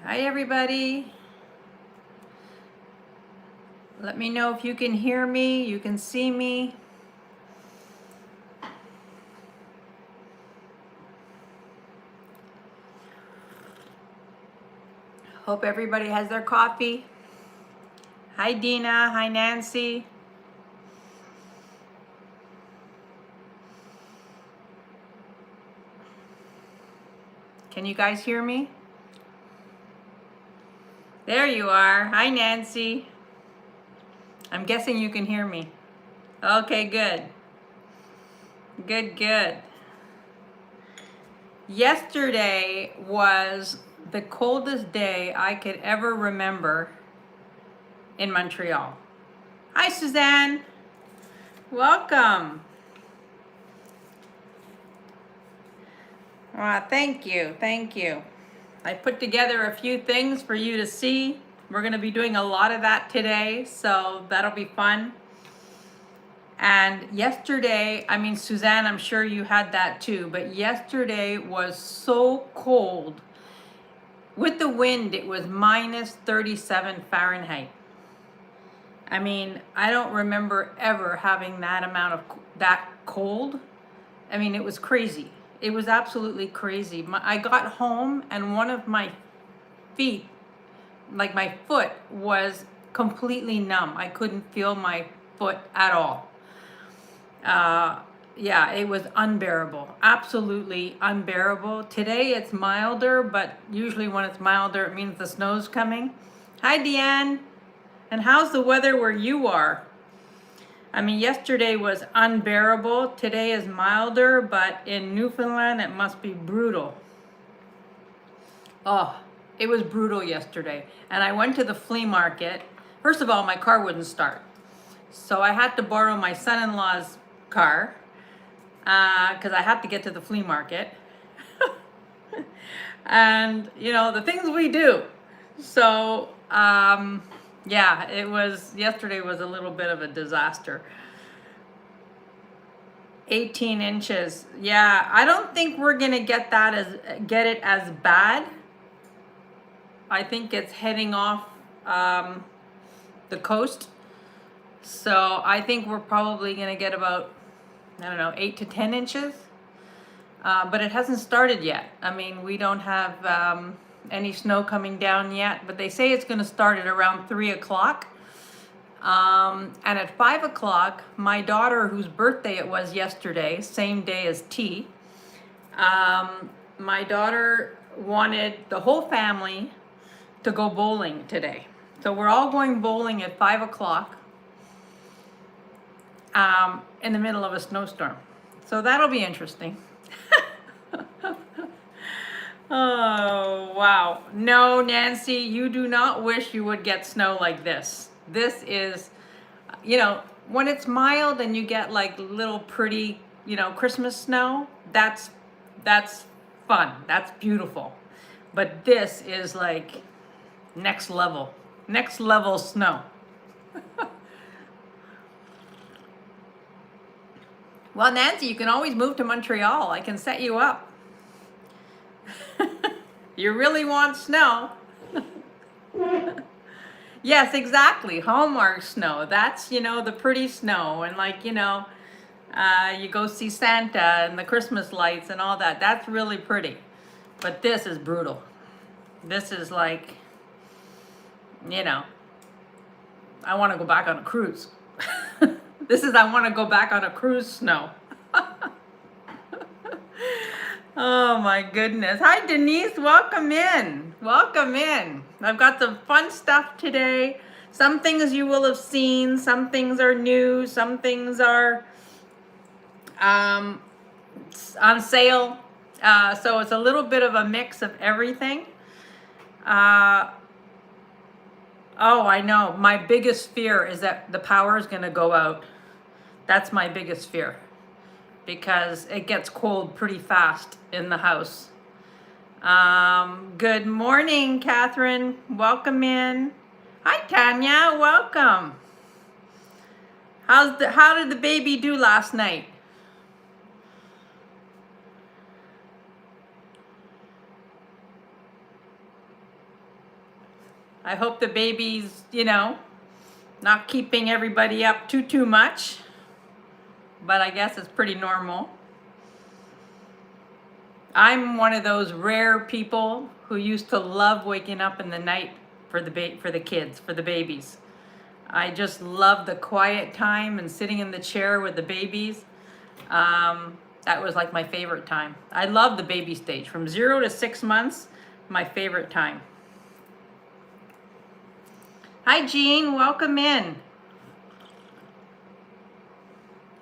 Hi, everybody. Let me know if you can hear me, you can see me. Hope everybody has their coffee. Hi, Dina. Hi, Nancy. Can you guys hear me? There you are. Hi, Nancy. I'm guessing you can hear me. Okay, good. Good. Yesterday was the coldest day I could ever remember in Montreal. Hi, Suzanne. Welcome. Thank you. I put together a few things for you to see. We're going to be doing a lot of that today, so that'll be fun. And yesterday, Suzanne, I'm sure you had that too, but yesterday was so cold. With the wind, it was minus 37 Fahrenheit. I don't remember ever having that amount of that cold. It was crazy. It was absolutely crazy. I got home and one of my feet, like my foot, was completely numb. I couldn't feel my foot at all. Yeah, it was unbearable. Absolutely unbearable. Today it's milder, but usually when it's milder, it means the snow's coming. Hi, Deanne. And how's the weather where you are? Yesterday was unbearable. Today is milder, but in Newfoundland, it must be brutal. Oh, it was brutal yesterday. And I went to the flea market. First of all, my car wouldn't start. So I had to borrow my son-in-law's car because I had to get to the flea market. And, the things we do. So, yeah, yesterday was a little bit of a disaster. 18 inches. Yeah, I don't think we're going to get it as bad. I think it's heading off the coast. So I think we're probably going to get about, 8 to 10 inches. But it hasn't started yet. We don't have any snow coming down yet, but they say it's going to start at around 3 o'clock. And at 5 o'clock, my daughter, whose birthday it was yesterday, same day as T, my daughter wanted the whole family to go bowling today. So we're all going bowling at 5 o'clock in the middle of a snowstorm. So that'll be interesting. Oh, wow. No, Nancy, you do not wish you would get snow like this. This is, when it's mild and you get like little pretty, Christmas snow, that's fun. That's beautiful. But this is like next level snow. Well, Nancy, you can always move to Montreal. I can set you up. You really want snow? Yes, exactly. Hallmark snow. That's, the pretty snow. And you go see Santa and the Christmas lights and all that. That's really pretty. But this is brutal. This is like, I want to go back on a cruise. I want to go back on a cruise snow. Oh my goodness. Hi, Denise. Welcome in. I've got some fun stuff today. Some things you will have seen. Some things are new. Some things are on sale. So it's a little bit of a mix of everything. Oh, I know. My biggest fear is that the power is going to go out. That's my biggest fear. Because it gets cold pretty fast in the house. Good morning, Catherine. Welcome in. Hi, Tanya. Welcome. How did the baby do last night? I hope the baby's, not keeping everybody up too much. But I guess it's pretty normal. I'm one of those rare people who used to love waking up in the night for the kids, for the babies. I just love the quiet time and sitting in the chair with the babies. That was like my favorite time. I love the baby stage. From 0 to 6 months, my favorite time. Hi, Jean. Welcome in.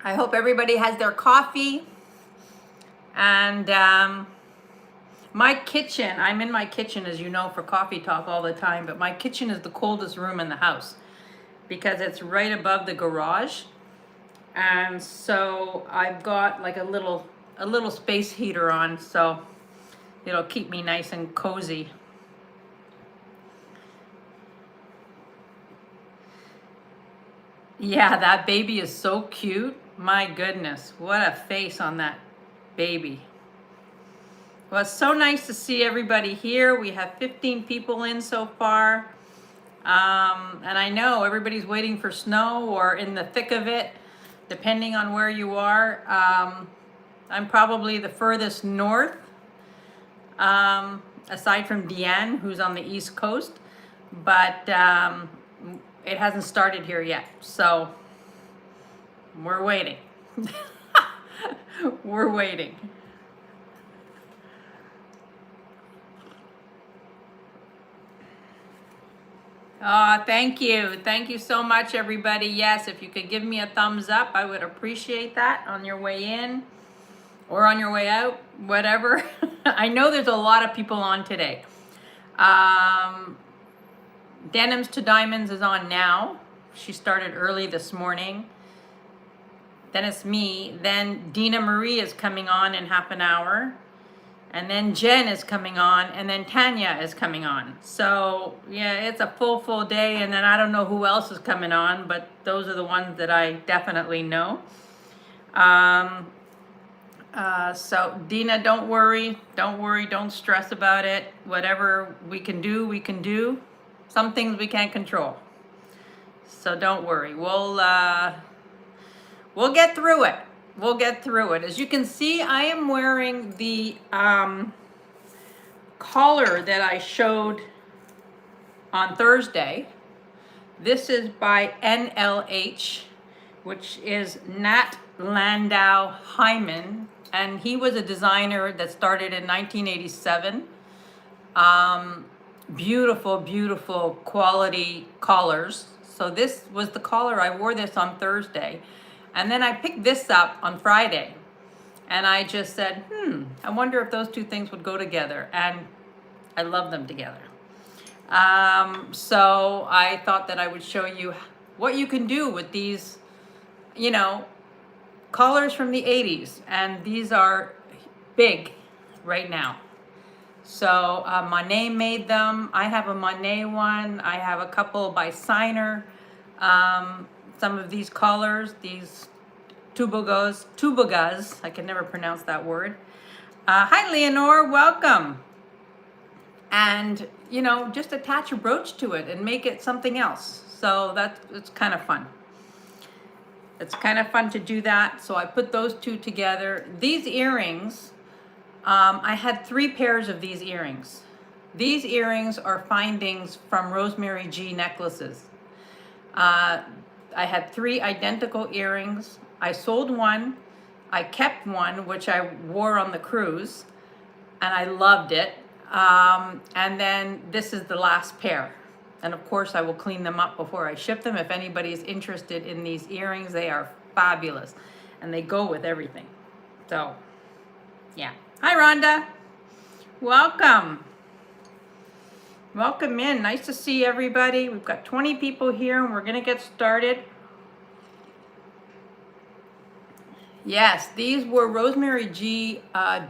I hope everybody has their coffee. And my kitchen, I'm in my kitchen, as you know, for coffee talk all the time, but my kitchen is the coldest room in the house because it's right above the garage. And so I've got like a little space heater on, so it'll keep me nice and cozy. Yeah, that baby is so cute. My goodness, what a face on that baby. Well, it's so nice to see everybody here. We have 15 people in so far. And I know everybody's waiting for snow or in the thick of it, depending on where you are. I'm probably the furthest north, aside from Deanne, who's on the East Coast. But it hasn't started here yet, so we're waiting. We're waiting. Oh, thank you. Thank you so much, everybody. Yes, if you could give me a thumbs up, I would appreciate that on your way in or on your way out, whatever. I know there's a lot of people on today. Denims to Diamonds is on now. She started early this morning. Then it's me. Then Dina Marie is coming on in half an hour. And then Jen is coming on, and then Tanya is coming on. So yeah, it's a full day, and then I don't know who else is coming on, but those are the ones that I definitely know. So Dina, don't worry, don't stress about it. Whatever we can do, we can do. Some things we can't control. So don't worry, we'll get through it. We'll get through it. As you can see, I am wearing the collar that I showed on Thursday. This is by NLH, which is Nat Landau Hyman, and he was a designer that started in 1987. Beautiful quality collars. So this was the collar. I wore this on Thursday. And then I picked this up on Friday, and I just said, I wonder if those two things would go together, and I love them together. So I thought that I would show you what you can do with these, collars from the 80s, and these are big right now. So Monet made them. I have a Monet one. I have a couple by Signer. Some of these collars, these tubagas, I can never pronounce that word. Hi, Leonore, welcome. And, just attach a brooch to it and make it something else. So it's kind of fun. It's kind of fun to do that. So I put those two together. These earrings, I had 3 pairs of these earrings. These earrings are findings from Rosemary G necklaces. I had 3 identical earrings. I sold one. I kept one, which I wore on the cruise, and I loved it. And then this is the last pair. And of course, I will clean them up before I ship them. If anybody is interested in these earrings, they are fabulous, and they go with everything. So, yeah. Hi, Rhonda. Welcome. Welcome in. Nice to see everybody. We've got 20 people here, and we're going to get started. Yes, these were Rosemary G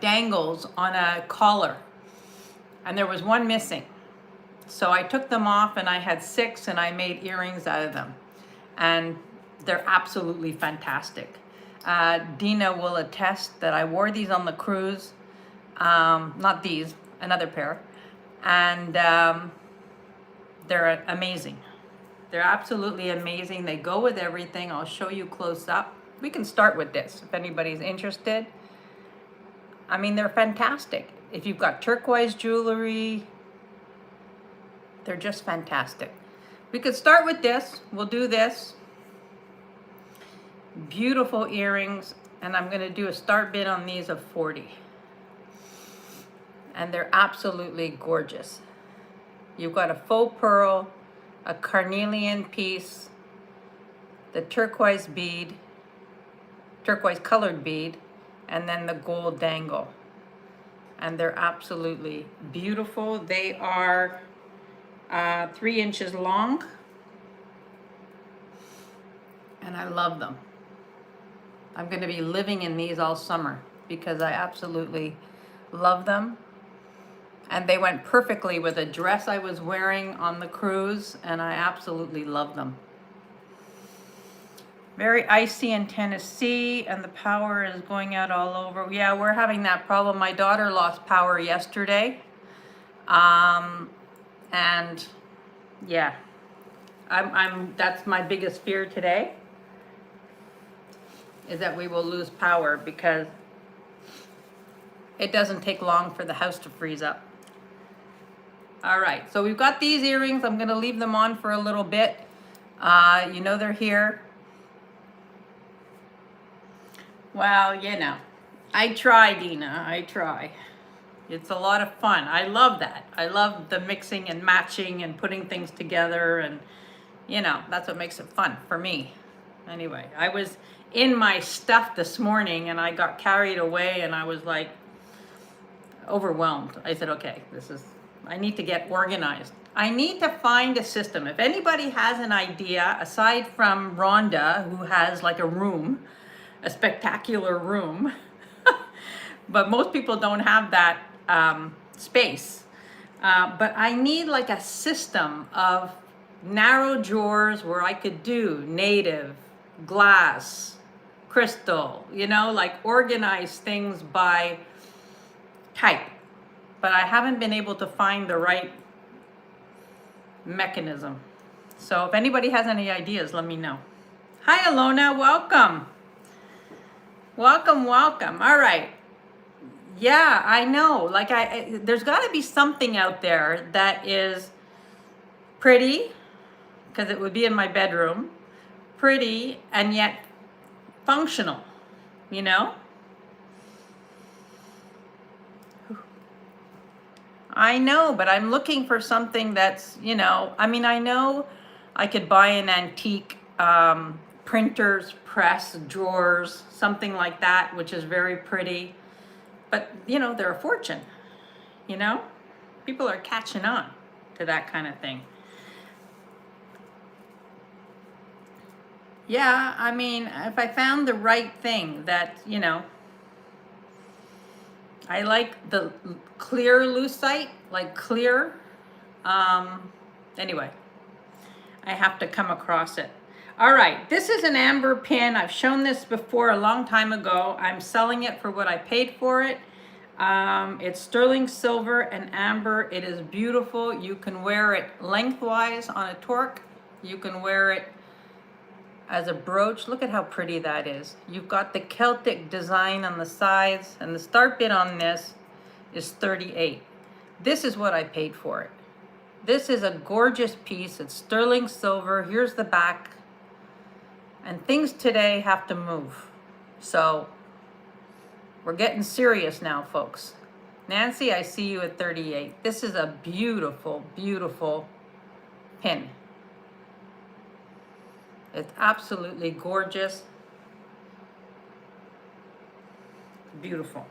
dangles on a collar, and there was one missing. So I took them off, and I had 6, and I made earrings out of them. And they're absolutely fantastic. Dina will attest that I wore these on the cruise. Not these, another pair. And they're amazing. They're absolutely amazing. They go with everything. I'll show you close up. We can start with this if anybody's interested. I mean, they're fantastic. If you've got turquoise jewelry, they're just fantastic. We could start with this. We'll do this. Beautiful earrings. And I'm going to do a start bid on these of 40. And they're absolutely gorgeous. You've got a faux pearl, a carnelian piece, the turquoise bead, turquoise colored bead, and then the gold dangle. And they're absolutely beautiful. They are 3 inches long. And I love them. I'm going to be living in these all summer because I absolutely love them. And they went perfectly with a dress I was wearing on the cruise, and I absolutely love them. Very icy in Tennessee, and the power is going out all over. Yeah, we're having that problem. My daughter lost power yesterday. And yeah, that's my biggest fear today, is that we will lose power because it doesn't take long for the house to freeze up. All right, so we've got these earrings. I'm gonna leave them on for a little bit. You know they're here. Well, you know, I try, Dina, I try. It's a lot of fun. I love that. I love the mixing and matching and putting things together, and you know, that's what makes it fun for me. Anyway, I was in my stuff this morning and I got carried away and I was like overwhelmed. I said, okay, I need to get organized. I need to find a system. If anybody has an idea, aside from Rhonda, who has like a room, a spectacular room, but most people don't have that space. But I need like a system of narrow drawers where I could do native, glass, crystal, you know, like organize things by type. But I haven't been able to find the right mechanism. So if anybody has any ideas, let me know. Hi, Alona, welcome. Welcome, welcome. All right. Yeah, I know. Like there's got to be something out there that is pretty, because it would be in my bedroom, pretty and yet functional, you know? I know, but I'm looking for something that's, you know, I mean, I know I could buy an antique printers, press, drawers, something like that, which is very pretty. But, you know, they're a fortune, you know? People are catching on to that kind of thing. Yeah, I mean, if I found the right thing that, you know, I like the clear lucite, like clear. Anyway, I have to come across it. All right, this is an amber pin. I've shown this before a long time ago. I'm selling it for what I paid for it. It's sterling silver and amber. It is beautiful. You can wear it lengthwise on a torque. You can wear it as a brooch. Look at how pretty that is. You've got the Celtic design on the sides, and the start bid on this is 38. This is what I paid for it. This is a gorgeous piece. It's sterling silver. Here's the back. And things today have to move. So we're getting serious now, folks. Nancy, I see you at 38. This is a beautiful, beautiful pin. It's absolutely gorgeous. Beautiful.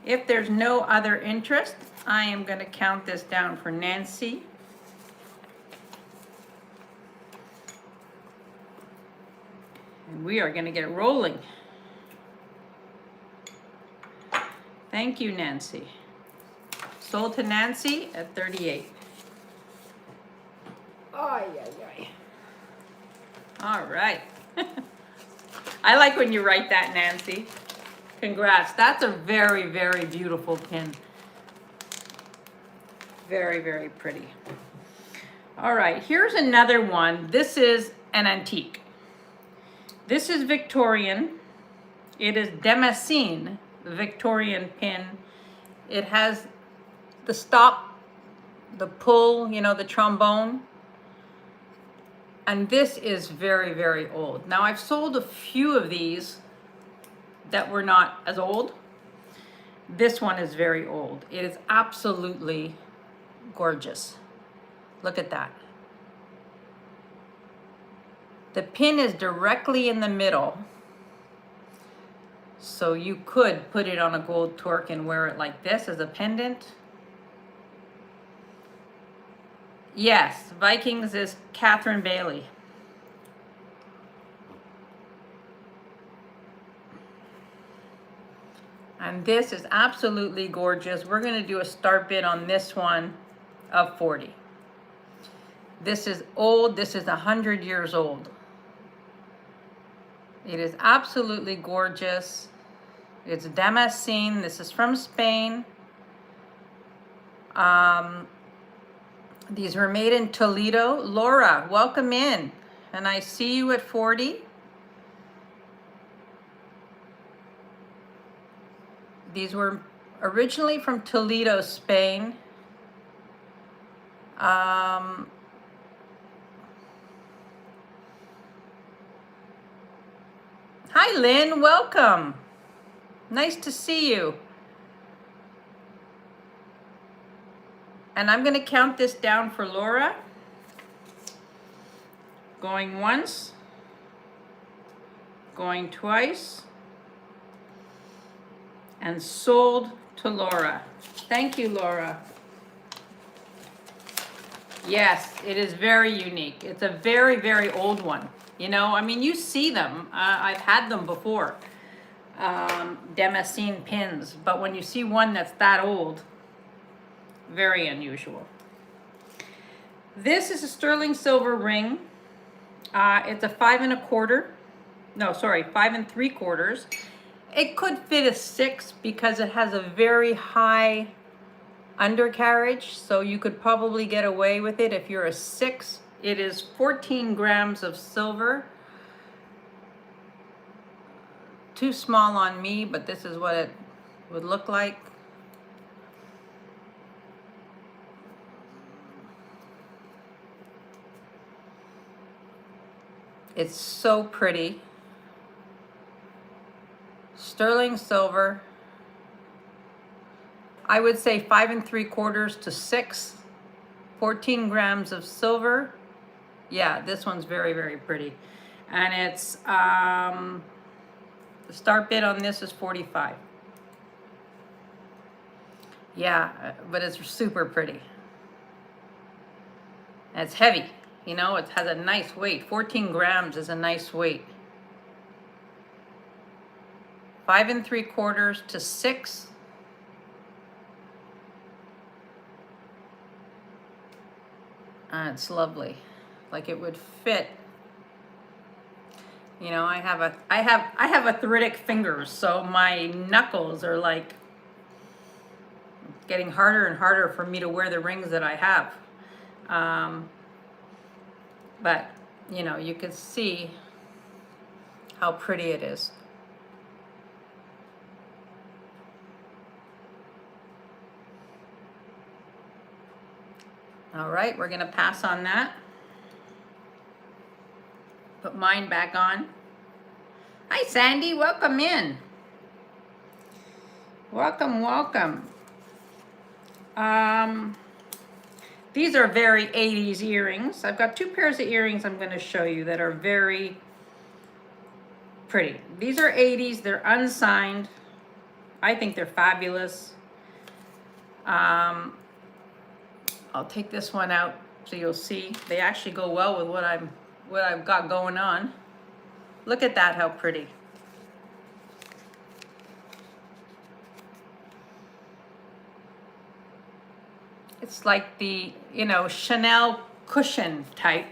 If there's no other interest, I am going to count this down for Nancy. And we are going to get rolling. Thank you, Nancy. Sold to Nancy at 38. Ay, ay, ay. All right. I like when you write that, Nancy. Congrats. That's a very, very beautiful pin. Very, very pretty. All right, here's another one. This is an antique. This is Victorian. It is Damascene Victorian pin. It has the stop, the pull, you know, the trombone. And this is very, very old. Now, I've sold a few of these that were not as old. This one is very old. It is absolutely gorgeous. Look at that. The pin is directly in the middle. So you could put it on a gold torque and wear it like this as a pendant. Yes, Vikings is Catherine Bailey. And this is absolutely gorgeous. We're going to do a start bid on this one of 40. This is old. This is 100 years old. It is absolutely gorgeous. It's Damascene. This is from Spain. These were made in Toledo. Laura, welcome in. And I see you at 40. These were originally from Toledo, Spain. Hi, Lynn, welcome. Nice to see you. And I'm going to count this down for Laura. Going once, going twice, and sold to Laura. Thank you, Laura. Yes, it is very unique. It's a very, very old one. You know, I mean, you see them. I've had them before. Damascene pins. But when you see one that's that old, very unusual. This is a sterling silver ring. It's a 5 1/4. No, sorry, 5 3/4. It could fit a 6 because it has a very high undercarriage, so you could probably get away with it if you're a 6. It is 14 grams of silver. Too small on me, but this is what it would look like. It's so pretty. Sterling silver. I would say 5 3/4 to 6. 14 grams of silver. Yeah, this one's very, very pretty. And it's, the start bid on this is 45. Yeah, but it's super pretty. And it's heavy. You know, it has a nice weight. 14 grams is a nice weight. 5 3/4 to 6. It's lovely. Like it would fit. You know, I have arthritic fingers, so my knuckles are like getting harder and harder for me to wear the rings that I have. But, you know, you can see how pretty it is. All right, we're gonna pass on that. Put mine back on. Hi, Sandy, welcome in. Welcome, welcome. These are very 80s earrings. I've got 2 pairs of earrings I'm gonna show you that are very pretty. These are 80s, they're unsigned. I think they're fabulous. I'll take this one out so you'll see. They actually go well with what I've got going on. Look at that, how pretty. It's like the, you know, Chanel cushion type.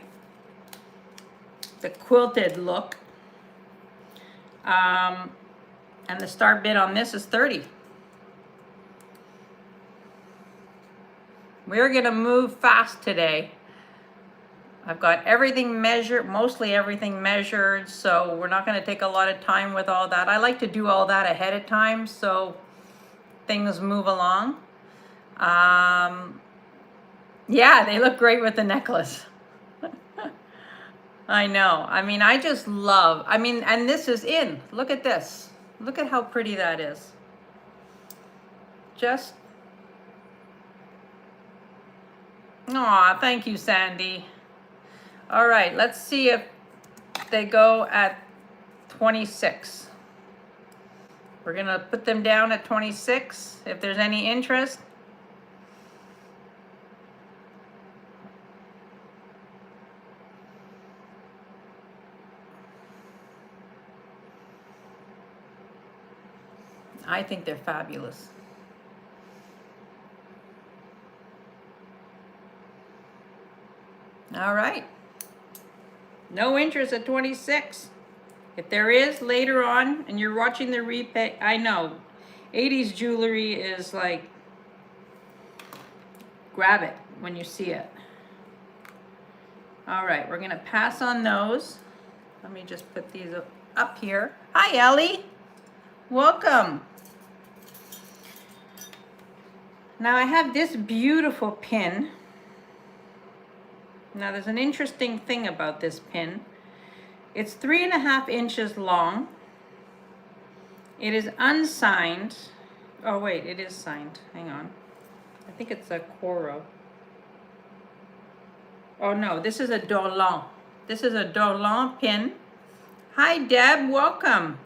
The quilted look. And the start bid on this is 30. We're gonna move fast today. I've got everything measured, mostly everything measured, so we're not going to take a lot of time with all that. I like to do all that ahead of time so things move along. Yeah, they look great with the necklace. I know. I mean, I just love, I mean, and this is in. Look at this. Look at how pretty that is. Just, aw, thank you, Sandy. All right, let's see if they go at 26. We're gonna put them down at 26 if there's any interest. I think they're fabulous. All right. No interest at 26. If there is later on and you're watching the replay, I know 80s jewelry is like, grab it when you see it. All right, we're gonna pass on those. Let me just put these up here. Hi, Ellie. Welcome. Now I have this beautiful pin. Now there's an interesting thing about this pin. It's 3.5 inches long. It is unsigned. Oh wait, it is signed. Hang on. I think it's a Coro. Oh no, this is a Dorlan. This is a Dorlan pin. Hi Deb, welcome.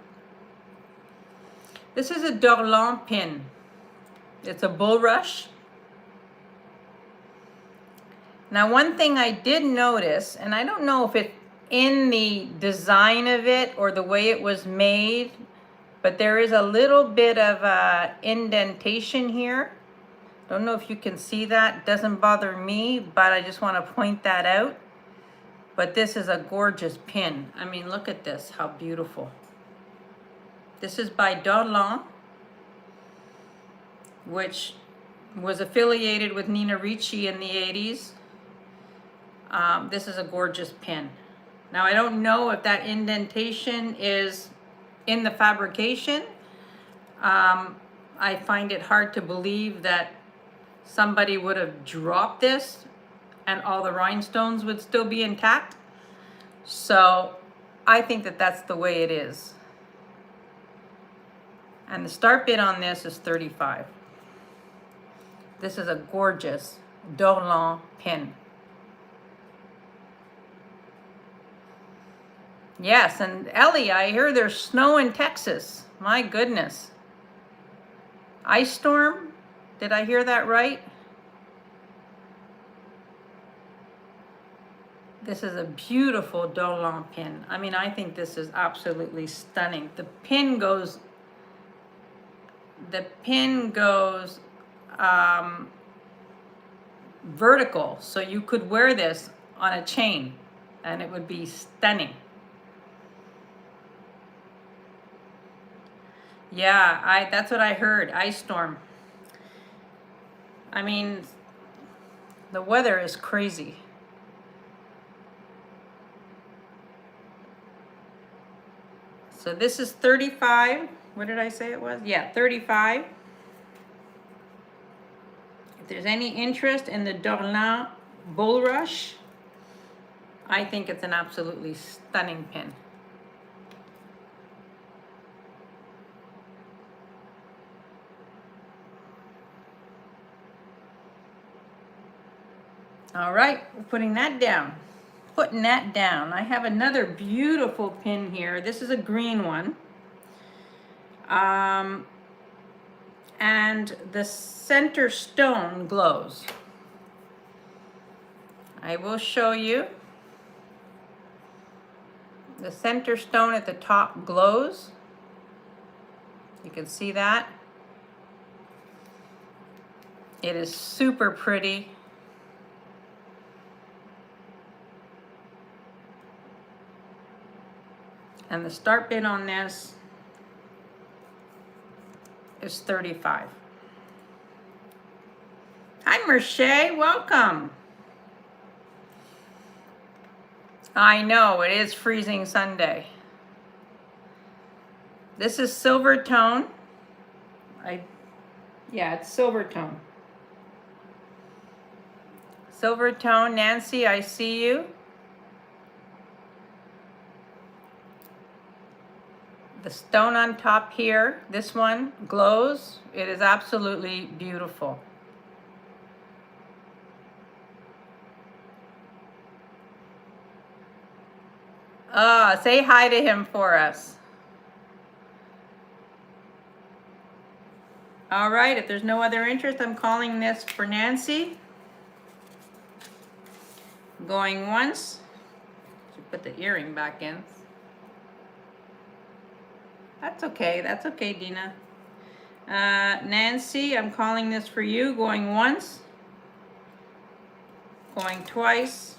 This is a Dorlan pin. It's a bulrush. Now one thing I did notice, and I don't know if it's in the design of it or the way it was made, but there is a little bit of indentation here. Don't know if you can see that. It doesn't bother me, but I just want to point that out. But this is a gorgeous pin. I mean, look at this, how beautiful. This is by Dorlan, which was affiliated with Nina Ricci in the 80s. This is a gorgeous pin. Now, I don't know if that indentation is in the fabrication. I find it hard to believe that somebody would have dropped this and all the rhinestones would still be intact. So I think that that's the way it is. And the start bid on this is 35. This is a gorgeous Dorlan pin. Yes, and Ellie, I hear there's snow in Texas. My goodness. Ice storm? Did I hear that right? This is a beautiful Dorlan pin. I mean, I think this is absolutely stunning. The pin goes vertical, so you could wear this on a chain and it would be stunning. Yeah, that's what I heard, ice storm. I mean, the weather is crazy. So this is 35. What did I say it was? Yeah, 35. If there's any interest in the Dorlan bulrush, I think it's an absolutely stunning pin. All right, we're putting that down. Putting that down. I have another beautiful pin here. This is a green one. And the center stone glows. I will show you. The center stone at the top glows. You can see that. It is super pretty. And the start bid on this is 35. Hi, Merche, welcome. I know, it is freezing Sunday. This is silver tone. Yeah, it's silver tone. Silver tone, Nancy, I see you. The stone on top here, this one glows. It is absolutely beautiful. Say hi to him for us. All right, if there's no other interest, I'm calling this for Nancy. Going once. Should put the earring back in. That's okay, Dina. Nancy, I'm calling this for you. Going once. Going twice.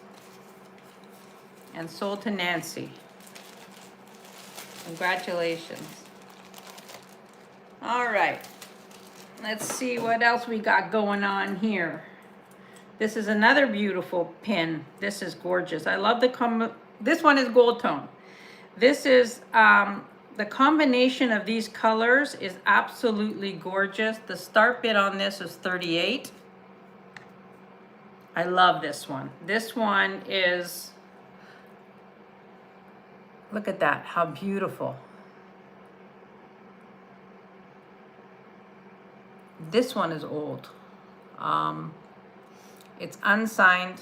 And sold to Nancy. Congratulations. All right. Let's see what else we got going on here. This is another beautiful pin. This is gorgeous. I love this one is gold tone. This is, the combination of these colors is absolutely gorgeous. The start bid on this is 38. I love this one. This one is, look at that, how beautiful. This one is old. It's unsigned,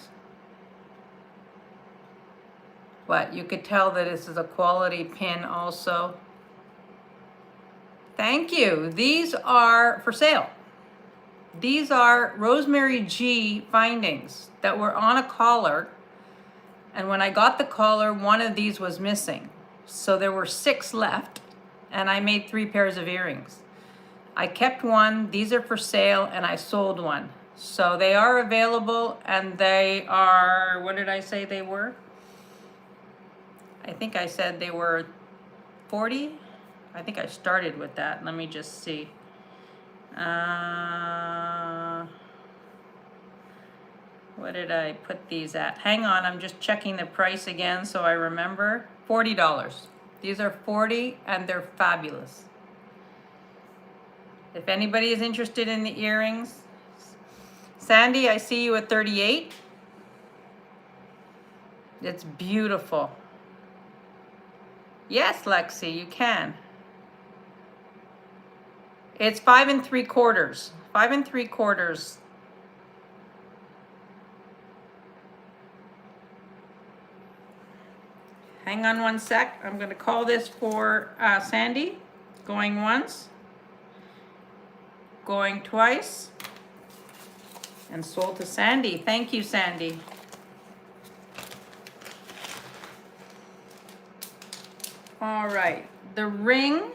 but you could tell that this is a quality pin also. Thank you. These are for sale. These are Rosemary G findings that were on a collar. And when I got the collar, one of these was missing. So there were 6 left, and I made 3 pairs of earrings. I kept one, these are for sale, and I sold one. So they are available, and they are, what did I say they were? I think I said they were 40. I think I started with that. Let me just see. What did I put these at? Hang on, I'm just checking the price again so I remember. $40. These are 40 and they're fabulous. If anybody is interested in the earrings, Sandy, I see you at 38. It's beautiful. Yes, Lexi, you can. It's 5 3/4. 5 3/4. Hang on one sec. I'm going to call this for Sandy. Going once. Going twice. And sold to Sandy. Thank you, Sandy. All right. The ring.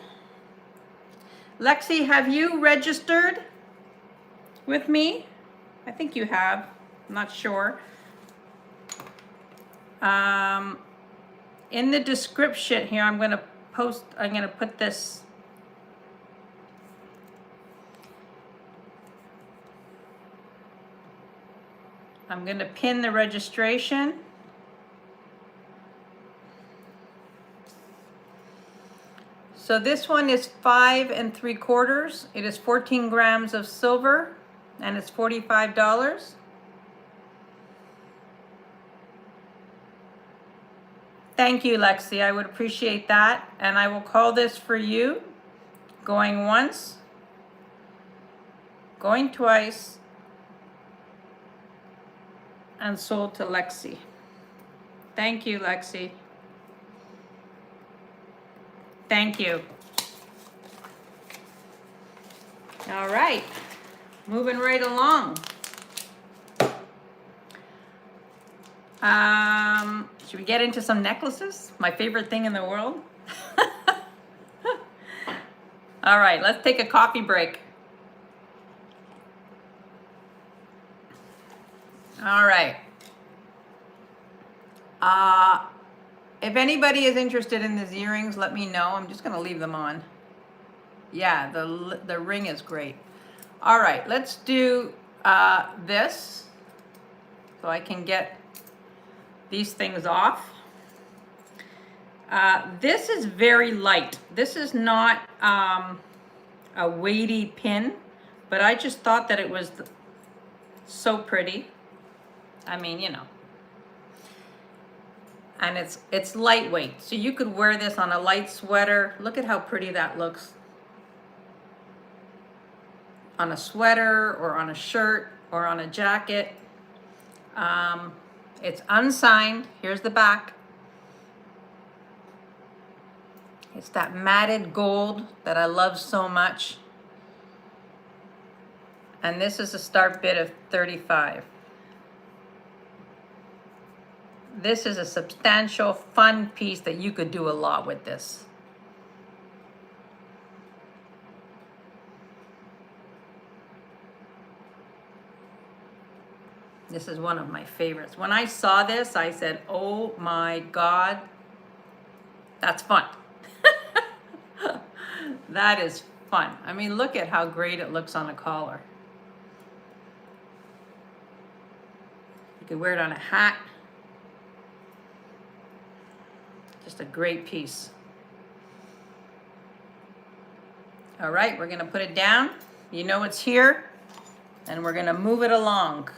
Lexi, have you registered with me? I think you have. I'm not sure. In the description here, I'm going to put this. I'm going to pin the registration. So this one is 5 3/4. It is 14 grams of silver, and it's $45. Thank you, Lexi. I would appreciate that. And I will call this for you. Going once. Going twice. And sold to Lexi. Thank you, Lexi. Thank you. All right. Moving right along. Should we get into some necklaces? My favorite thing in the world. All right, let's take a coffee break. All right. If anybody is interested in these earrings, let me know. I'm just going to leave them on. Yeah, the ring is great. All right, let's do this so I can get these things off. This is very light. This is not a weighty pin, but I just thought that it was so pretty. I mean, you know. And it's lightweight, so you could wear this on a light sweater. Look at how pretty that looks on a sweater or on a shirt or on a jacket. It's unsigned. Here's the back. It's that matted gold that I love so much. And this is a start bid of 35. This is a substantial, fun piece that you could do a lot with this. This is one of my favorites. When I saw this, I said, oh my God, that's fun. That is fun. I mean, look at how great it looks on a collar. You could wear it on a hat. Just a great piece. All right, we're gonna put it down. You know it's here, and we're gonna move it along.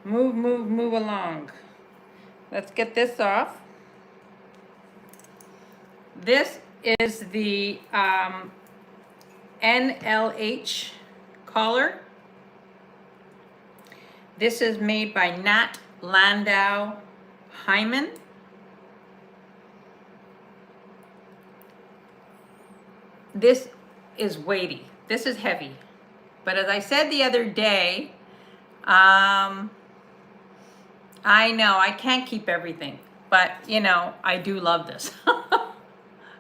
Move along. Let's get this off. This is the NLH collar. This is made by Nat Landau Hyman. This is weighty. This is heavy. But as I said the other day, I know I can't keep everything, but you know, I do love this.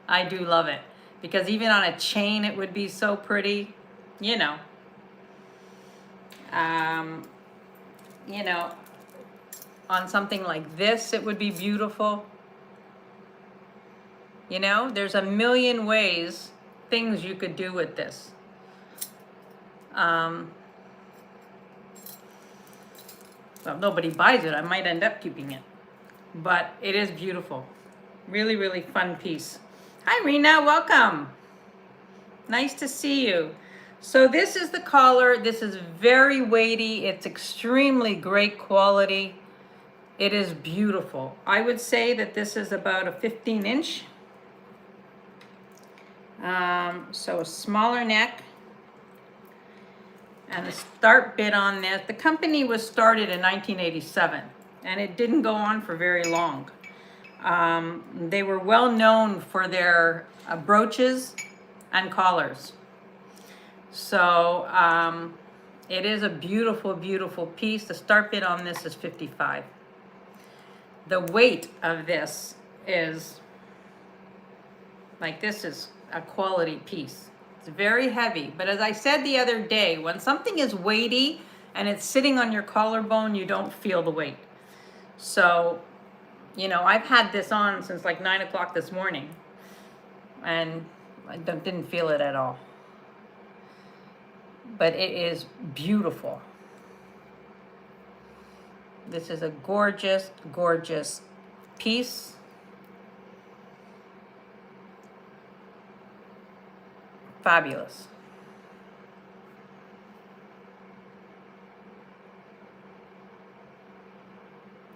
I do love it because even on a chain, it would be so pretty, you know. You know, on something like this, it would be beautiful. You know, there's a million ways, things you could do with this. Well, if nobody buys it, I might end up keeping it. But it is beautiful. Really, really fun piece. Hi, Rena, welcome. Nice to see you. So this is the collar. This is very weighty. It's extremely great quality. It is beautiful. I would say that this is about a 15-inch. So a smaller neck. And the start bid on this, the company was started in 1987, and it didn't go on for very long. They were well known for their brooches and collars. So it is a beautiful, beautiful piece. The start bid on this is 55. The weight of this is, like, this is a quality piece. It's very heavy, but as I said the other day, when something is weighty and it's sitting on your collarbone, you don't feel the weight. So, you know, I've had this on since like 9 o'clock this morning, and I didn't feel it at all. But it is beautiful. This is a gorgeous, gorgeous piece. Fabulous.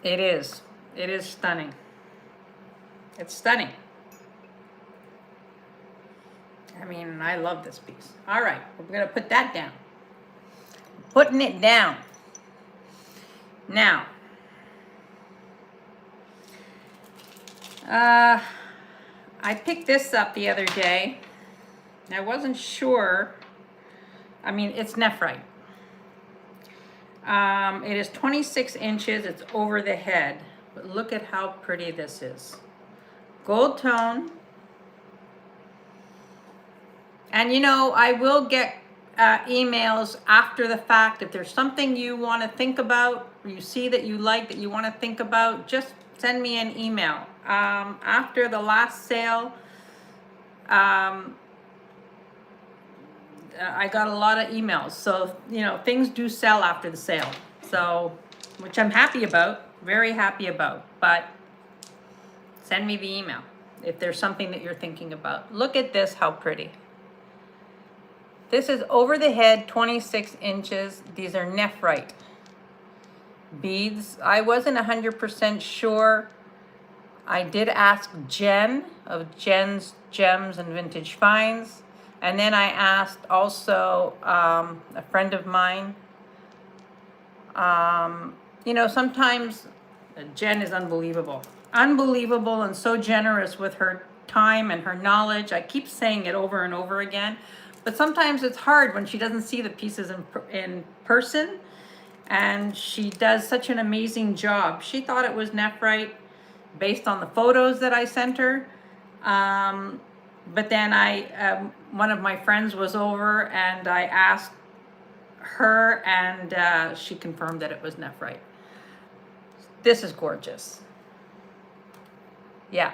It is. It is stunning. It's stunning. I mean, I love this piece. All right, we're going to put that down. Putting it down. Now, I picked this up the other day. I wasn't sure. I mean, it's nephrite. It is 26 inches. It's over the head. But look at how pretty this is. Gold tone. And you know, I will get emails after the fact. If there's something you want to think about, or you see that you like, that you want to think about, just send me an email. After the last sale, I got a lot of emails. So, you know, things do sell after the sale. So, which I'm happy about, very happy about. But Send me the email if there's something that you're thinking about. Look at this, how pretty. This is over the head, 26 inches. These are nephrite beads. I wasn't 100% sure. I did ask Jen of Jen's Gems and Vintage Finds. And then I asked also a friend of mine. You know, sometimes Jen is unbelievable. Unbelievable and so generous with her time and her knowledge. I keep saying it over and over again. But sometimes it's hard when she doesn't see the pieces in person. And she does such an amazing job. She thought it was nephrite based on the photos that I sent her. But then one of my friends was over and I asked her and she confirmed that it was nephrite. This is gorgeous. Yeah.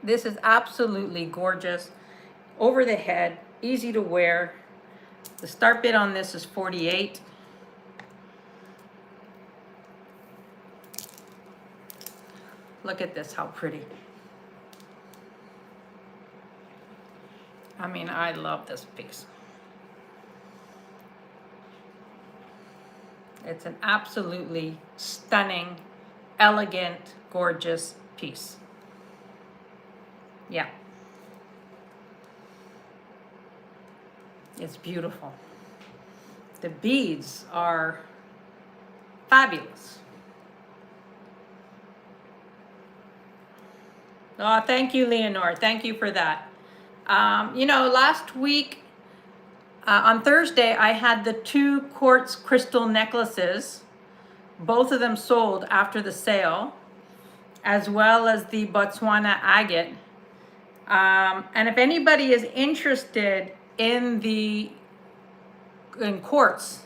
This is absolutely gorgeous. Over the head, easy to wear. The start bid on this is 48. Look at this, how pretty. I mean, I love this piece. It's an absolutely stunning, elegant, gorgeous piece. Yeah. It's beautiful. The beads are fabulous. Oh, thank you, Leonore. Thank you for that. You know, last week, on Thursday, I had the 2 quartz crystal necklaces. Both of them sold after the sale, as well as the Botswana agate. And if anybody is interested in quartz,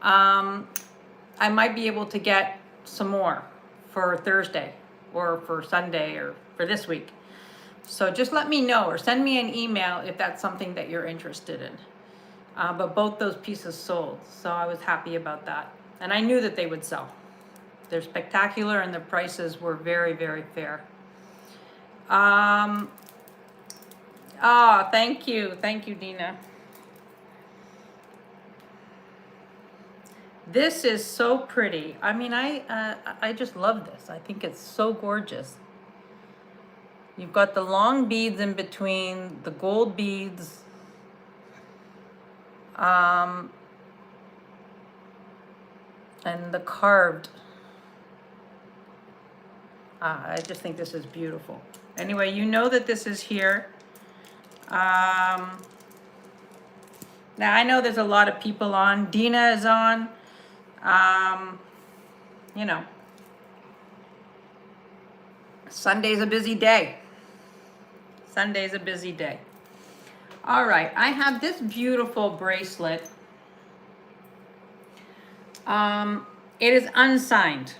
I might be able to get some more for Thursday or for Sunday or for this week. So just let me know or send me an email if that's something that you're interested in. But both those pieces sold, so I was happy about that. And I knew that they would sell. They're spectacular and the prices were very, very fair. Thank you. Thank you, Dina. This is so pretty. I mean, I just love this. I think it's so gorgeous. You've got the long beads in between, the gold beads. And the carved. I just think this is beautiful. Anyway, you know that this is here. Now I know there's a lot of people on. Dina is on. You know, Sunday's a busy day. Sunday's a busy day. All right, I have this beautiful bracelet. It is unsigned.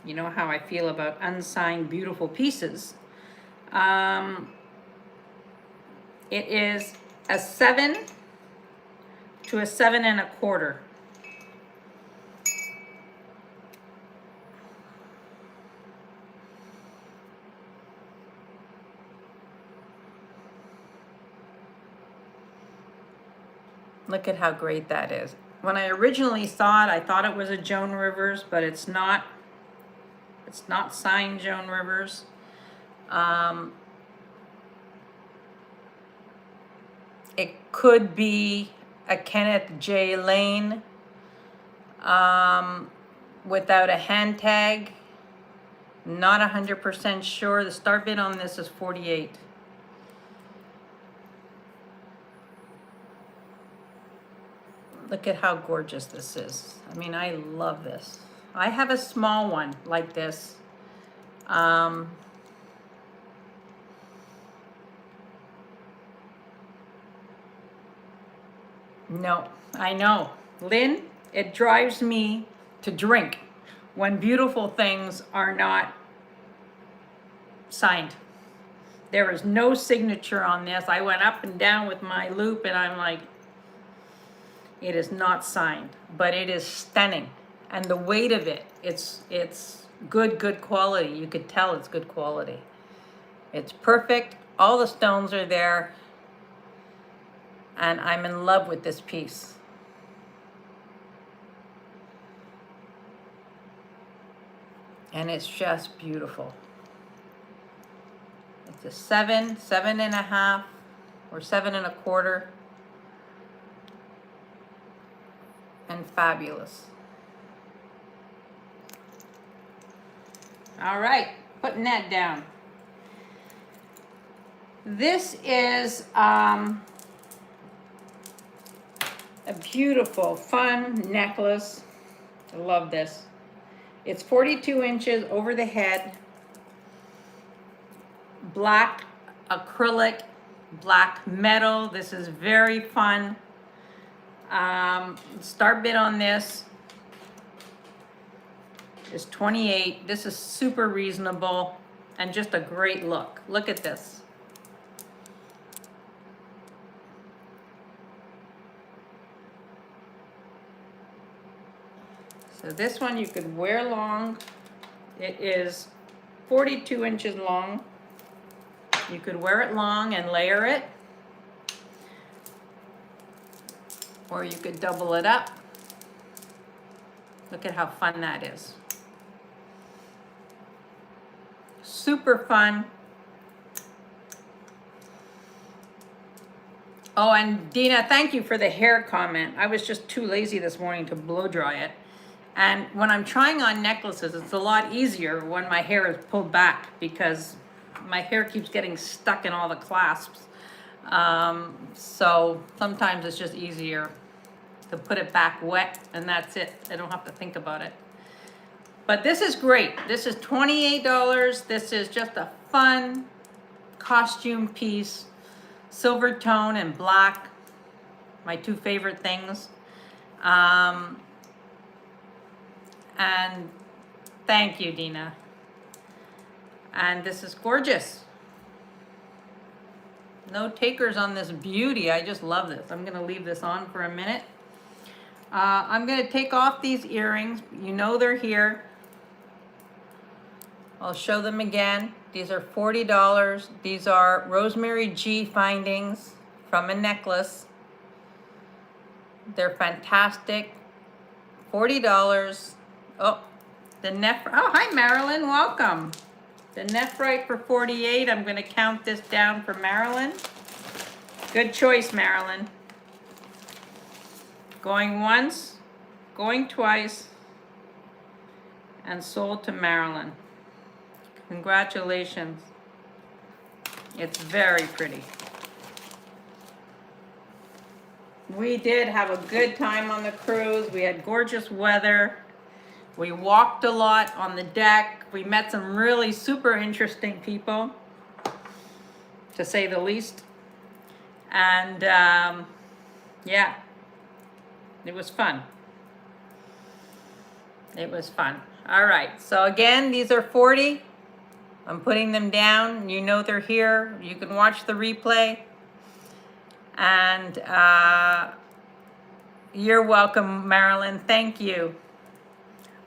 You know how I feel about unsigned beautiful pieces. It is a 7 to a 7 1/4. Look at how great that is. When I originally saw it, I thought it was a Joan Rivers, but it's not. It's not signed Joan Rivers. It could be a Kenneth J. Lane without a hand tag. Not 100% sure. The start bid on this is 48. Look at how gorgeous this is. I mean, I love this. I have a small one like this. No, I know. Lynn, it drives me to drink when beautiful things are not signed. There is no signature on this. I went up and down with my loop and I'm like, it is not signed, but it is stunning. And the weight of it, it's good quality. You could tell it's good quality. It's perfect. All the stones are there. And I'm in love with this piece. And it's just beautiful. It's a 7, 7.5, or 7.25. And fabulous. All right, putting that down. This is a beautiful, fun necklace. I love this. It's 42 inches over the head. Black acrylic, black metal. This is very fun. Start bid on this is 28. This is super reasonable and just a great look. Look at this. So this one you could wear long. It is 42 inches long. You could wear it long and layer it. Or you could double it up. Look at how fun that is. Super fun. Oh, and Dina, thank you for the hair comment. I was just too lazy this morning to blow dry it. And when I'm trying on necklaces, it's a lot easier when my hair is pulled back because my hair keeps getting stuck in all the clasps. So sometimes it's just easier to put it back wet and that's it. I don't have to think about it. But this is great. This is $28. This is just a fun costume piece. Silver tone and black, my two favorite things. And thank you, Dina. And this is gorgeous. No takers on this beauty. I just love this. I'm gonna leave this on for a minute. I'm gonna take off these earrings. You know they're here. I'll show them again. These are $40. These are Rosemary G findings from a necklace. They're fantastic. $40. Oh, oh, hi Marilyn, welcome. The nephrite for 48. I'm gonna count this down for Marilyn. Good choice, Marilyn. Going once, going twice, and sold to Marilyn. Congratulations. It's very pretty. We did have a good time on the cruise. We had gorgeous weather. We walked a lot on the deck. We met some really super interesting people, to say the least. And yeah, it was fun. It was fun. All right, so again, these are 40. I'm putting them down. You know they're here. You can watch the replay. And you're welcome, Marilyn. Thank you.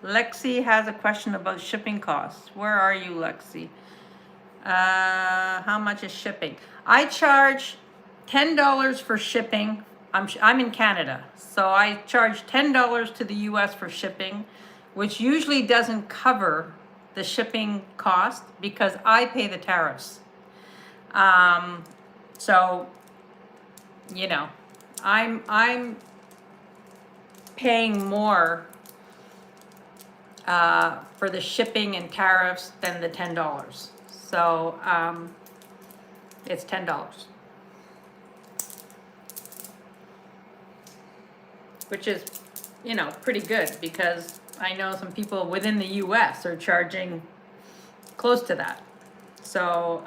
Lexi has a question about shipping costs. Where are you, Lexi? How much is shipping? I charge $10 for shipping. I'm in Canada, so I charge $10 to the US for shipping, which usually doesn't cover the shipping cost because I pay the tariffs. So, you know, I'm paying more for the shipping and tariffs than the $10. So it's $10, which is, you know, pretty good because I know some people within the US are charging close to that. So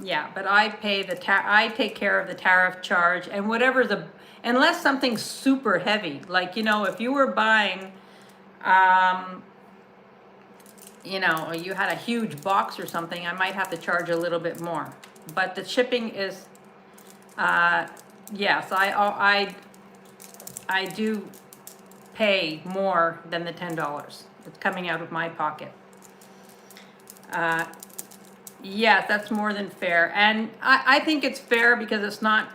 yeah, but I pay I take care of the tariff charge and whatever's unless something's super heavy, like, you know, if you were buying you know, you had a huge box or something, I might have to charge a little bit more. But the shipping is, yes, I do pay more than the $10. It's coming out of my pocket. Yes, that's more than fair. And I think it's fair because it's not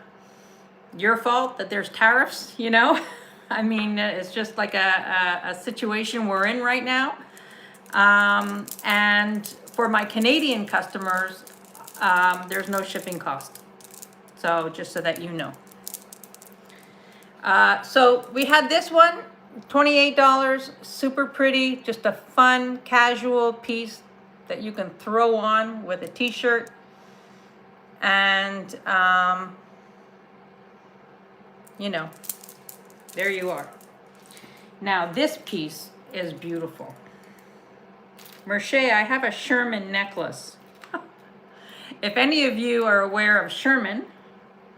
your fault that there's tariffs, you know? I mean, it's just like a situation we're in right now. And for my Canadian customers, there's no shipping cost. So just so that you know. So we had this one, $28, super pretty, just a fun, casual piece that you can throw on with a t-shirt. And, you know, there you are. Now this piece is beautiful. Merche, I have a Sherman necklace. If any of you are aware of Sherman,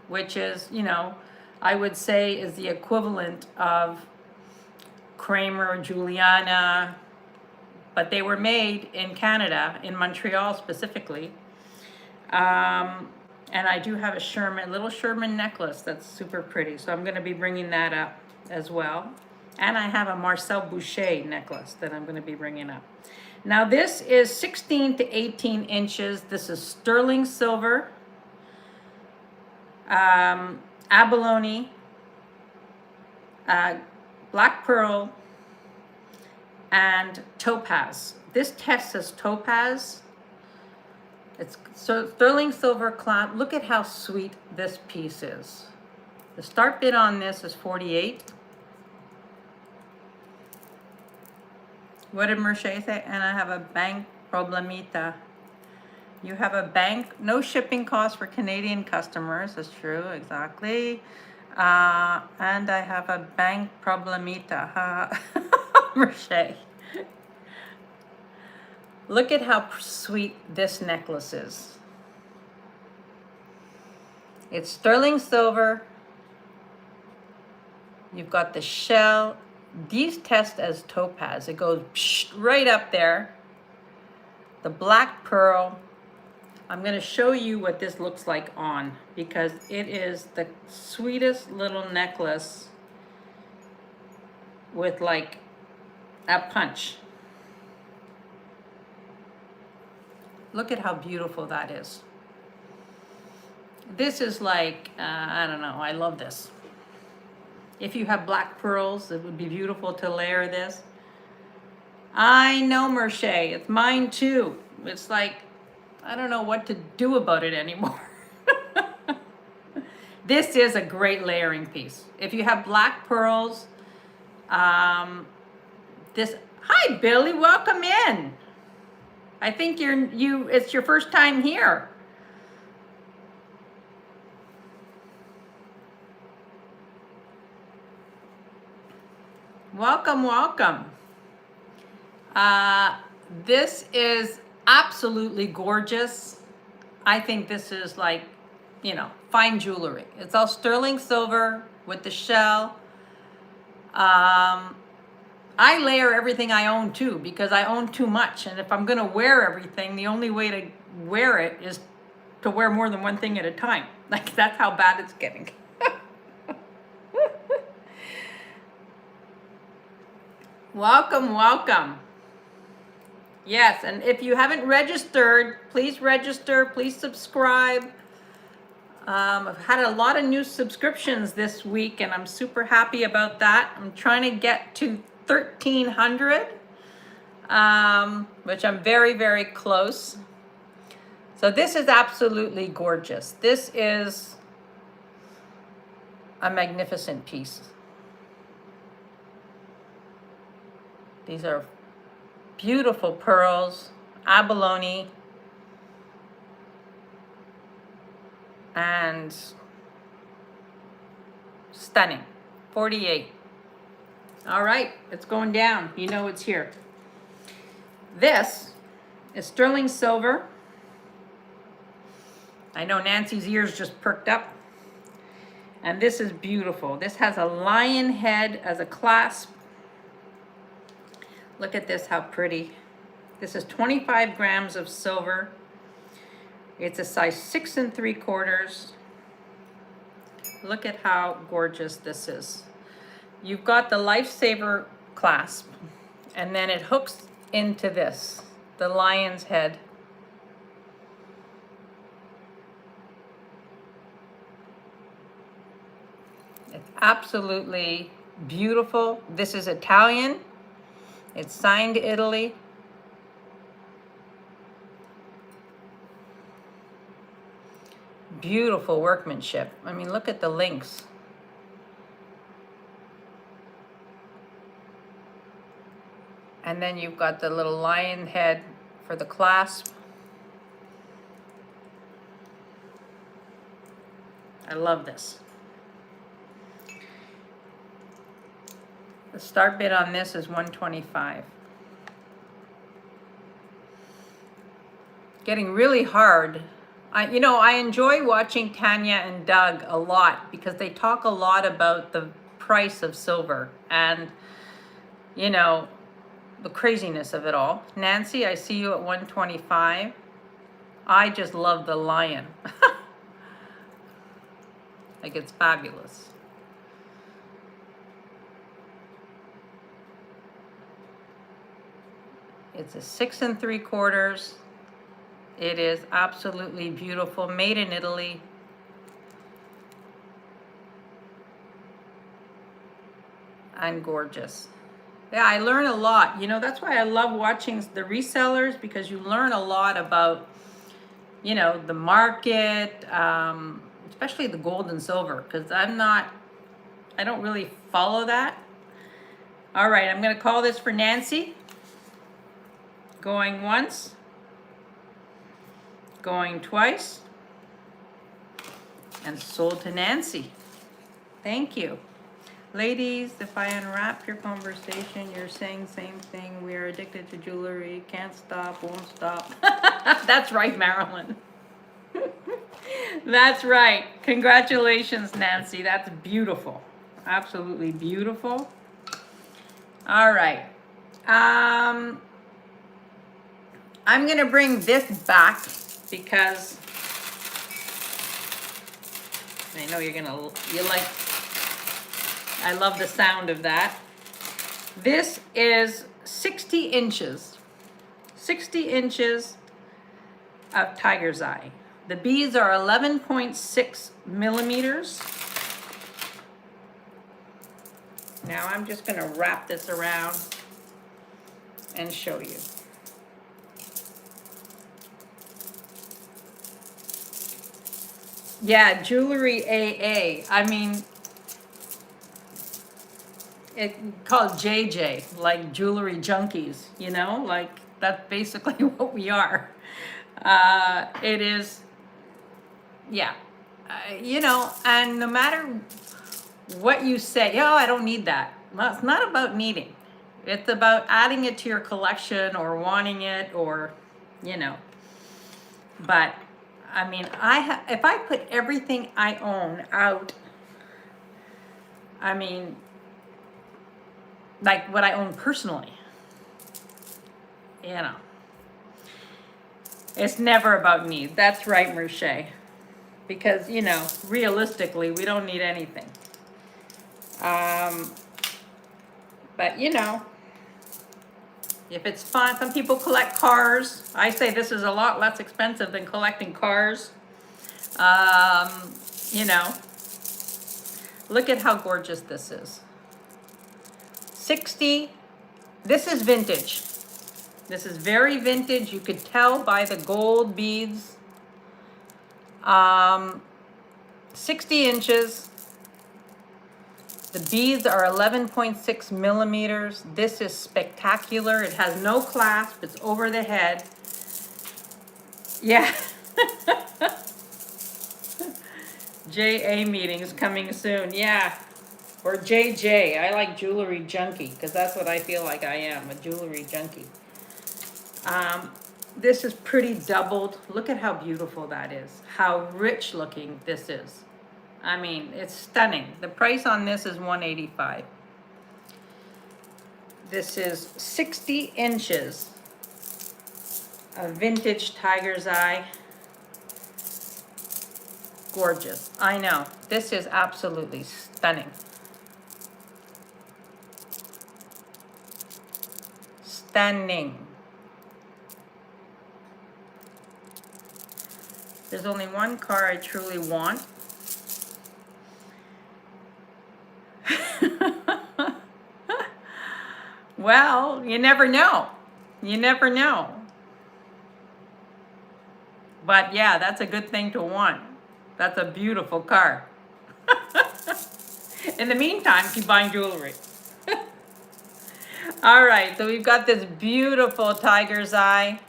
which is, you know, I would say is the equivalent of Kramer, Juliana, but they were made in Canada, in Montreal specifically. And I do have a Sherman, little Sherman necklace that's super pretty. So I'm gonna be bringing that up as well. And I have a Marcel Boucher necklace that I'm gonna be bringing up. Now this is 16 to 18 inches. This is sterling silver, abalone, black pearl, and topaz. This test says topaz. It's so sterling silver clamp. Look at how sweet this piece is. The start bid on this is 48. What did Merche say? And I have a bank problemita. You have a bank, no shipping cost for Canadian customers. That's true, exactly. And I have a bank problemita. Merche. Look at how sweet this necklace is. It's sterling silver. You've got the shell. These test as topaz. It goes right up there. The black pearl. I'm going to show you what this looks like on, because it is the sweetest little necklace with like a punch. Look at how beautiful that is. This is like, I don't know, I love this. If you have black pearls, it would be beautiful to layer this. I know, Merche, it's mine too. It's like, I don't know what to do about it anymore. This is a great layering piece. If you have black pearls, hi Billy, welcome in. I think it's your first time here. Welcome, welcome. This is absolutely gorgeous. I think this is like, you know, fine jewelry. It's all sterling silver with the shell. I layer everything I own too, because I own too much. And if I'm gonna wear everything, the only way to wear it is to wear more than one thing at a time. Like, that's how bad it's getting. Welcome, welcome. Yes, and if you haven't registered, please register, please subscribe. I've had a lot of new subscriptions this week, and I'm super happy about that. I'm trying to get to 1,300, which I'm very, very close. So this is absolutely gorgeous. This is a magnificent piece. These are beautiful pearls, abalone, and stunning. 48. All right, it's going down. You know it's here. This is sterling silver. I know Nancy's ears just perked up. And this is beautiful. This has a lion head as a clasp. Look at this, how pretty. This is 25 grams of silver. It's a size 6 3/4. Look at how gorgeous this is. You've got the lifesaver clasp, and then it hooks into this, the lion's head Absolutely beautiful. This is Italian. It's signed Italy. Beautiful workmanship. I mean, look at the links. And then you've got the little lion head for the clasp. I love this. The start bid on this is $125. Getting really hard. I enjoy watching Tanya and Doug a lot because they talk a lot about the price of silver and, the craziness of it all. Nancy, I see you at 125. I just love the lion. Like, it's fabulous. It's a 6 3/4. It is absolutely beautiful, made in Italy. And gorgeous. Yeah, I learn a lot. That's why I love watching the resellers, because you learn a lot about, the market, especially the gold and silver, because I don't really follow that. All right, I'm going to call this for Nancy. Going once. Going twice. And sold to Nancy. Thank you. Ladies, if I unwrap your conversation, you're saying same thing. We are addicted to jewelry. Can't stop, won't stop. That's right, Marilyn. That's right. Congratulations, Nancy. That's beautiful. Absolutely beautiful. All right. I'm going to bring this back because I know I love the sound of that. This is 60 inches. 60 inches of tiger's eye. The beads are 11.6 millimeters. Now I'm just going to wrap this around and show you. Yeah, jewelry AA. I mean, it's called JJ, like jewelry junkies, like that's basically what we are. It is, yeah, and no matter what you say, I don't need that. Well, it's not about needing. It's about adding it to your collection or wanting it or, but I mean, if I put everything I own out, I mean, like what I own personally, it's never about need. That's right, Merche. Because, realistically, we don't need anything. But, if it's fun, some people collect cars. I say this is a lot less expensive than collecting cars. Look at how gorgeous this is. 60, this is vintage. This is very vintage. You could tell by the gold beads. 60 inches. The beads are 11.6 millimeters. This is spectacular. It has no clasp. It's over the head. Yeah. JA meetings coming soon. Yeah. Or JJ. I like jewelry junkie because that's what I feel like I am, a jewelry junkie. This is pretty doubled. Look at how beautiful that is. How rich looking this is. I mean, it's stunning. The price on this is $185. This is 60 inches of vintage tiger's eye. Gorgeous. I know. This is absolutely stunning. Stunning. There's only one car I truly want. Well, you never know. You never know. But yeah, that's a good thing to want. That's a beautiful car. In the meantime, keep buying jewelry. All right, so we've got this beautiful tiger's eye.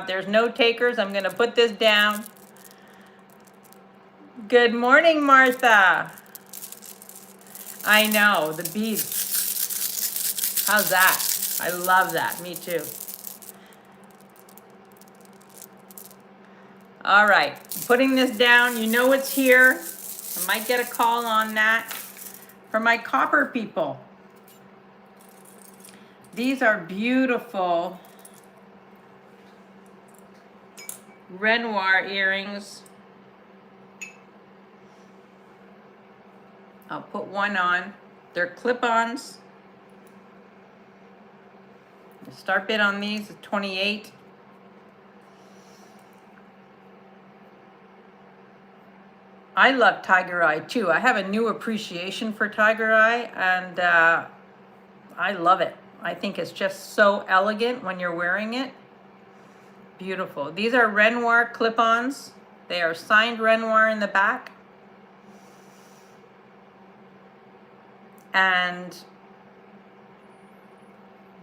There's no takers. I'm going to put this down. Good morning, Martha. I know, the beads. How's that? I love that. Me too. All right, putting this down. You know it's here. I might get a call on that for my copper people. These are beautiful Renoir earrings. I'll put one on. They're clip-ons. The start bid on these is 28. I love Tiger Eye too. I have a new appreciation for Tiger Eye, and I love it. I think it's just so elegant when you're wearing it. Beautiful. These are Renoir clip-ons. They are signed Renoir in the back. And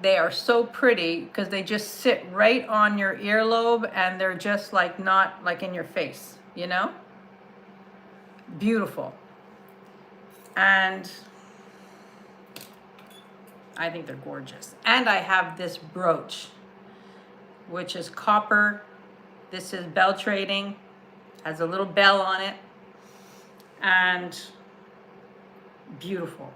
they are so pretty because they just sit right on your earlobe, and they're just like not like in your face, you know? Beautiful. And I think they're gorgeous. And I have this brooch, which is copper. This is bell trading, has a little bell on it, and beautiful.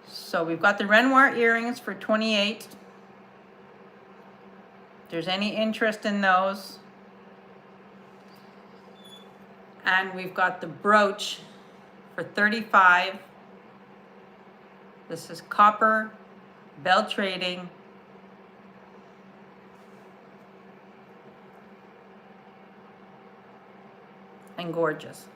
So we've got the Renoir earrings for 28. If there's any interest in those. And we've got the brooch for 35. This is copper, bell trading. And gorgeous.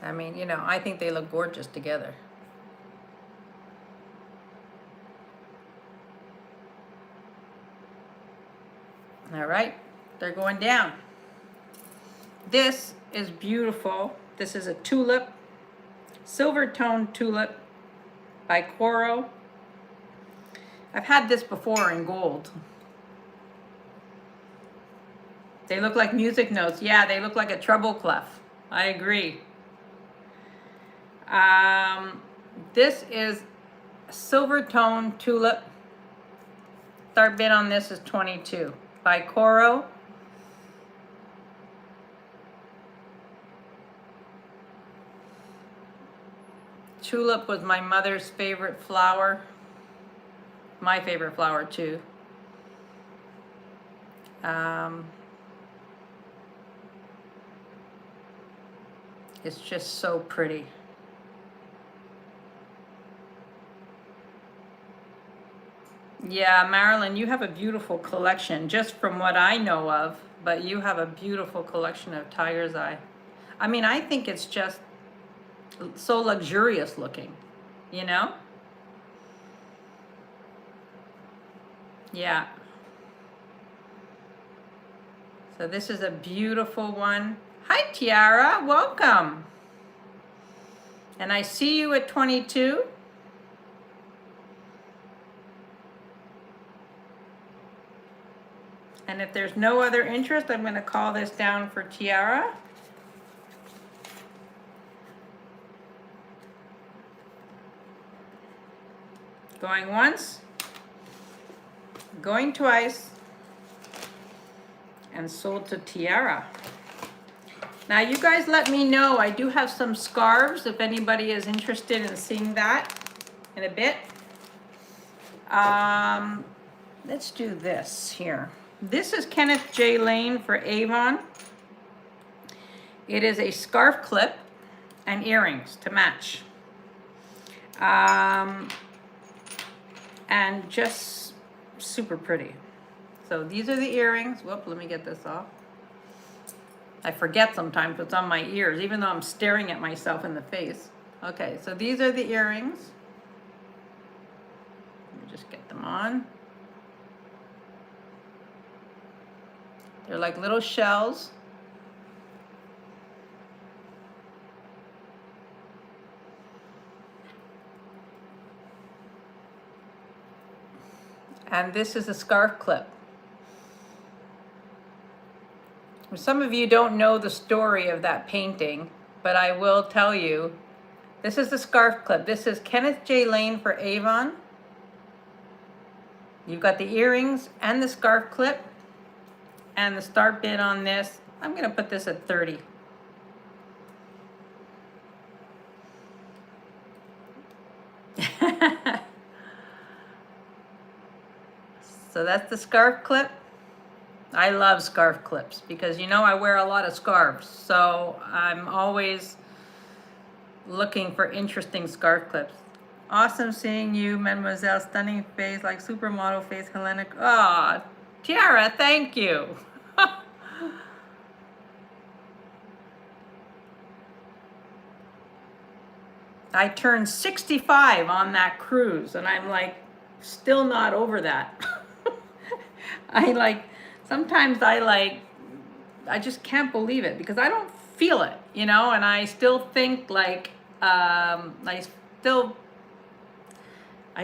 I mean, you know, I think they look gorgeous together. All right, they're going down. This is beautiful. This is a tulip, silver tone tulip by Coro. I've had this before in gold. They look like music notes. Yeah, they look like a treble clef. I agree. This is silver tone tulip. Start bid on this is 22 by Coro. Tulip was my mother's favorite flower. My favorite flower too. It's just so pretty. Yeah, Marilyn, you have a beautiful collection, just from what I know of, but you have a beautiful collection of tiger's eye. I mean, I think it's just so luxurious looking, you know? Yeah. So this is a beautiful one. Hi, Tiara, welcome. And I see you at 22. And if there's no other interest, I'm going to call this down for Tiara. Going once, going twice, and sold to Tiara. Now you guys let me know. I do have some scarves if anybody is interested in seeing that in a bit. Let's do this here. This is Kenneth J. Lane for Avon. It is a scarf clip and earrings to match. And just super pretty. So these are the earrings. Whoop, let me get this off. I forget sometimes what's on my ears, even though I'm staring at myself in the face. Okay, so these are the earrings. Let me just get them on. They're like little shells. And this is a scarf clip. Some of you don't know the story of that painting, but I will tell you. This is the scarf clip. This is Kenneth J. Lane for Avon. You've got the earrings and the scarf clip. And the start bid on this, I'm going to put this at 30. So that's the scarf clip. I love scarf clips because, you know, I wear a lot of scarves. So I'm always looking for interesting scarf clips. Awesome seeing you, Mademoiselle. Stunning face, like supermodel face, Hellenic. Oh, Tiara, thank you. I turned 65 on that cruise, and I'm like, still not over that. Sometimes I just can't believe it because I don't feel it, you know, and I still think like, I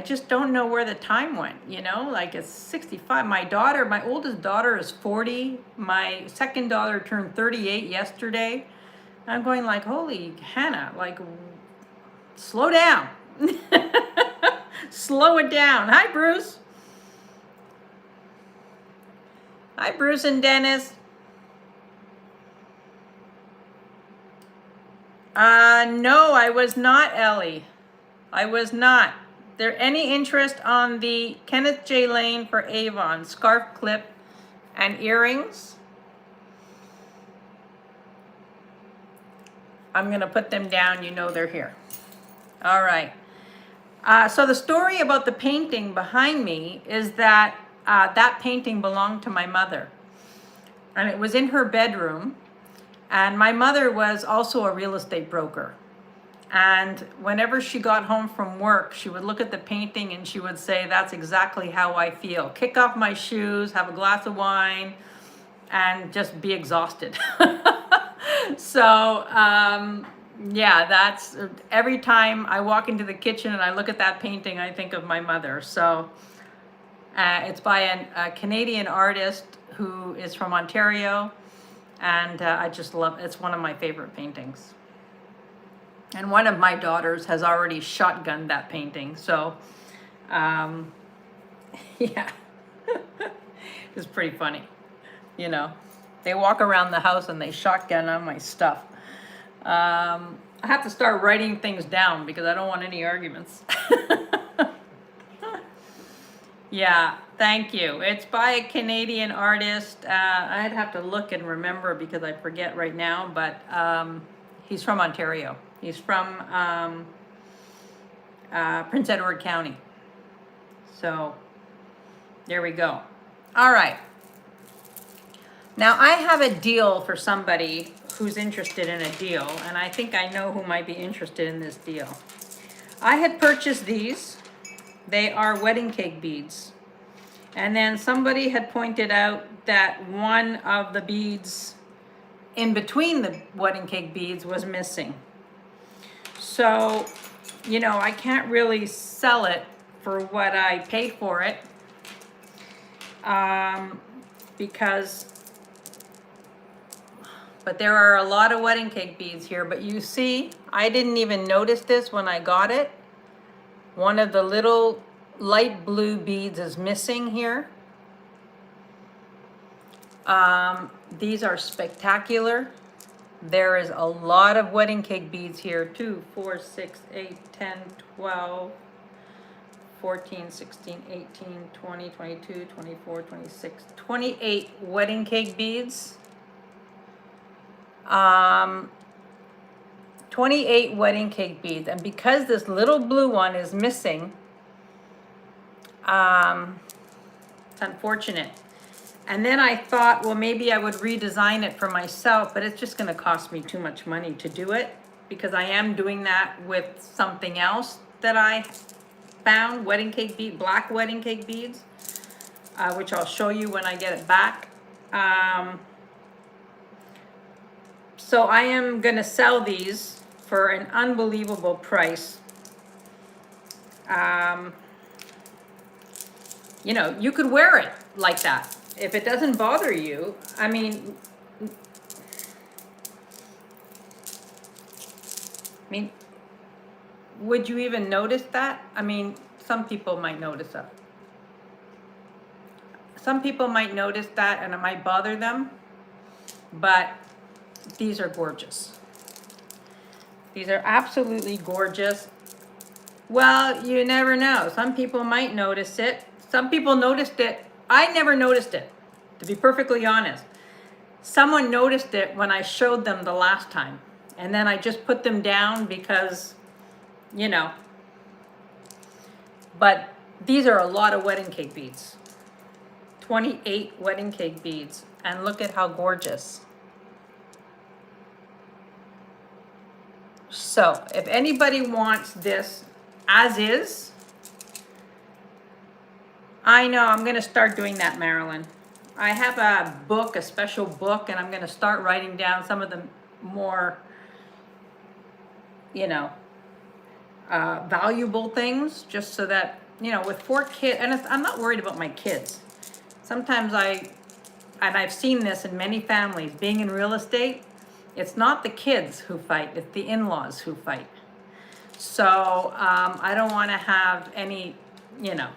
just don't know where the time went, you know, like it's 65. My oldest daughter is 40. My second daughter turned 38 yesterday. I'm going like, holy Hannah, like, slow down. Slow it down. Hi, Bruce. Hi, Bruce and Dennis. No, I was not, Ellie. I was not. There any interest on the Kenneth J. Lane for Avon scarf clip and earrings? I'm going to put them down. You know they're here. All right. So the story about the painting behind me is that that painting belonged to my mother. And it was in her bedroom. And my mother was also a real estate broker. And whenever she got home from work, she would look at the painting and she would say, that's exactly how I feel. Kick off my shoes, have a glass of wine, and just be exhausted. So, yeah, that's every time I walk into the kitchen and I look at that painting, I think of my mother. So it's by a Canadian artist who is from Ontario. And I just love it. It's one of my favorite paintings. And one of my daughters has already shotgunned that painting. So, yeah, it's pretty funny. You know, they walk around the house and they shotgun on my stuff. I have to start writing things down because I don't want any arguments. Yeah, thank you. It's by a Canadian artist. I'd have to look and remember because I forget right now, but he's from Ontario. He's from Prince Edward County. So there we go. All right. Now I have a deal for somebody who's interested in a deal, and I think I know who might be interested in this deal. I had purchased these. They are wedding cake beads. And then somebody had pointed out that one of the beads in between the wedding cake beads was missing. So, you know, I can't really sell it for what I paid for it but there are a lot of wedding cake beads here. But you see, I didn't even notice this when I got it. One of the little light blue beads is missing here. These are spectacular. There is a lot of wedding cake beads here. 2, 4, 6, 8, 10, 12, 14, 16, 18, 20, 22, 24, 26, 28 wedding cake beads. 28 wedding cake beads. And because this little blue one is missing, it's unfortunate. And then I thought, well, maybe I would redesign it for myself, but it's just gonna cost me too much money to do it, because I am doing that with something else that I found, wedding cake bead, black wedding cake beads, which I'll show you when I get it back. So I am gonna sell these for an unbelievable price. You know, you could wear it like that. If it doesn't bother you, I mean, would you even notice that? I mean, some people might notice that. Some people might notice that and it might bother them, but these are gorgeous. These are absolutely gorgeous. Well, you never know. Some people might notice it. Some people noticed it. I never noticed it, to be perfectly honest. Someone noticed it when I showed them the last time. And then I just put them down because, you know. But these are a lot of wedding cake beads. 28 wedding cake beads. And look at how gorgeous. So, if anybody wants this as is, I know I'm going to start doing that, Marilyn. I have a book, a special book, and I'm going to start writing down some of the more, you know, valuable things, just so that, you know, with 4 kids, and I'm not worried about my kids. Sometimes and I've seen this in many families, being in real estate, it's not the kids who fight, it's the in-laws who fight. So I don't want to have any, you know,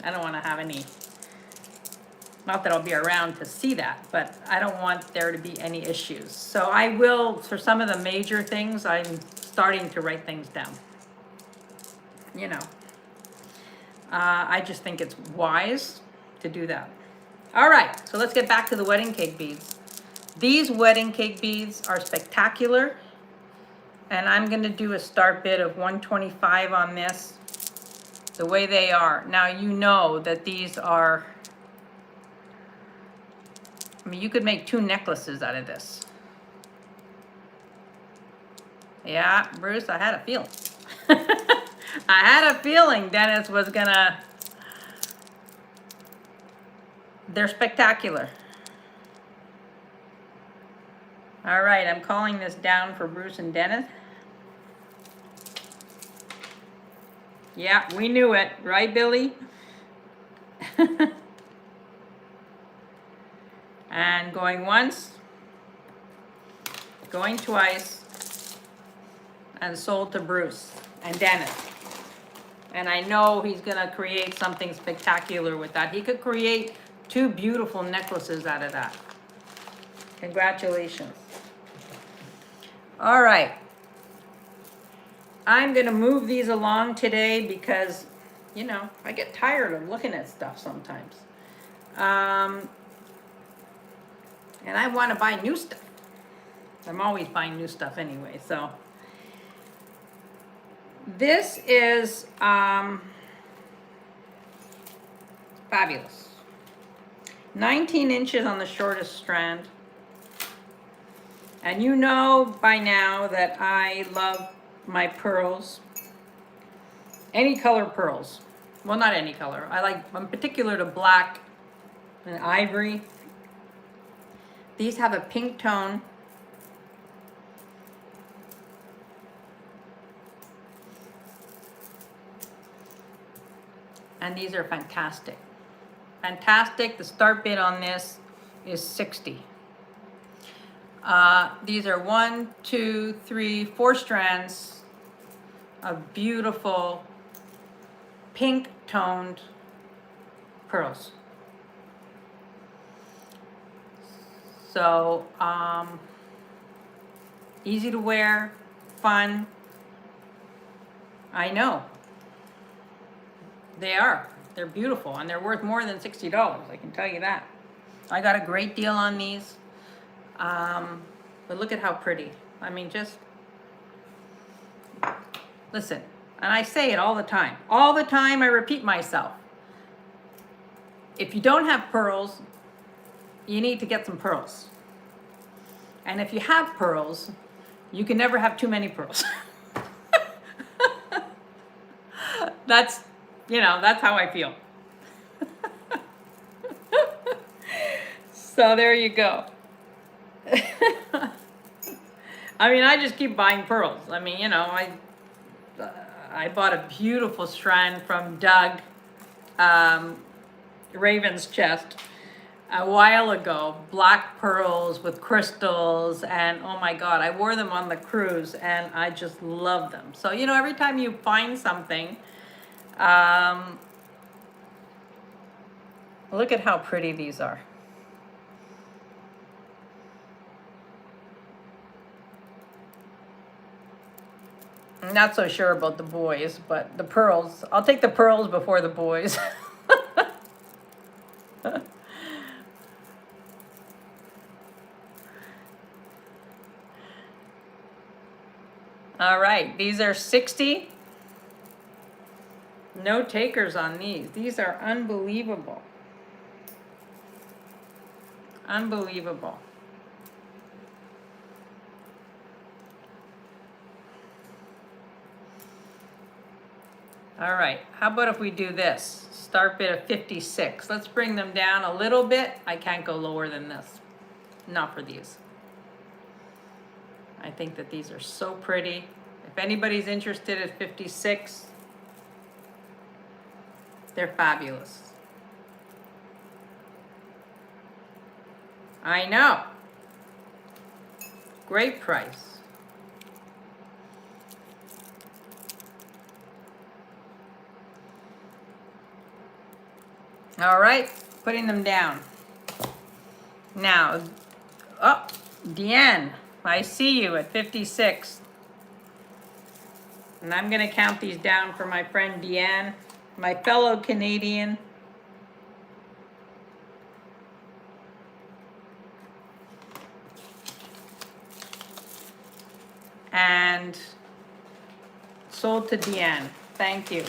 I don't want to have any, not that I'll be around to see that, but I don't want there to be any issues. So I will, for some of the major things, I'm starting to write things down. You know, I just think it's wise to do that. All right, so let's get back to the wedding cake beads. These wedding cake beads are spectacular. And I'm going to do a start bid of 125 on this, the way they are. Now, you know that these are, I mean, you could make 2 necklaces out of this. Yeah, Bruce, I had a feeling. I had a feeling Dennis was gonna, they're spectacular. All right, I'm calling this down for Bruce and Dennis. Yeah, we knew it, right, Billy? And going once, going twice, and sold to Bruce and Dennis. And I know he's gonna create something spectacular with that. He could create 2 beautiful necklaces out of that. Congratulations. All right. I'm gonna move these along today because, you know, I get tired of looking at stuff sometimes. And I wanna buy new stuff. I'm always buying new stuff anyway, so. This is fabulous. 19 inches on the shortest strand. And you know by now that I love my pearls. Any color pearls. Well, not any color. I'm particular to black and ivory. These have a pink tone. And these are fantastic. Fantastic. The start bid on this is 60. These are 1, 2, 3, 4 strands of beautiful pink toned pearls. So, easy to wear, fun. I know. They are. They're beautiful, and they're worth more than $60, I can tell you that. I got a great deal on these. But look at how pretty. I mean, just listen. And I say it all the time. All the time I repeat myself. If you don't have pearls, you need to get some pearls. And if you have pearls, you can never have too many pearls. That's, that's how I feel. So there you go. I mean, I just keep buying pearls. I mean, I bought a beautiful strand from Doug Raven's Chest a while ago. Black pearls with crystals, and oh my God, I wore them on the cruise, and I just love them. So, every time you find something, look at how pretty these are. I'm not so sure about the boys, but the pearls, I'll take the pearls before the boys. All right, these are 60. No takers on these. These are unbelievable. Unbelievable. All right, how about if we do this? Start bid of 56. Let's bring them down a little bit. I can't go lower than this. Not for these. I think that these are so pretty. If anybody's interested at 56, they're fabulous. I know. Great price. All right, putting them down. Now, oh, Deanne, I see you at 56. And I'm going to count these down for my friend Deanne, my fellow Canadian. And sold to Deanne. Thank you.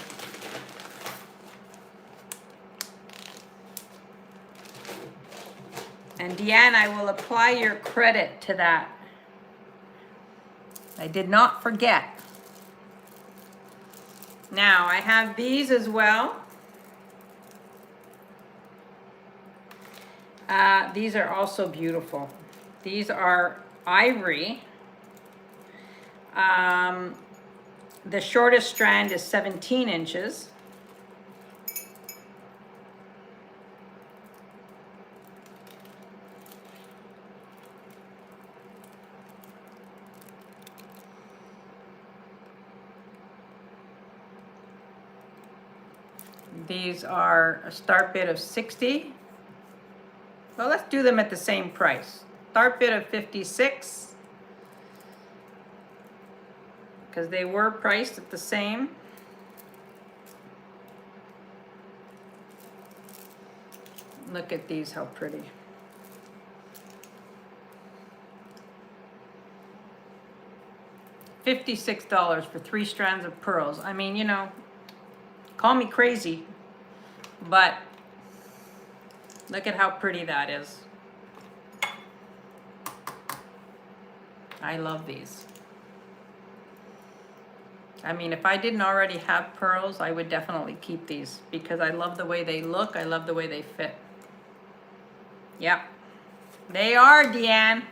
And Deanne, I will apply your credit to that. I did not forget. Now, I have these as well. These are also beautiful. These are ivory. The shortest strand is 17 inches. These are a start bid of 60. Well, let's do them at the same price. Start bid of 56. Because they were priced at the same. Look at these, how pretty. $56 for 3 strands of pearls. I mean, call me crazy, but look at how pretty that is. I love these. I mean, if I didn't already have pearls, I would definitely keep these because I love the way they look. I love the way they fit. Yep. They are, Deanne.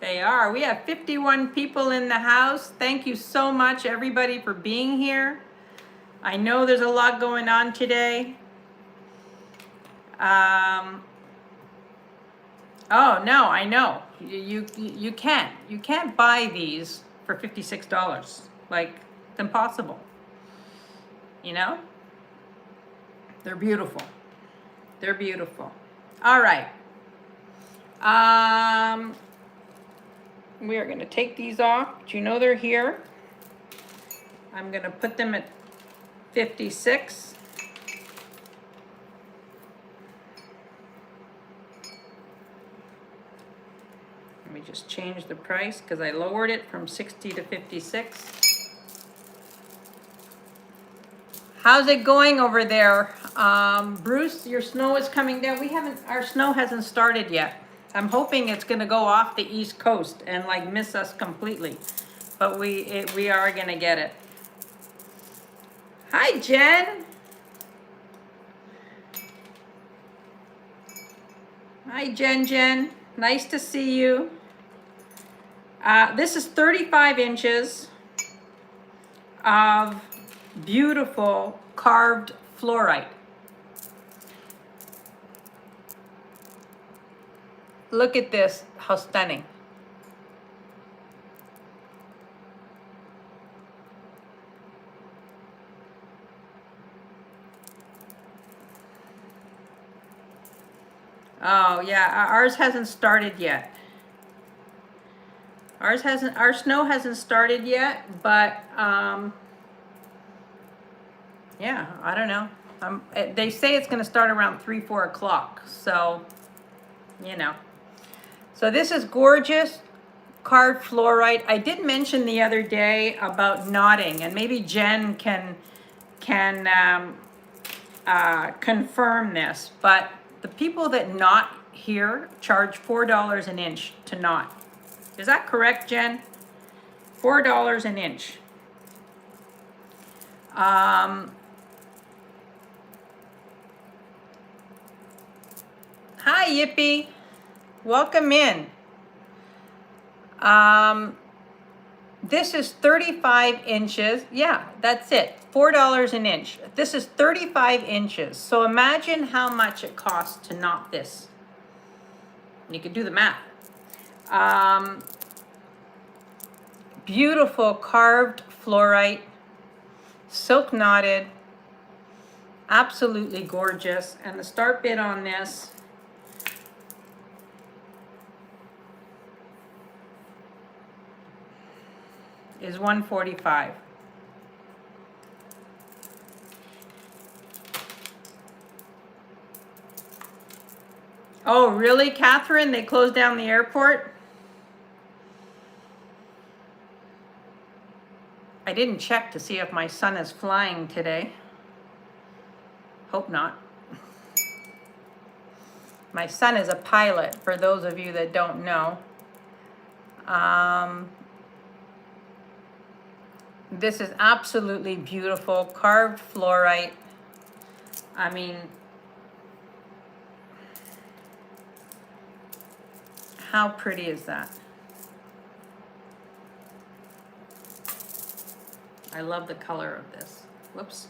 They are. We have 51 people in the house. Thank you so much, everybody, for being here. I know there's a lot going on today. Oh, no, I know. You can't buy these for $56. Like, it's impossible. They're beautiful. They're beautiful. All right. We are going to take these off, but they're here. I'm going to put them at 56. Let me just change the price because I lowered it from 60 to 56. How's it going over there? Bruce, your snow is coming down. Our snow hasn't started yet. I'm hoping it's gonna go off the East Coast and like miss us completely. But we are gonna get it. Hi, Jen. Hi, Jen. Nice to see you. This is 35 inches of beautiful carved fluorite. Look at this, how stunning. Oh yeah, ours hasn't started yet. Our snow hasn't started yet, but yeah, I don't know. They say it's gonna start around 3-4 o'clock, so, you know. So this is gorgeous carved fluorite. I did mention the other day about knotting, and maybe Jen can confirm this, but the people that knot here charge $4 an inch to knot. Is that correct, Jen? $4 an inch. Hi, Yippee. Welcome in. This is 35 inches. Yeah, that's it. $4 an inch. This is 35 inches. So imagine how much it costs to knot this. You could do the math. Beautiful carved fluorite, silk knotted, absolutely gorgeous. And the start bid on this is $145. Oh, really, Catherine? They closed down the airport? I didn't check to see if my son is flying today. Hope not. My son is a pilot, for those of you that don't know. This is absolutely beautiful, carved fluorite. I mean, how pretty is that? I love the color of this. Whoops.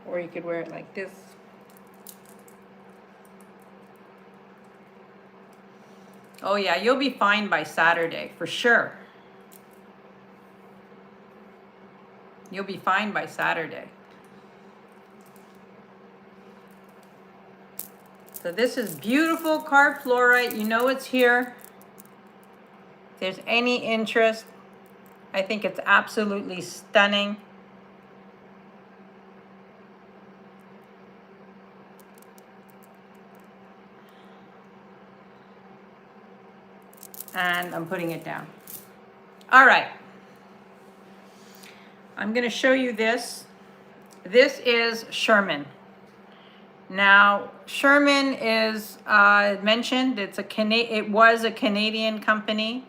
Or you could wear it like this. Oh yeah, you'll be fine by Saturday, for sure. You'll be fine by Saturday. So this is beautiful carved fluorite. You know it's here. If there's any interest, I think it's absolutely stunning. And I'm putting it down. All right. I'm going to show you this. This is Sherman. Now, Sherman is mentioned. It was a Canadian company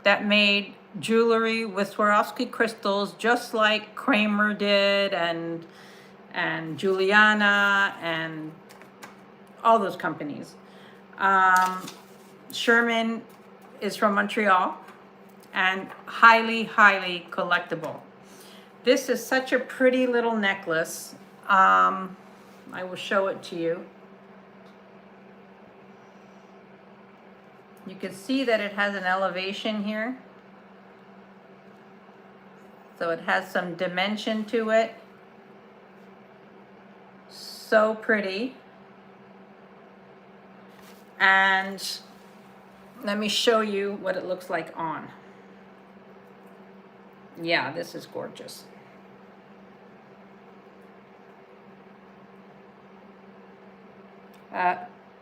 that made jewelry with Swarovski crystals, just like Kramer did, and Juliana, and all those companies. Sherman is from Montreal and highly, highly collectible. This is such a pretty little necklace. I will show it to you. You can see that it has an elevation here. So it has some dimension to it. So pretty. And let me show you what it looks like on. Yeah, this is gorgeous.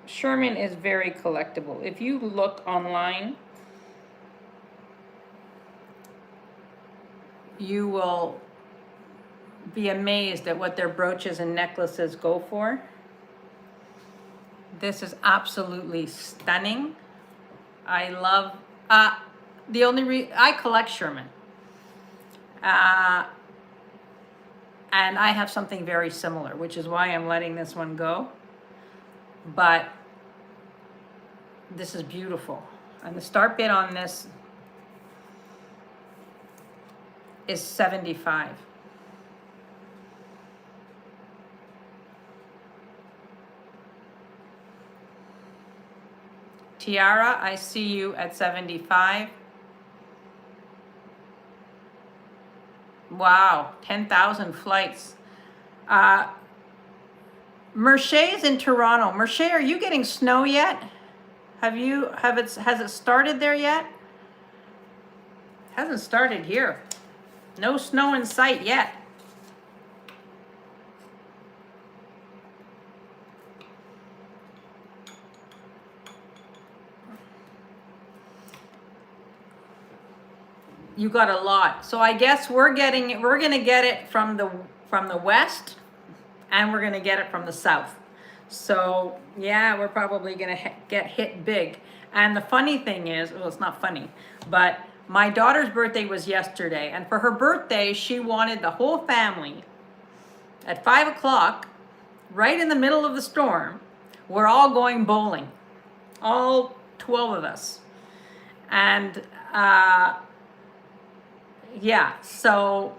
Sherman is very collectible. If you look online, you will be amazed at what their brooches and necklaces go for. This is absolutely stunning. I love, I collect Sherman. And I have something very similar, which is why I'm letting this one go. But this is beautiful. And the start bid on this is $75. Tiara, I see you at 75. Wow, 10,000 flights. Merché's in Toronto. Mercé, are you getting snow yet? Has it started there yet? Hasn't started here. No snow in sight yet. You got a lot. So I guess we're gonna get it from the west, and we're gonna get it from the south. So yeah, we're probably gonna get hit big. And the funny thing is, well, it's not funny, but my daughter's birthday was yesterday, and for her birthday, she wanted the whole family at 5 o'clock, right in the middle of the storm. We're all going bowling, all 12 of us, and yeah, so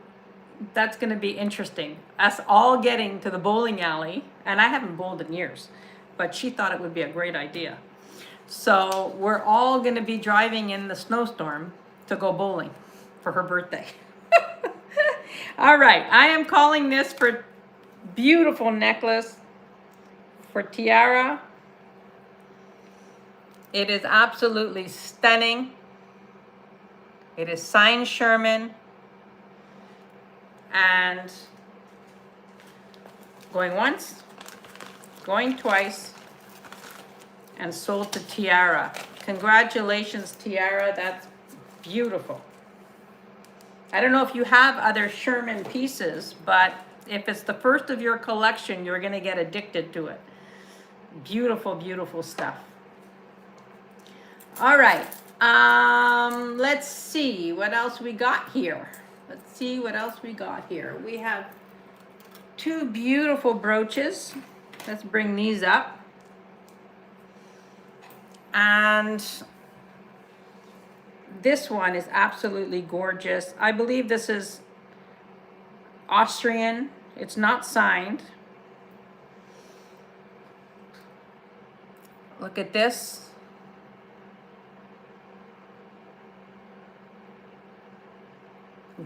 that's going to be interesting. Us all getting to the bowling alley, and I haven't bowled in years, but she thought it would be a great idea. So we're all going to be driving in the snowstorm to go bowling for her birthday. All right, I am calling this for beautiful necklace for Tiara. It is absolutely stunning. It is signed Sherman, and going once, going twice, and sold to Tiara. Congratulations, Tiara, that's beautiful. I don't know if you have other Sherman pieces, but if it's the first of your collection, you're gonna get addicted to it. Beautiful, beautiful stuff. All right. Let's see what else we got here. We have two beautiful brooches. Let's bring these up. And this one is absolutely gorgeous. I believe this is Austrian. It's not signed. Look at this.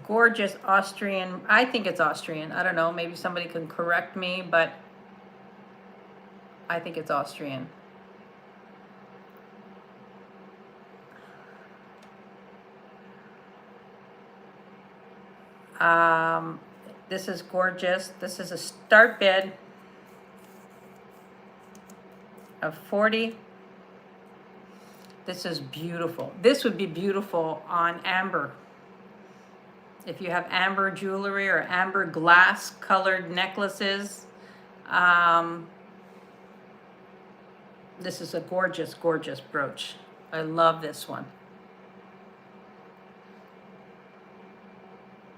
Gorgeous Austrian. I think it's Austrian. I don't know. Maybe somebody can correct me, but I think it's Austrian. This is gorgeous. This is a start bid of 40. This is beautiful. This would be beautiful on amber. If you have amber jewelry or amber glass colored necklaces, this is a gorgeous, gorgeous brooch. I love this one.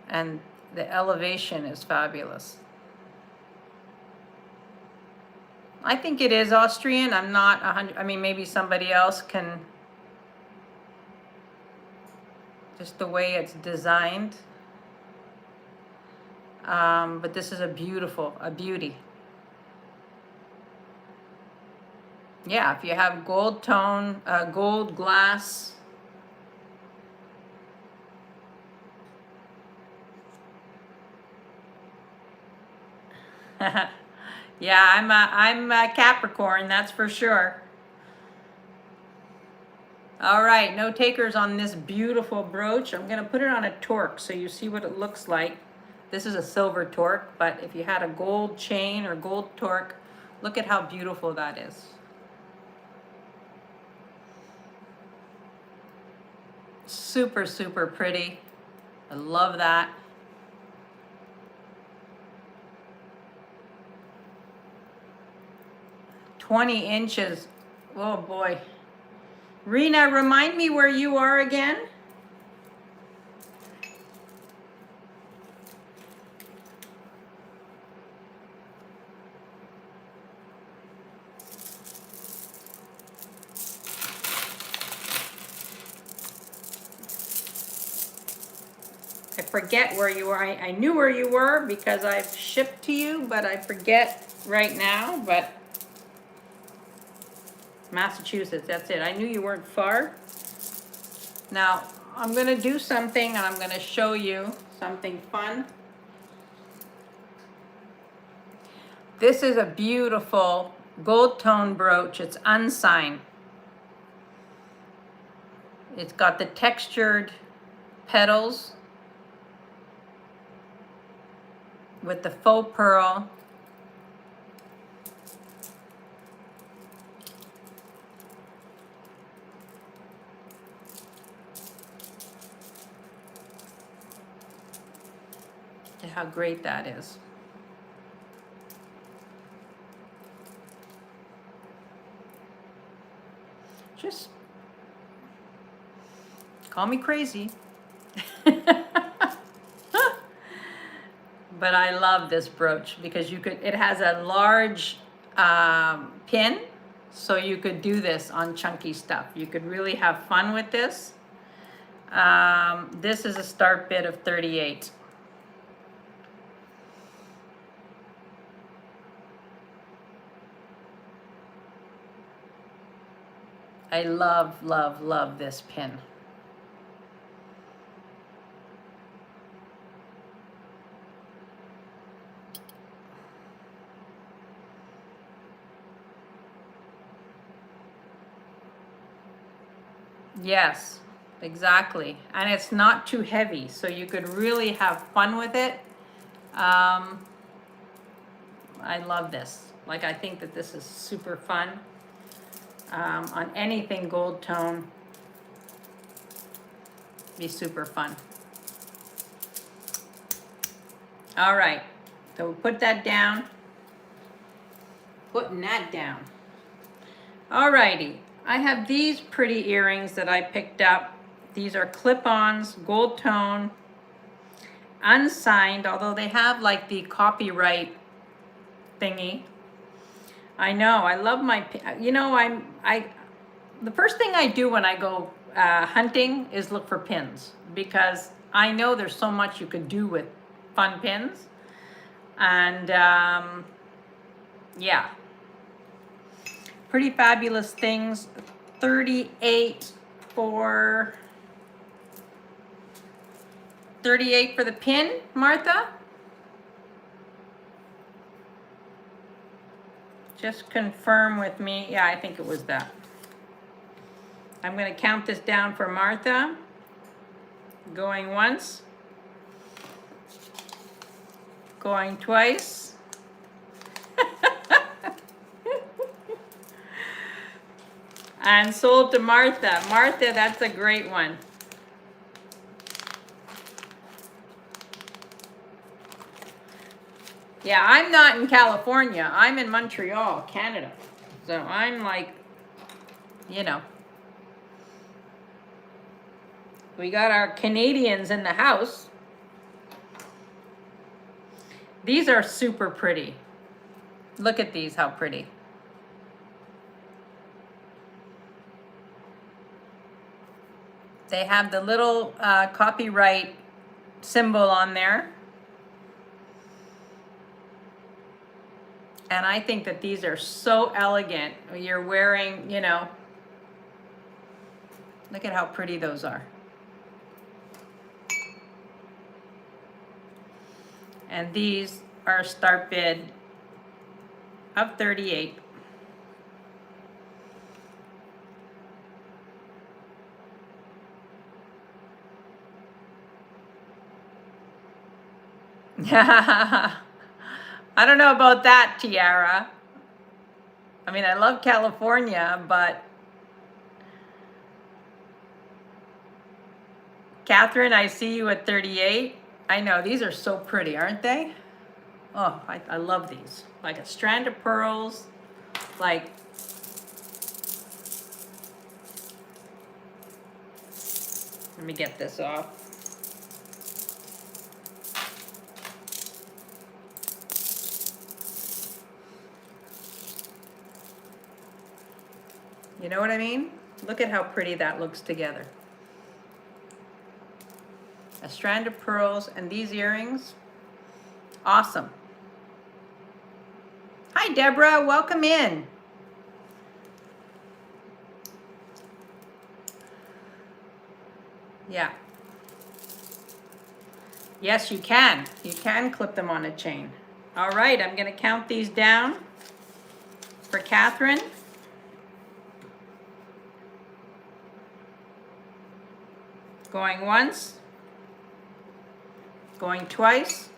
And the elevation is fabulous. I think it is Austrian. I'm not 100, I mean, maybe somebody else can, just the way it's designed. But this is a beauty. Yeah, if you have gold tone, gold glass, yeah, I'm a Capricorn, that's for sure. All right, no takers on this beautiful brooch. I'm gonna put it on a torque so you see what it looks like. This is a silver torque, but if you had a gold chain or gold torque, look at how beautiful that is. Super, super pretty. I love that. 20 inches. Oh boy. Rena, remind me where you are again. I forget where you are. I knew where you were because I've shipped to you, but I forget right now. But Massachusetts, that's it. I knew you weren't far. Now, I'm going to do something and I'm going to show you something fun. This is a beautiful gold tone brooch. It's unsigned. It's got the textured petals with the faux pearl. Look at how great that is. Just call me crazy. But I love this brooch because it has a large pin, so you could do this on chunky stuff. You could really have fun with this. This is a start bid of 38. I love, love, love this pin. Yes, exactly. And it's not too heavy, so you could really have fun with it. I love this. Like, I think that this is super fun. On anything gold tone, be super fun. All right, so we'll put that down. Putting that down. All righty, I have these pretty earrings that I picked up. These are clip-ons, gold tone, unsigned, although they have like the copyright thingy. I know, I love my, you know, the first thing I do when I go hunting is look for pins, because I know there's so much you could do with fun pins. And yeah, pretty fabulous things. 38 for the pin, Martha? Just confirm with me. Yeah, I think it was that. I'm going to count this down for Martha. Going once. Going twice. And sold to Martha. Martha, that's a great one. Yeah, I'm not in California. I'm in Montreal, Canada. So I'm like, you know, we got our Canadians in the house. These are super pretty. Look at these, how pretty. They have the little copyright symbol on there. And I think that these are so elegant. You're wearing, you know, look at how pretty those are. And these are a start bid of 38. I don't know about that, Tiara. I mean, I love California, but Catherine, I see you at 38. I know, these are so pretty, aren't they? Oh, I love these. Like a strand of pearls. Like, let me get this off. You know what I mean? Look at how pretty that looks together. A strand of pearls and these earrings. Awesome. Hi, Deborah. Welcome in. Yeah. Yes, you can. You can clip them on a chain. All right, I'm going to count these down for Catherine. Going once. Going twice.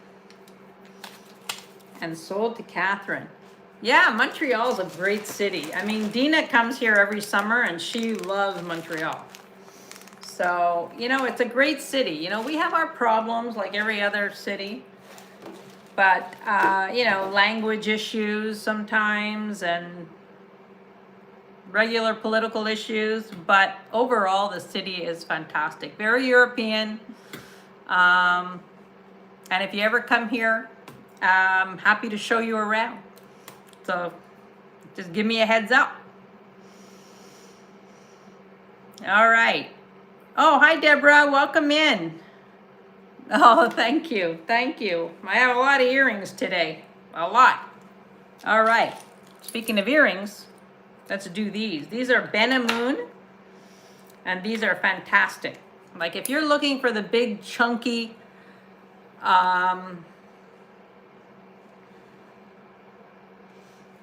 And sold to Catherine. Yeah, Montreal's a great city. I mean, Dina comes here every summer and she loves Montreal. So, you know, it's a great city. You know, we have our problems like every other city. But, you know, language issues sometimes and regular political issues. But overall, the city is fantastic. Very European. And if you ever come here, I'm happy to show you around. So just give me a heads up. All right. Oh, hi, Deborah. Welcome in. Oh, thank you. Thank you. I have a lot of earrings today. A lot. All right. Speaking of earrings, let's do these. These are Benamoon, and these are fantastic. Like if you're looking for the big, chunky,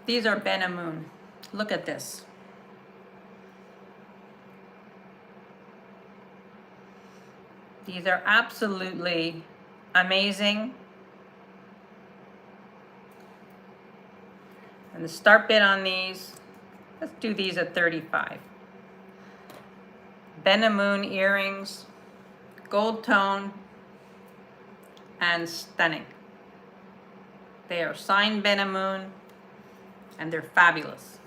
these are Benamoon. Look at this. These are absolutely amazing. And the start bid on these, let's do these at 35. Benamoon earrings, gold tone, and stunning. They are signed Benamoon, and they're fabulous.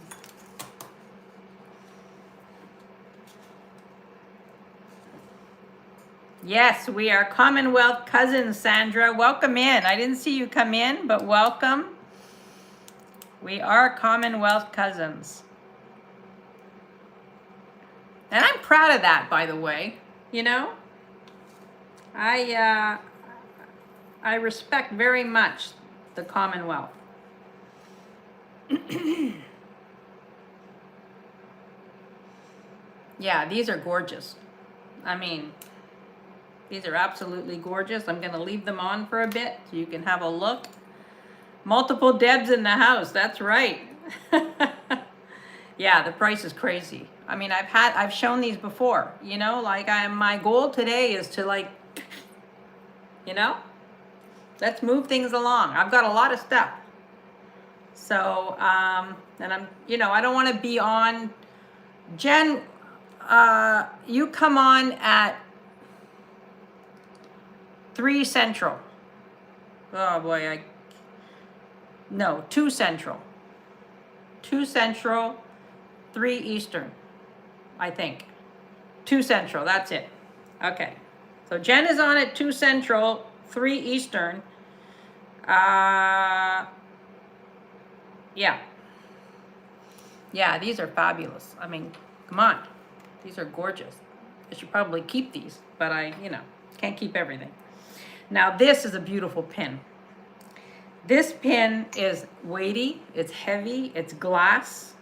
Yes, we are Commonwealth cousins, Sandra. Welcome in. I didn't see you come in, but welcome. We are Commonwealth cousins. And I'm proud of that, by the way. You know, I respect very much the Commonwealth. Yeah, these are gorgeous. I mean, these are absolutely gorgeous. I'm going to leave them on for a bit so you can have a look. Multiple Debs in the house. That's right. Yeah, the price is crazy. I mean, I've shown these before, you know, like my goal today is to like, you know, let's move things along. I've got a lot of stuff. So, and I'm, you know, I don't want to be on. Jen, you come on at 3 Central. Oh boy, no, 2 Central. 2 Central, 3 Eastern, I think. 2 Central, that's it. Okay. So Jen is on at 2 Central, 3 Eastern. Yeah. Yeah, these are fabulous. I mean, come on. These are gorgeous. I should probably keep these, but I, you know, can't keep everything. Now this is a beautiful pin. This pin is weighty, it's heavy, it's glass,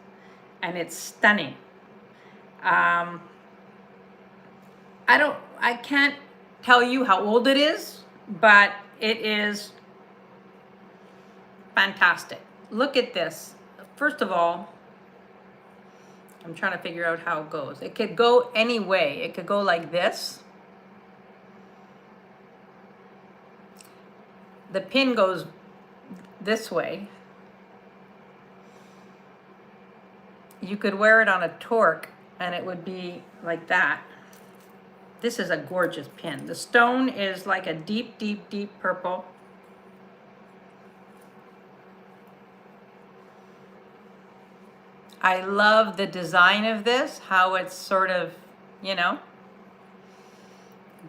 and it's stunning. I can't tell you how old it is, but it is fantastic. Look at this. First of all, I'm trying to figure out how it goes. It could go any way. It could go like this. The pin goes this way. You could wear it on a torque and it would be like that. This is a gorgeous pin. The stone is like a deep, deep, deep purple. I love the design of this, how it's sort of, you know,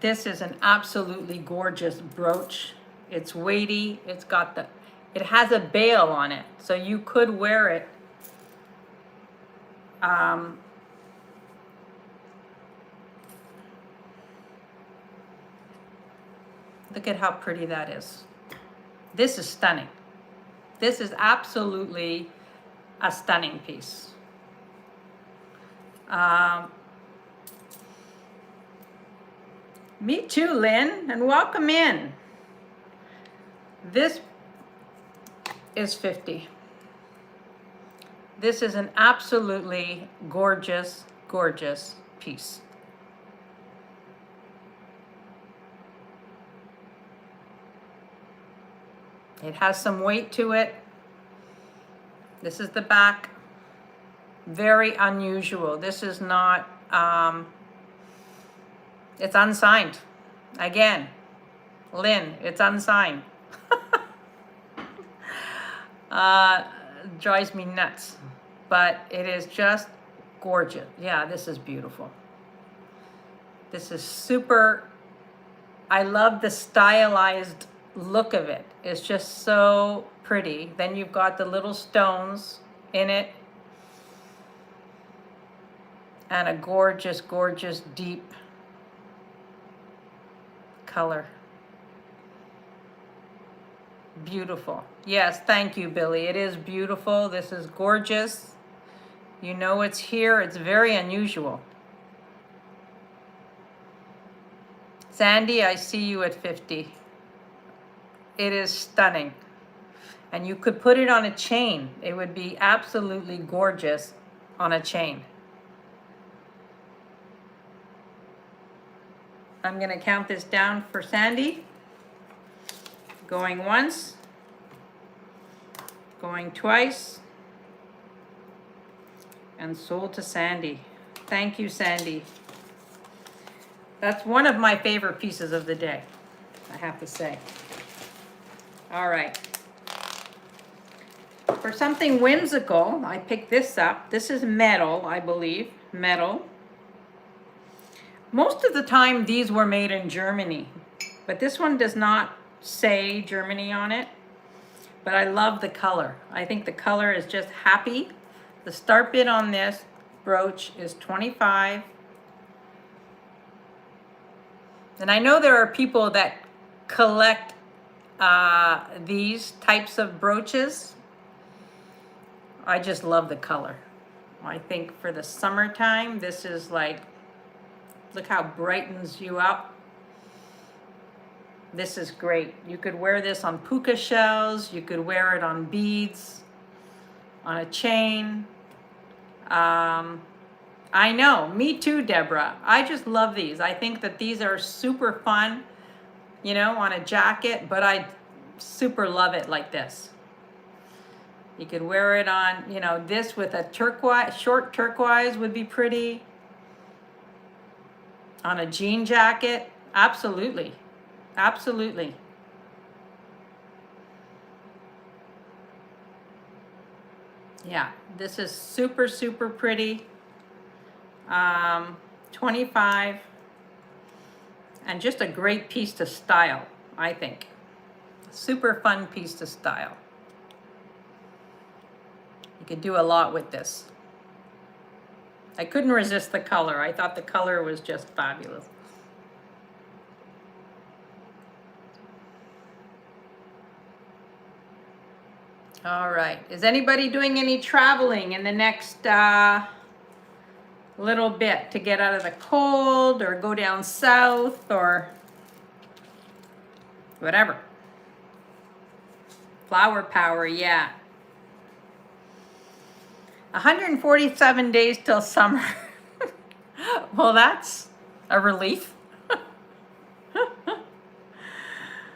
this is an absolutely gorgeous brooch. It's weighty, it has a bail on it, so you could wear it. Look at how pretty that is. This is stunning. This is absolutely a stunning piece. Me too, Lynn, and welcome in. This is 50. This is an absolutely gorgeous, gorgeous piece. It has some weight to it. This is the back. Very unusual. This is not, it's unsigned. Again, Lynn, it's unsigned. Drives me nuts, but it is just gorgeous. Yeah, this is beautiful. This is super, I love the stylized look of it. It's just so pretty. Then you've got the little stones in it and a gorgeous, gorgeous deep color. Beautiful. Yes, thank you, Billy. It is beautiful. This is gorgeous. You know it's here. It's very unusual. Sandy, I see you at 50. It is stunning. And you could put it on a chain. It would be absolutely gorgeous on a chain. I'm going to count this down for Sandy. Going once, going twice, and sold to Sandy. Thank you, Sandy. That's one of my favorite pieces of the day, I have to say. All right. For something whimsical, I picked this up. This is metal, I believe, metal. Most of the time, these were made in Germany, but this one does not say Germany on it, but I love the color. I think the color is just happy. The start bid on this brooch is 25. And I know there are people that collect these types of brooches. I just love the color. I think for the summertime, this is like, look how it brightens you up. This is great. You could wear this on puka shells. You could wear it on beads, on a chain. I know, me too, Deborah. I just love these. I think that these are super fun, you know, on a jacket, but I super love it like this. You could wear it on, you know, this with a turquoise, short turquoise would be pretty. On a jean jacket, absolutely. Absolutely. Yeah, this is super, super pretty. 25. And just a great piece to style, I think. Super fun piece to style. You could do a lot with this. I couldn't resist the color. I thought the color was just fabulous. All right. Is anybody doing any traveling in the next little bit to get out of the cold or go down south or whatever? Flower power, yeah. 147 days till summer. Well, that's a relief.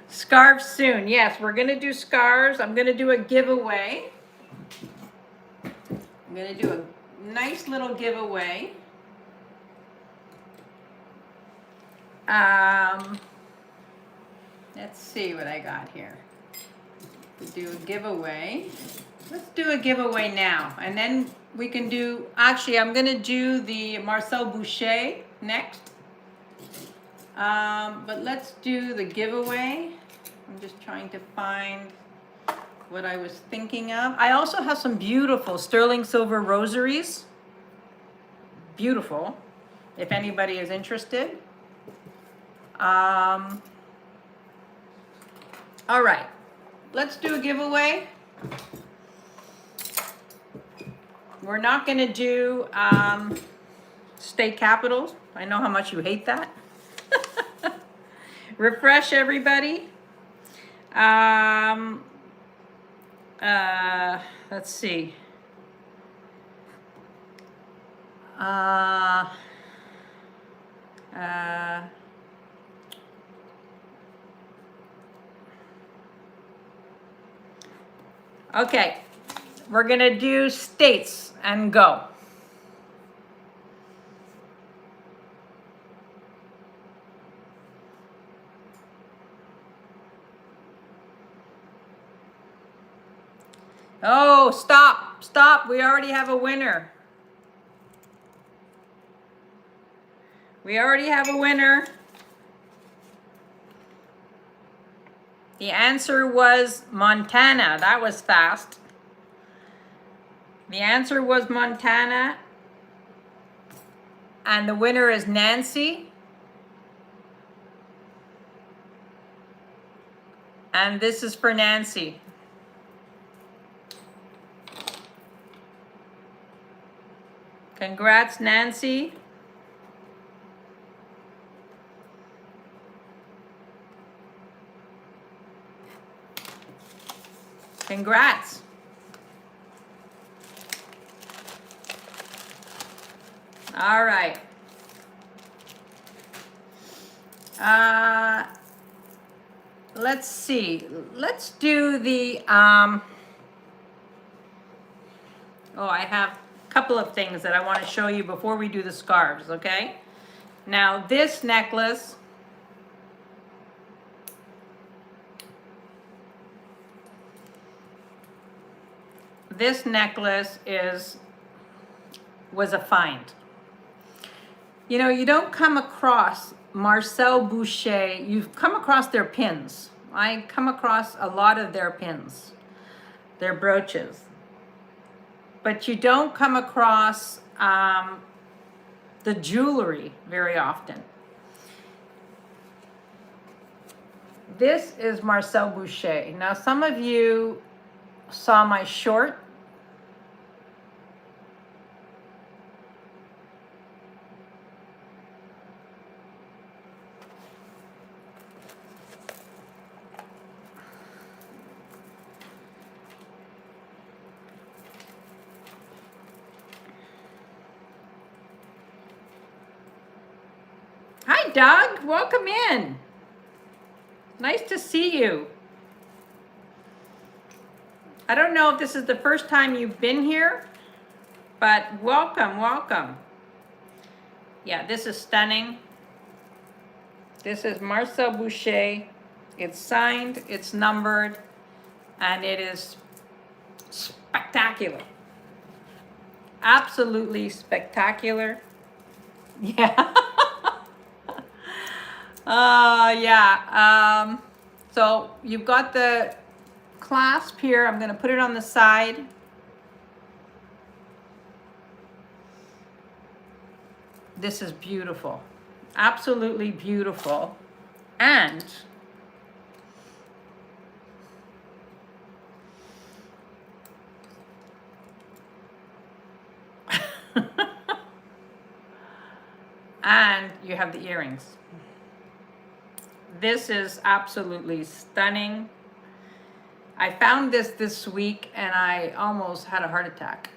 Scarves soon. Yes, we're going to do scarves. I'm going to do a giveaway. I'm going to do a nice little giveaway. Let's see what I got here. We do a giveaway. Let's do a giveaway now, and then we can do, actually, I'm gonna do the Marcel Boucher next. But let's do the giveaway. I'm just trying to find what I was thinking of. I also have some beautiful sterling silver rosaries. Beautiful, if anybody is interested. All right, let's do a giveaway. We're not going to do state capitals. I know how much you hate that. Refresh, everybody. Let's see. Okay, we're gonna do states and go. Oh, stop, stop, we already have a winner. We already have a winner. The answer was Montana. That was fast. The answer was Montana. And the winner is Nancy. And this is for Nancy. Congrats, Nancy. Congrats. All right. Let's see. Let's do the, oh, I have a couple of things that I want to show you before we do the scarves, okay? Now, this necklace, was a find. You know, you don't come across Marcel Boucher, you've come across their pins. I come across a lot of their pins, their brooches. But you don't come across the jewelry very often. This is Marcel Boucher. Now, some of you saw my short. Hi, Doug. Welcome in. Nice to see you. I don't know if this is the first time you've been here, but welcome, welcome. Yeah, this is stunning. This is Marcel Boucher. It's signed, it's numbered, and it is spectacular. Absolutely spectacular. Yeah. Yeah. So you've got the clasp here. I'm going to put it on the side. This is beautiful. Absolutely beautiful. And and you have the earrings. This is absolutely stunning. I found this week and I almost had a heart attack.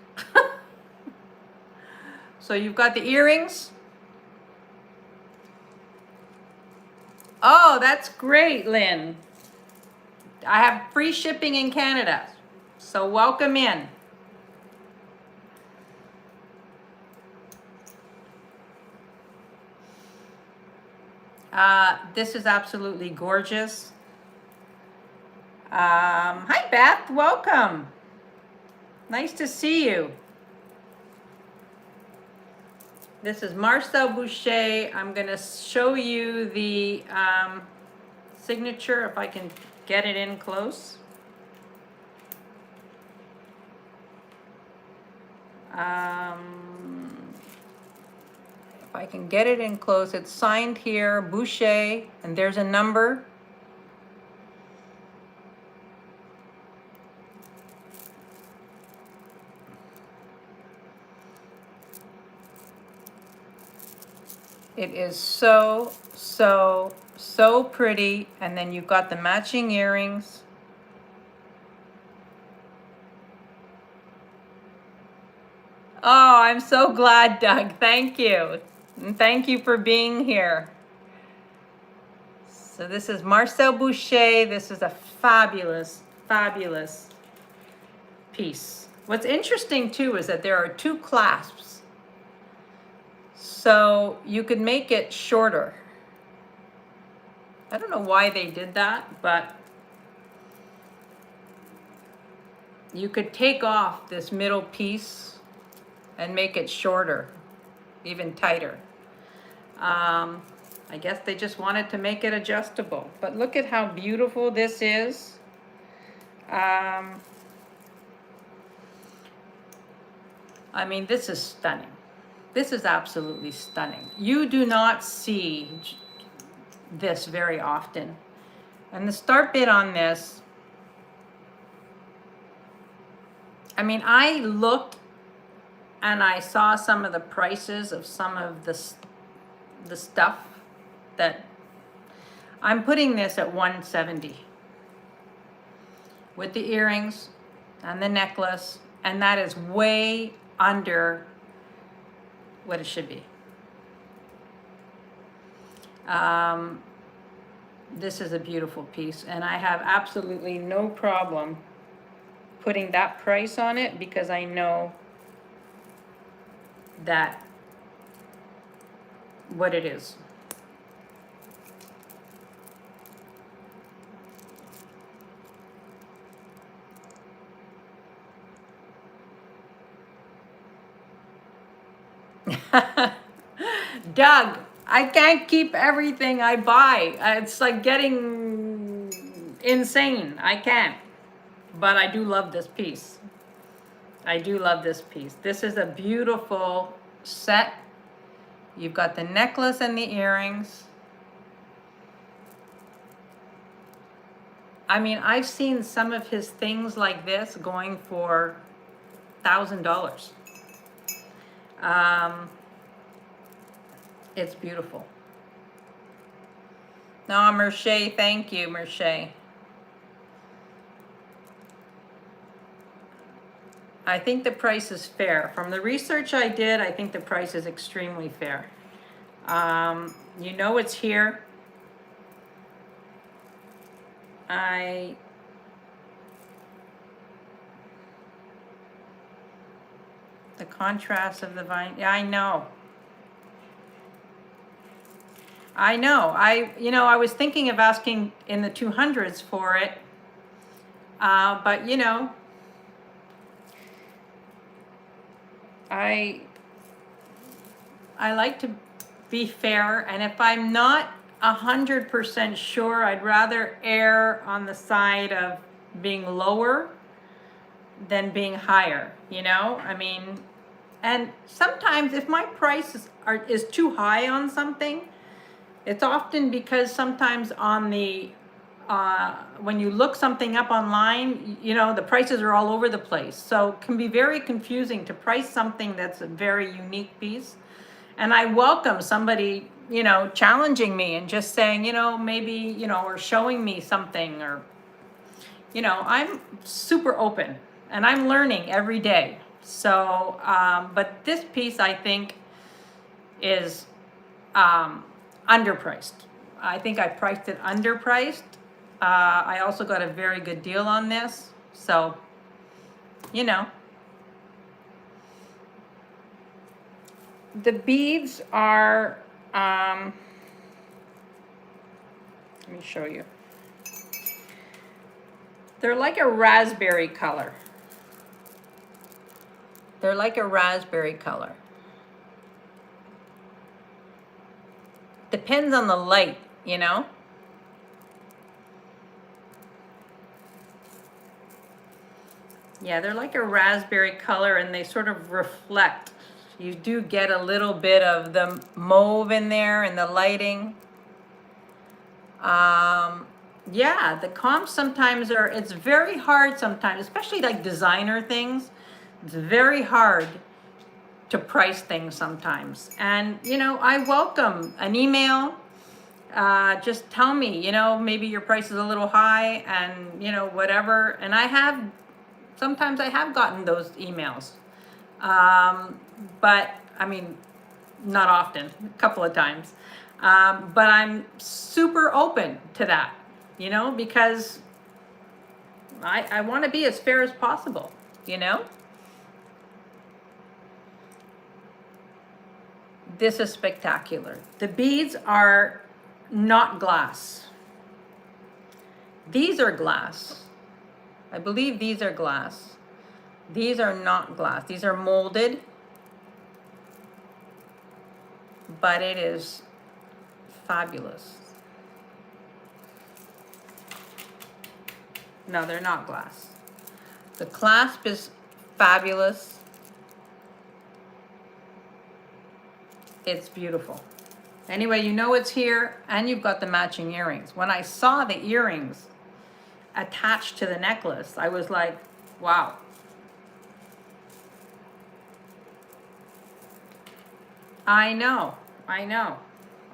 So you've got the earrings. Oh, that's great, Lynn. I have free shipping in Canada. So welcome in. This is absolutely gorgeous. Hi, Beth. Welcome. Nice to see you. This is Marcel Boucher. I'm going to show you the signature if I can get it in close. If I can get it in close, it's signed here, Boucher, and there's a number. It is so, so, so pretty. And then you've got the matching earrings. Oh, I'm so glad, Doug. Thank you. And thank you for being here. So this is Marcel Boucher. This is a fabulous, fabulous piece. What's interesting too is that there are two clasps. So you could make it shorter. I don't know why they did that, but you could take off this middle piece and make it shorter, even tighter. I guess they just wanted to make it adjustable. But look at how beautiful this is. I mean, this is stunning. This is absolutely stunning. You do not see this very often. And the start bid on this, I mean, I looked and I saw some of the prices of some of the stuff that I'm putting this at 170 with the earrings and the necklace, and that is way under what it should be. This is a beautiful piece, and I have absolutely no problem putting that price on it because I know that what it is. Doug, I can't keep everything I buy. It's like getting insane. I can't. But I do love this piece. I do love this piece. This is a beautiful set. You've got the necklace and the earrings. I mean, I've seen some of his things like this going for $1,000. It's beautiful. No, Merche, thank you, Merche. I think the price is fair. From the research I did, I think the price is extremely fair. You know it's here. The contrast of the vine, yeah, I know. I was thinking of asking in the 200s for it, but you know, I like to be fair, and if I'm not 100% sure, I'd rather err on the side of being lower than being higher, you know? I mean, and sometimes if my price is too high on something, it's often because sometimes on the when you look something up online, you know, the prices are all over the place. So it can be very confusing to price something that's a very unique piece. And I welcome somebody, you know, challenging me and just saying, you know, maybe, you know, or showing me something, or, you know, I'm super open and I'm learning every day. So, but this piece I think is underpriced. I think I priced it underpriced. I also got a very good deal on this. So, you know. The beads are, let me show you. They're like a raspberry color. They're like a raspberry color. Depends on the light, you know? Yeah, they're like a raspberry color and they sort of reflect. You do get a little bit of the mauve in there and the lighting. Yeah, the comps sometimes are, it's very hard sometimes, especially like designer things. It's very hard to price things sometimes. And, you know, I welcome an email. Just tell me, you know, maybe your price is a little high and, you know, whatever. And sometimes I have gotten those emails. But I mean, not often, a couple of times. But I'm super open to that, you know, because I want to be as fair as possible, you know? This is spectacular. The beads are not glass. These are glass. I believe these are glass. These are not glass. These are molded. But it is fabulous. No, they're not glass. The clasp is fabulous. It's beautiful. Anyway, you know it's here, and you've got the matching earrings. When I saw the earrings attached to the necklace, I was like, wow. I know.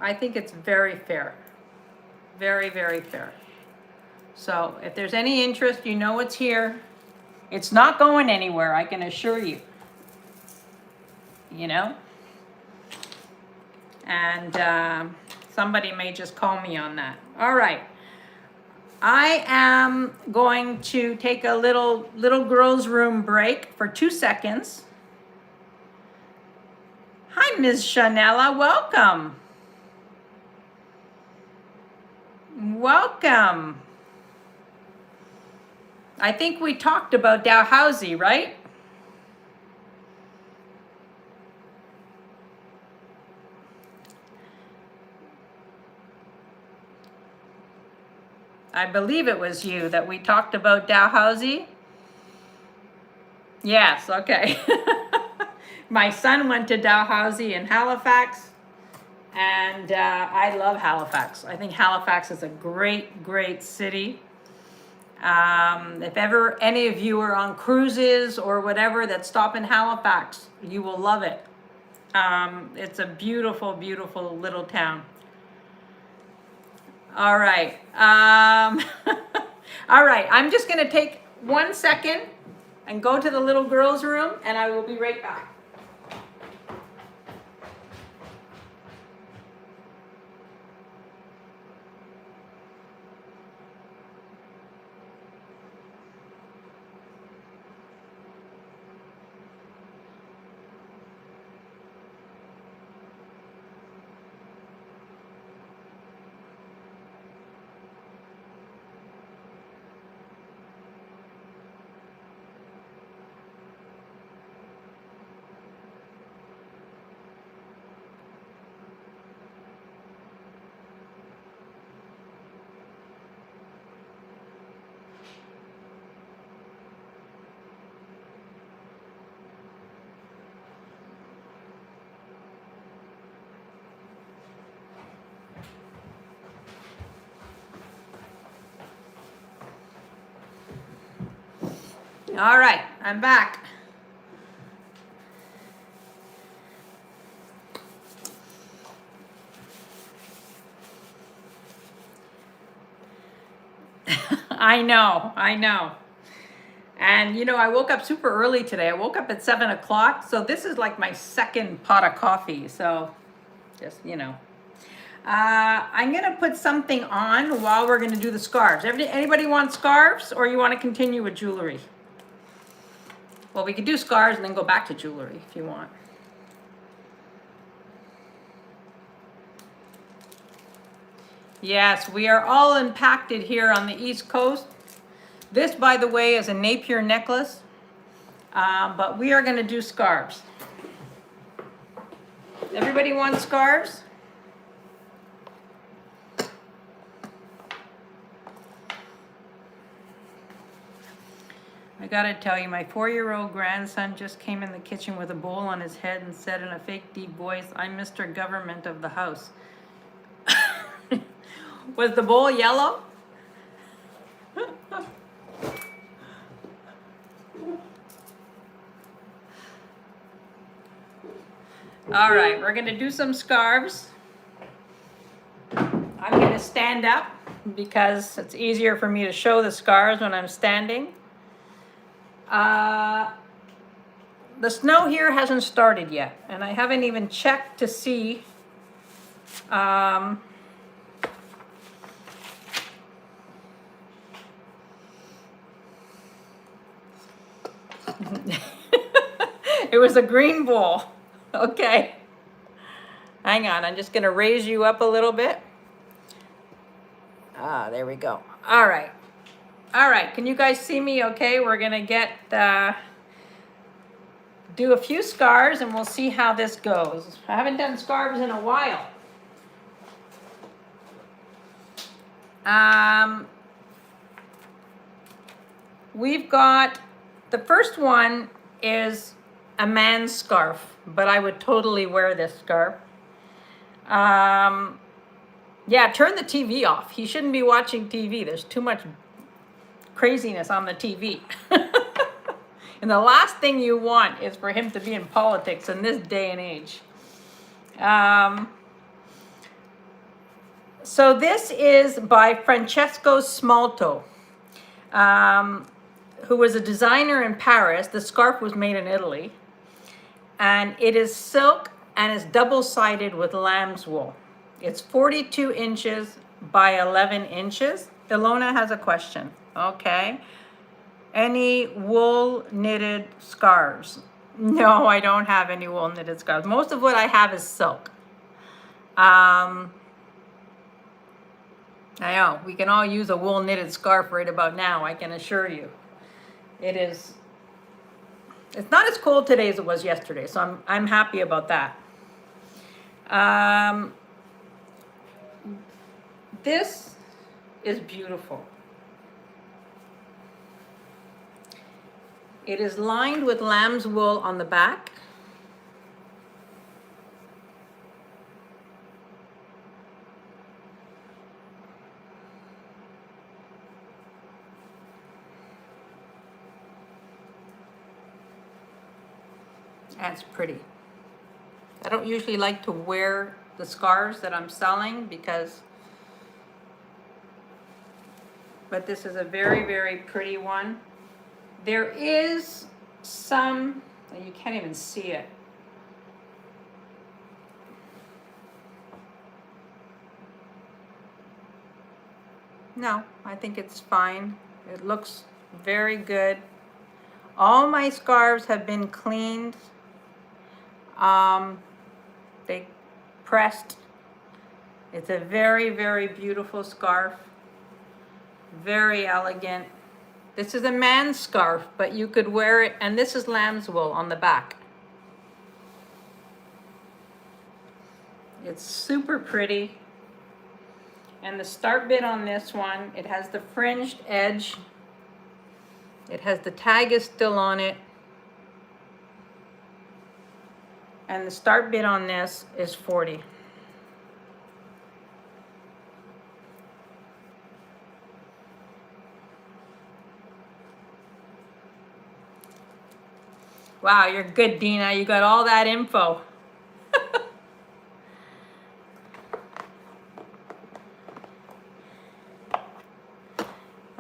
I think it's very fair. Very, very fair. So if there's any interest, you know it's here. It's not going anywhere, I can assure you. You know? And somebody may just call me on that. All right. I am going to take a little girl's room break for 2 seconds. Hi, Ms. Chanella. Welcome. Welcome. I think we talked about Dalhousie, right? I believe it was you that we talked about Dalhousie. Yes, okay. My son went to Dalhousie in Halifax, and I love Halifax. I think Halifax is a great, great city. If ever any of you are on cruises or whatever that stop in Halifax, you will love it. It's a beautiful, beautiful little town. All right. All right. I'm just going to take 1 second and go to the little girl's room, and I will be right back. All right, I'm back. I know. And you know, I woke up super early today. I woke up at 7 o'clock. So this is like my second pot of coffee. So just, you know. I'm going to put something on while we're going to do the scarves. Anybody want scarves, or you want to continue with jewelry? Well, we could do scarves and then go back to jewelry if you want. Yes, we are all impacted here on the East Coast. This, by the way, is a Napier necklace, but we are going to do scarves. Everybody wants scarves? I gotta tell you, my 4-year-old grandson just came in the kitchen with a bowl on his head and said in a fake deep voice, "I'm Mr. Government of the house." Was the bowl yellow? All right, we're gonna do some scarves. I'm gonna stand up because it's easier for me to show the scarves when I'm standing. The snow here hasn't started yet, and I haven't even checked to see it was a green bowl. Okay. Hang on, I'm just gonna raise you up a little bit. There we go. All right. All right, can you guys see me okay? We're gonna do a few scarves and we'll see how this goes. I haven't done scarves in a while. We've got, the first one is a man's scarf, but I would totally wear this scarf. Yeah, turn the TV off. He shouldn't be watching TV. There's too much craziness on the TV. And the last thing you want is for him to be in politics in this day and age. So this is by Francesco Smalto, who was a designer in Paris. The scarf was made in Italy. And it is silk and it's double-sided with lamb's wool. It's 42 inches by 11 inches. Ilona has a question. Okay. Any wool knitted scarves? No, I don't have any wool knitted scarves. Most of what I have is silk. I know, we can all use a wool knitted scarf right about now, I can assure you. It's not as cold today as it was yesterday, so I'm happy about that. This is beautiful. It is lined with lamb's wool on the back. That's pretty. I don't usually like to wear the scarves that I'm selling but this is a very, very pretty one. There is some, you can't even see it. No, I think it's fine. It looks very good. All my scarves have been cleaned. They pressed. It's a very, very beautiful scarf. Very elegant. This is a man's scarf, but you could wear it, and this is lamb's wool on the back. It's super pretty. And the start bit on this one, it has the fringed edge. It has the tag is still on it. And the start bit on this is 40. Wow, you're good, Dina. You got all that info.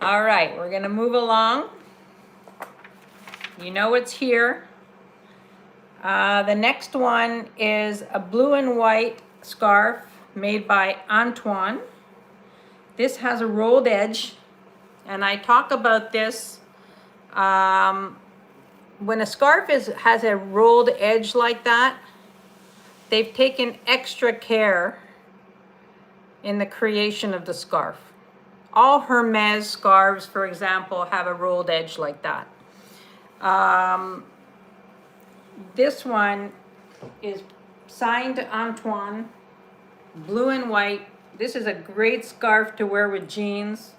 All right, we're gonna move along. You know it's here. The next one is a blue and white scarf made by Antoine. This has a rolled edge, and I talk about this when a scarf has a rolled edge like that. They've taken extra care in the creation of the scarf. All Hermes scarves, for example, have a rolled edge like that. This one is signed Antoine, blue and white. This is a great scarf to wear with jeans.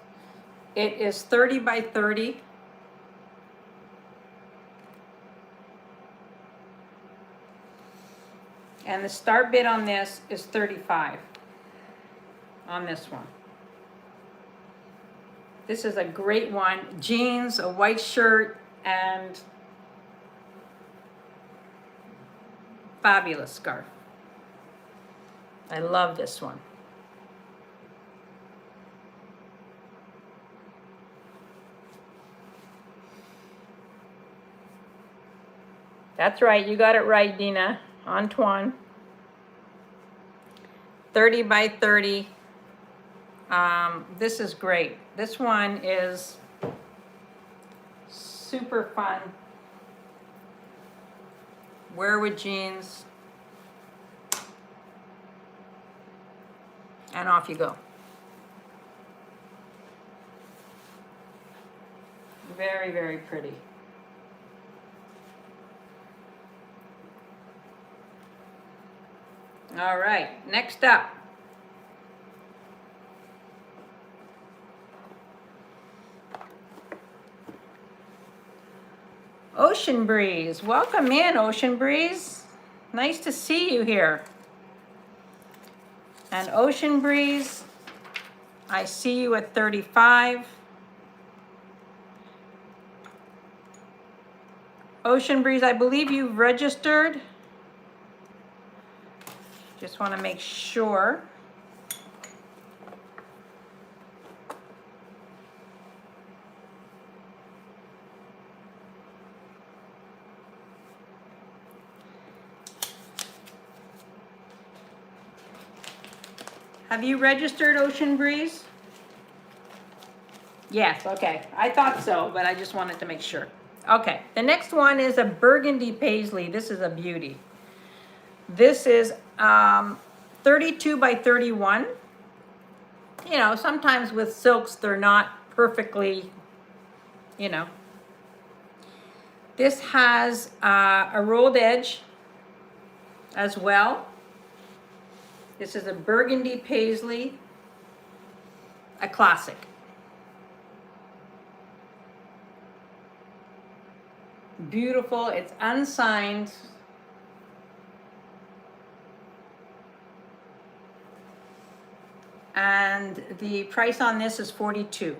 It is 30 by 30. And the start bid on this is 35 on this one. This is a great one. Jeans, a white shirt, and fabulous scarf. I love this one. That's right, you got it right, Dina. Antoine. 30 by 30. This is great. This one is super fun. Wear with jeans. And off you go. Very, very pretty. All right, next up. Ocean Breeze. Welcome in, Ocean Breeze. Nice to see you here. And Ocean Breeze, I see you at 35. Ocean Breeze, I believe you've registered. Just want to make sure. Have you registered, Ocean Breeze? Yes, okay. I thought so, but I just wanted to make sure. Okay, the next one is a burgundy paisley. This is a beauty. This is 32 by 31. You know, sometimes with silks, they're not perfectly, you know. This has a rolled edge as well. This is a burgundy paisley, a classic. Beautiful, it's unsigned. And the price on this is $42.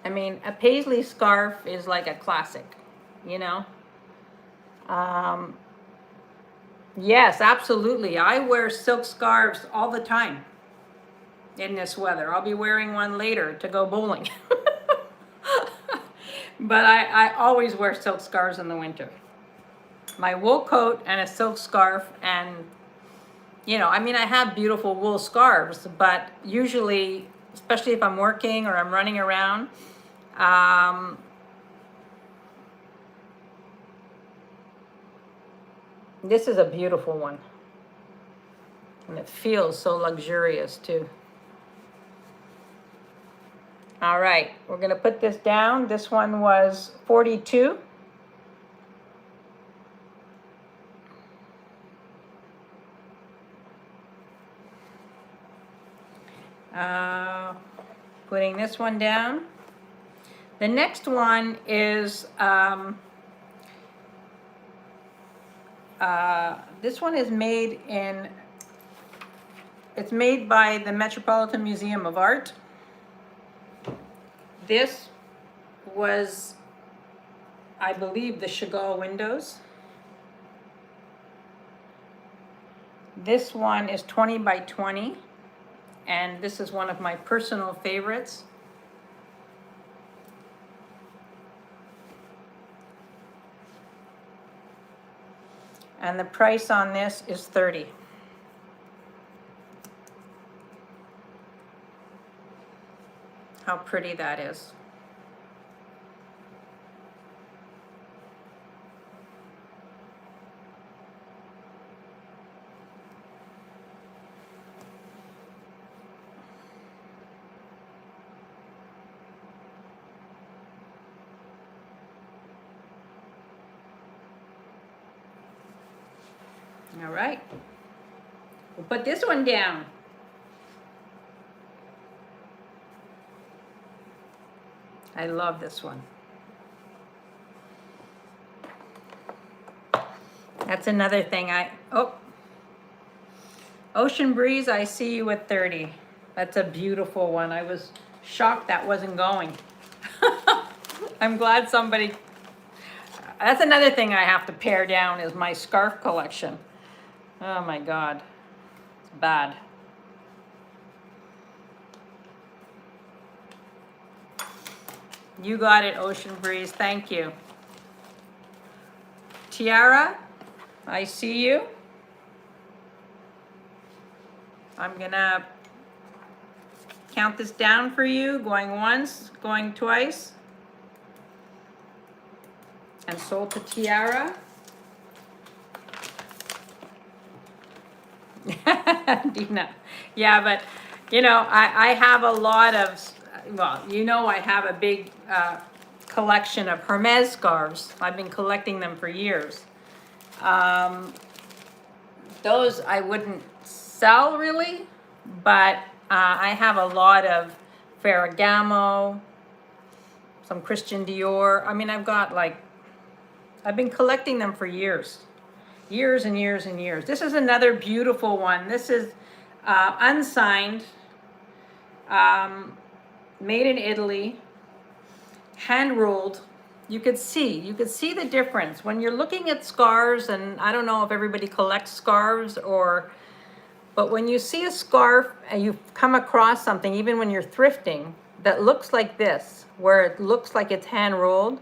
I mean, a paisley scarf is like a classic, you know? Yes, absolutely. I wear silk scarves all the time in this weather. I'll be wearing one later to go bowling. But I always wear silk scarves in the winter. My wool coat and a silk scarf, and, you know, I mean, I have beautiful wool scarves, but usually, especially if I'm working or I'm running around, this is a beautiful one. And it feels so luxurious too. All right, we're gonna put this down. This one was 42. Putting this one down. The next one is, this one is made in, it's made by the Metropolitan Museum of Art. This was, I believe, the Chagall windows. This one is 20 by 20, and this is one of my personal favorites. And the price on this is $30. How pretty that is. All right. We'll put this one down. I love this one. That's another thing Ocean Breeze, I see you at 30. That's a beautiful one. I was shocked that wasn't going. I'm glad somebody, that's another thing I have to pare down is my scarf collection. Oh my God, it's bad. You got it, Ocean Breeze, thank you. Tiara, I see you. I'm gonna count this down for you, going once, going twice. And sold to Tiara. Dina. Yeah, but I have a lot of, I have a big collection of Hermes scarves. I've been collecting them for years. Those I wouldn't sell really, but I have a lot of Ferragamo, some Christian Dior. I mean, I've been collecting them for years. Years and years and years. This is another beautiful one. This is unsigned, made in Italy, hand rolled. You could see the difference when you're looking at scarves, and I don't know if everybody collects scarves but when you see a scarf and you come across something, even when you're thrifting, that looks like this, where it looks like it's hand rolled,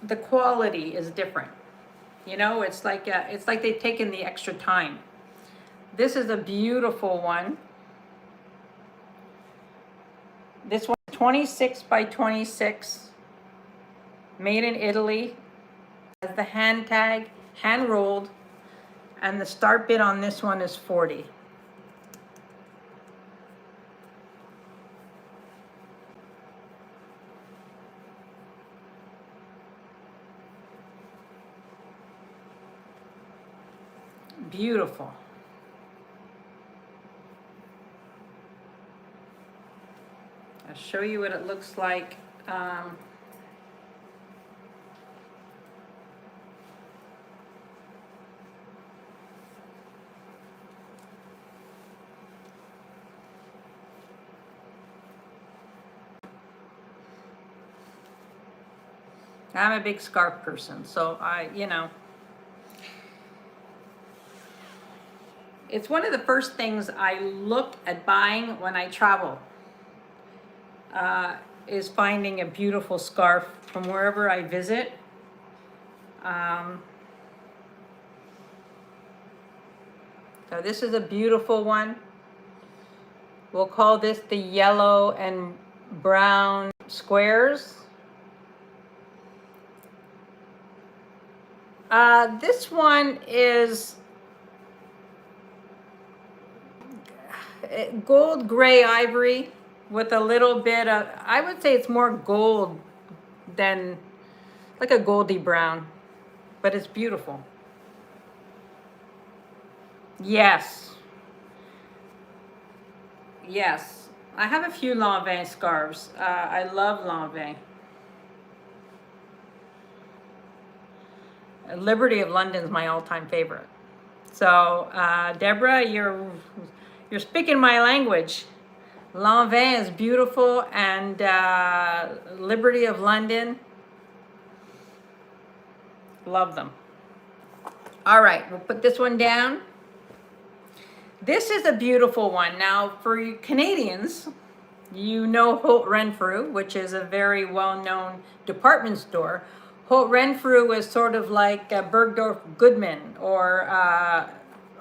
the quality is different. It's like they've taken the extra time. This is a beautiful one. This one, 26 by 26, made in Italy. Has the hand tag, hand rolled, and the start bid on this one is 40. Beautiful. I'll show you what it looks like. I'm a big scarf person, so it's one of the first things I look at buying when I travel, is finding a beautiful scarf from wherever I visit. So this is a beautiful one. We'll call this the yellow and brown squares. This one is gold gray ivory with a little bit of, I would say it's more gold than like a goldy brown, but it's beautiful. Yes. Yes. I have a few Lanvin scarves. I love Lanvin. Liberty of London is my all-time favorite. So, Deborah, you're speaking my language. Lanvin is beautiful, and Liberty of London, love them. All right, we'll put this one down. This is a beautiful one. Now, for you Canadians, you know Holt Renfrew, which is a very well-known department store. Holt Renfrew is sort of like Bergdorf Goodman, or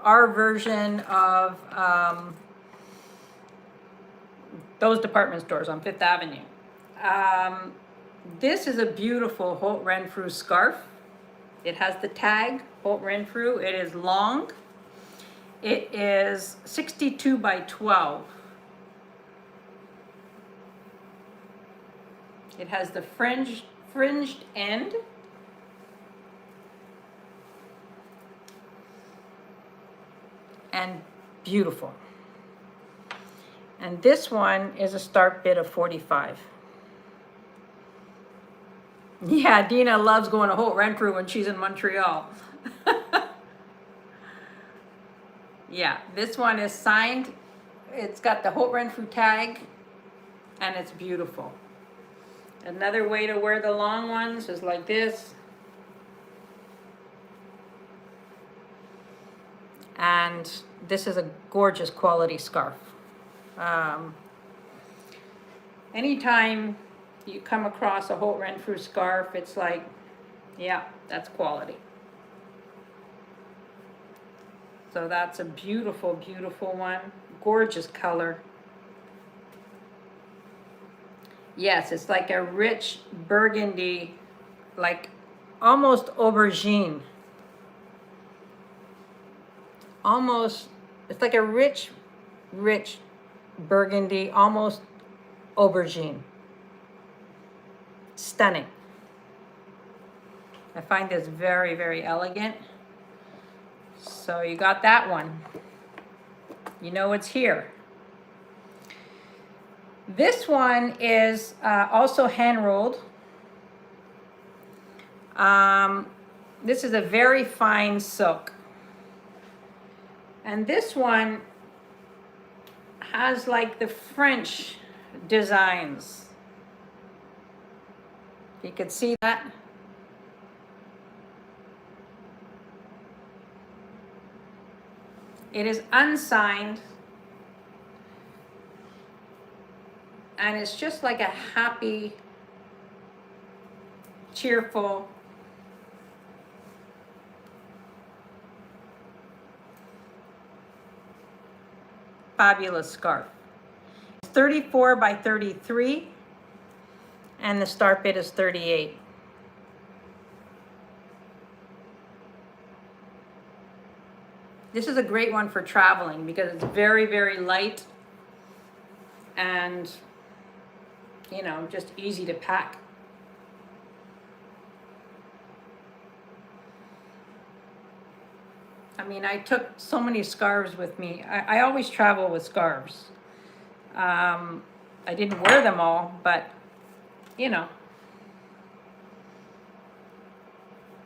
our version of those department stores on Fifth Avenue. This is a beautiful Holt Renfrew scarf. It has the tag, Holt Renfrew. It is long. It is 62 by 12. It has the fringed end. and beautiful. And this one is a start bid of 45. Yeah, Dina loves going to Holt Renfrew when she's in Montreal. Yeah, this one is signed. It's got the Holt Renfrew tag, and it's beautiful. Another way to wear the long ones is like this. And this is a gorgeous quality scarf. Anytime you come across a Holt Renfrew scarf, it's like, yeah, that's quality. So that's a beautiful, beautiful one. Gorgeous color. Yes, it's like a rich burgundy, like almost aubergine. Almost, it's like a rich, rich burgundy, almost aubergine. Stunning. I find this very, very elegant. So you got that one. You know it's here. This one is also hand rolled. This is a very fine silk. And this one has like the French designs. You could see that. It is unsigned. And it's just like a happy, cheerful, fabulous scarf. It's 34 by 33, and the start bid is 38. This is a great one for traveling because it's very, very light and, you know, just easy to pack. I mean, I took so many scarves with me. I always travel with scarves. I didn't wear them all, but, you know,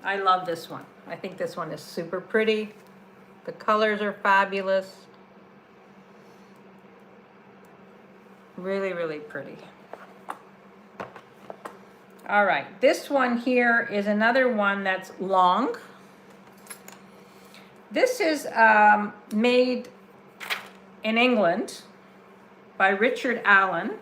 I love this one. I think this one is super pretty. The colors are fabulous. Really, really pretty. All right, this one here is another one that's long. This is made in England by Richard Allen.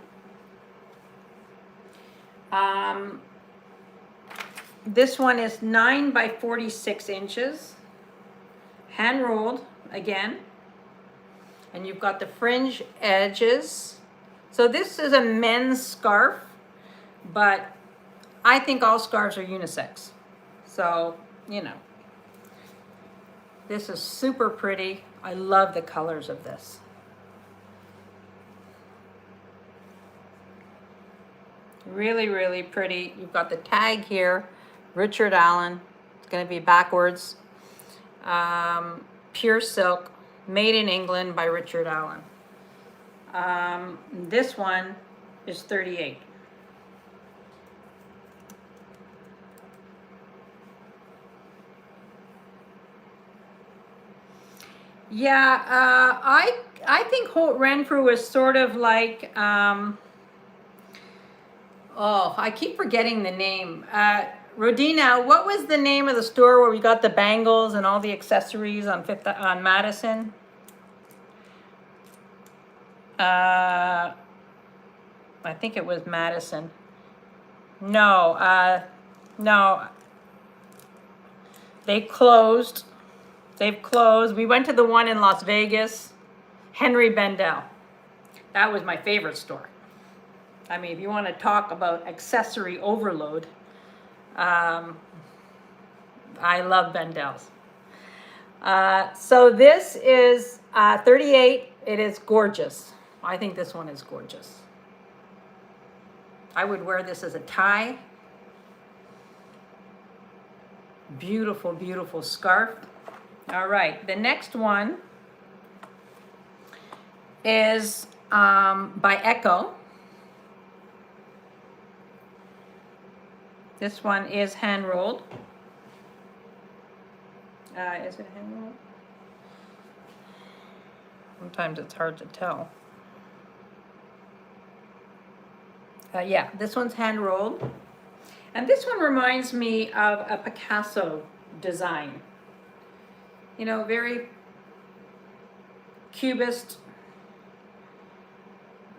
This one is 9 by 46 inches. Hand rolled again. And you've got the fringe edges. So this is a men's scarf, but I think all scarves are unisex. So, you know. This is super pretty. I love the colors of this. Really, really pretty. You've got the tag here, Richard Allen. It's going to be backwards. Pure silk, made in England by Richard Allen. This one is 38. Yeah, I think Holt Renfrew is sort of like, oh, I keep forgetting the name. Rodina, what was the name of the store where we got the bangles and all the accessories on Madison? I think it was Madison. No, no. They closed. They've closed. We went to the one in Las Vegas, Henry Bendel. That was my favorite store. I mean, if you want to talk about accessory overload, I love Bendel's. So this is 38. It is gorgeous. I think this one is gorgeous. I would wear this as a tie. Beautiful, beautiful scarf. All right, the next one is by Echo. This one is hand rolled. Is it hand rolled? Sometimes it's hard to tell. Yeah, this one's hand rolled. And this one reminds me of a Picasso design. You know, very cubist.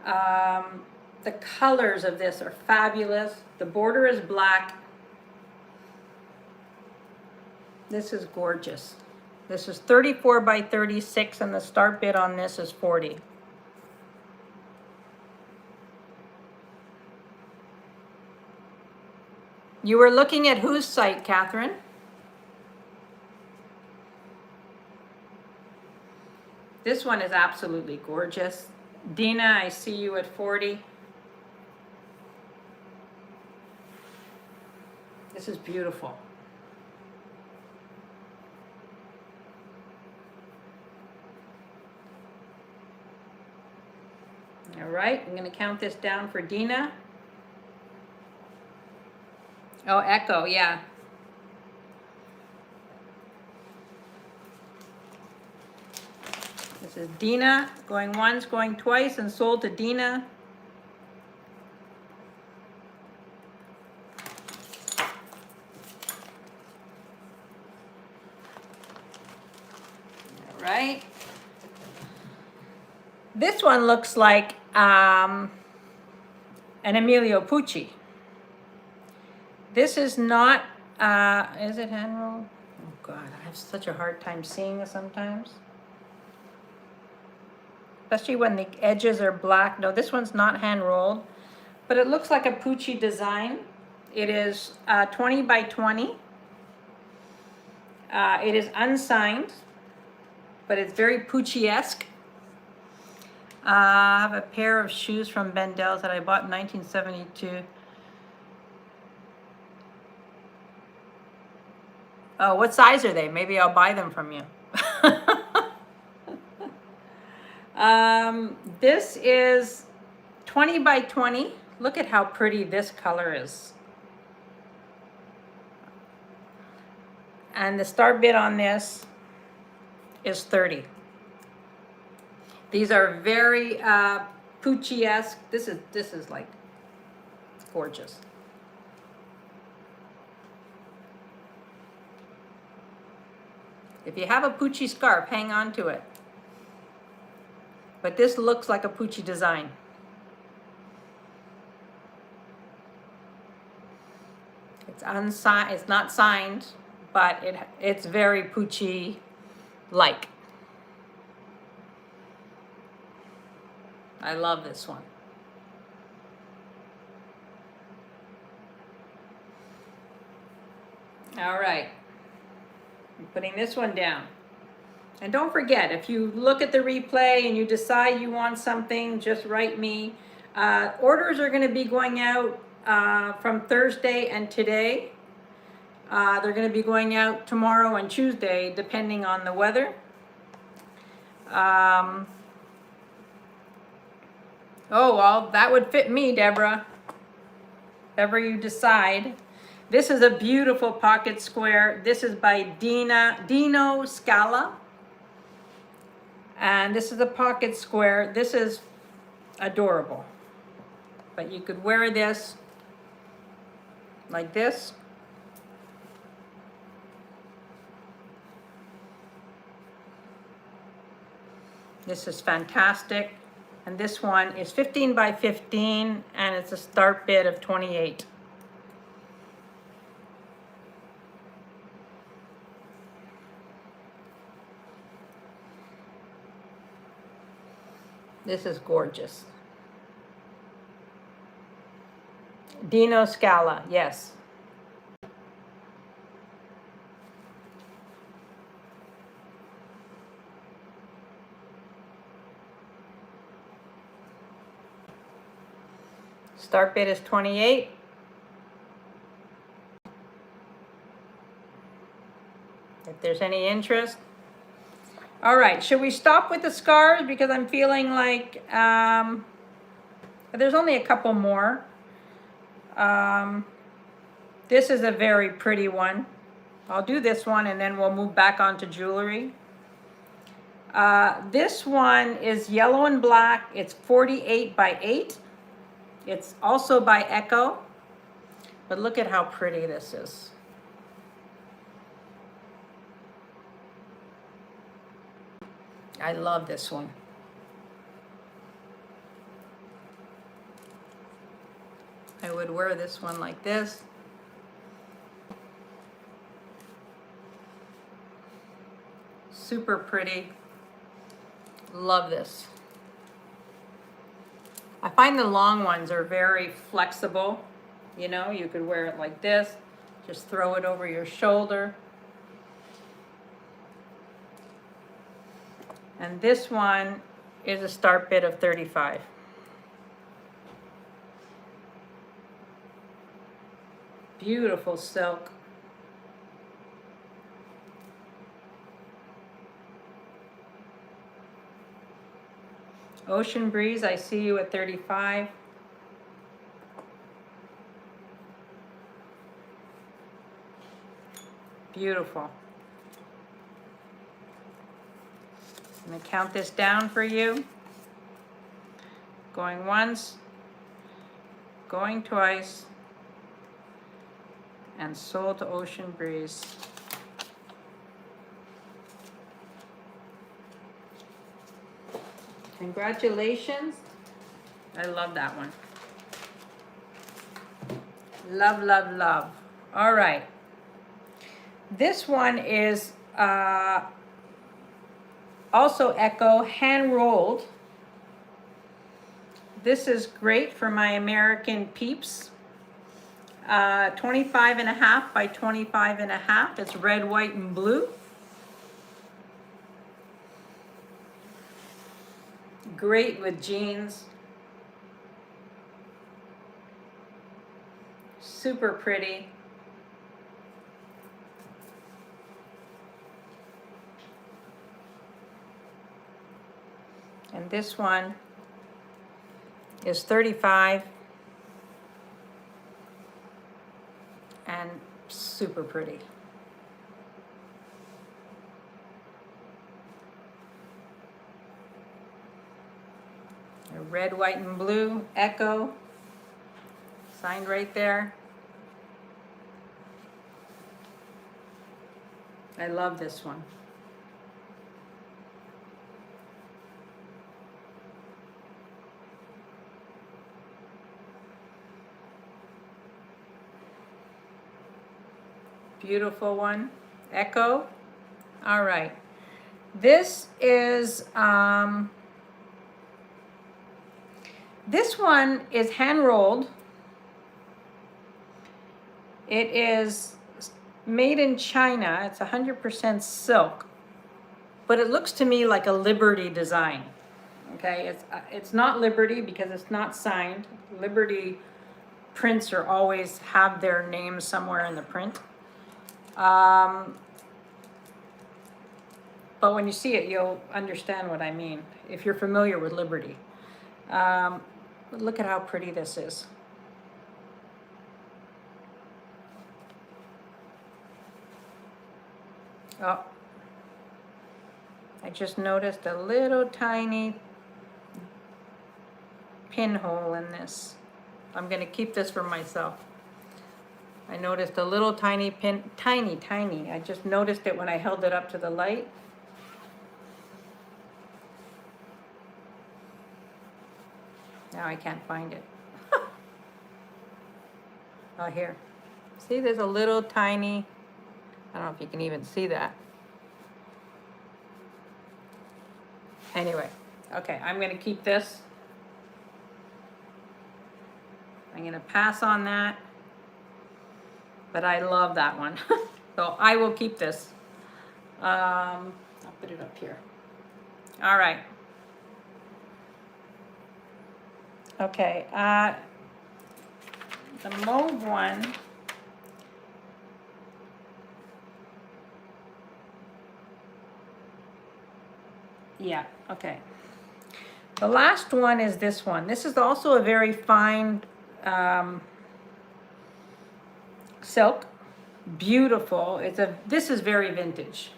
The colors of this are fabulous. The border is black. This is gorgeous. This is 34 by 36 and the start bid on this is 40. You were looking at whose site, Catherine? This one is absolutely gorgeous. Dina, I see you at 40. This is beautiful. All right, I'm going to count this down for Dina. Oh, Echo, yeah. This is Dina, going once, going twice, and sold to Dina. All right. This one looks like an Emilio Pucci. This is not, is it hand rolled? Oh God, I have such a hard time seeing it sometimes. Especially when the edges are black. No, this one's not hand rolled, but it looks like a Pucci design. It is 20 by 20. It is unsigned, but it's very Pucci-esque. I have a pair of shoes from Bendel's that I bought in 1972. Oh, what size are they? Maybe I'll buy them from you. This is 20 by 20. Look at how pretty this color is. And the start bid on this is 30. These are very Pucci-esque. This is like gorgeous. If you have a Pucci scarf, hang on to it. But this looks like a Pucci design. It's unsigned. It's not signed, but it's very Pucci-like. I love this one. All right. I'm putting this one down. And don't forget, if you look at the replay and you decide you want something, just write me. Orders are going to be going out from Thursday and today. They're going to be going out tomorrow and Tuesday, depending on the weather. Oh, well, that would fit me, Deborah. Whatever you decide. This is a beautiful pocket square. This is by Dino Scala. And this is a pocket square. This is adorable. But you could wear this like this. This is fantastic. And this one is 15 by 15 and it's a start bid of 28. This is gorgeous. Dino Scala, yes. Start bid is 28. If there's any interest. All right, should we stop with the scars? Because I'm feeling like there's only a couple more. This is a very pretty one. I'll do this one and then we'll move back onto jewelry. This one is yellow and black. It's 48 by 8. It's also by Echo. But look at how pretty this is. I love this one. I would wear this one like this. Super pretty. Love this. I find the long ones are very flexible. You know, you could wear it like this. Just throw it over your shoulder. And this one is a start bid of 35. Beautiful silk. Ocean Breeze, I see you at 35. Beautiful. I'm going to count this down for you. Going once, going twice, and sold to Ocean Breeze. Congratulations. I love that one. Love, love, love. All right. This one is also Echo, hand rolled. This is great for my American peeps. 25 and a half by 25 and a half. It's red, white, and blue. Great with jeans. Super pretty. And this one is 35 and super pretty. A red, white, and blue Echo, signed right there. I love this one. Beautiful one, Echo. All right, this is this one is hand rolled. It is made in China. It's 100% silk, but it looks to me like a Liberty design. Okay, it's not Liberty because it's not signed. Liberty prints are always have their name somewhere in the print. But when you see it, you'll understand what I mean if you're familiar with Liberty. Look at how pretty this is. Oh, I just noticed a little tiny pinhole in this. I'm going to keep this for myself. I noticed a little tiny pin, tiny. I just noticed it when I held it up to the light. Now I can't find it. Oh, here. See, there's a little tiny, I don't know if you can even see that. Anyway, okay, I'm going to keep this. I'm going to pass on that. But I love that one. So I will keep this. I'll put it up here. All right. Okay, the mauve one. Yeah, okay. The last one is this one. This is also a very fine silk. Beautiful. This is very vintage.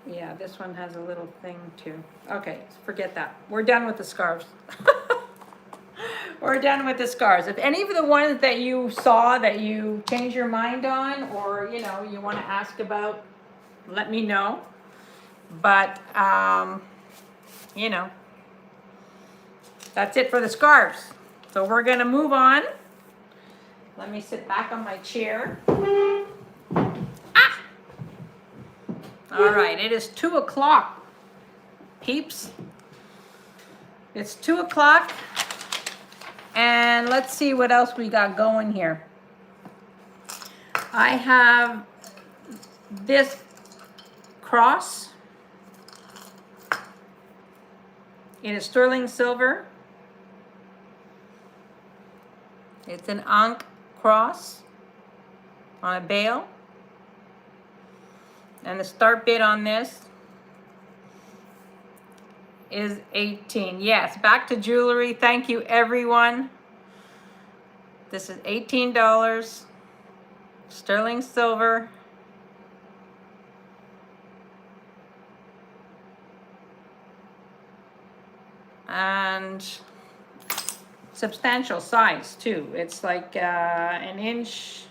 Yeah, this one has a little thing too. Okay, forget that. We're done with the scarves. We're done with the scarves. If any of the ones that you saw that you changed your mind on, or you want to ask about, let me know. But that's it for the scarves. So we're gonna move on. Let me sit back on my chair. Ah! All right, it is 2 o'clock, peeps. It's 2 o'clock. And let's see what else we got going here. I have this cross. It is sterling silver. It's an Ankh cross on a bale. And the start bid on this is 18. Yes, back to jewelry. Thank you, everyone. This is $18. Sterling silver. And substantial size too. It's like an inch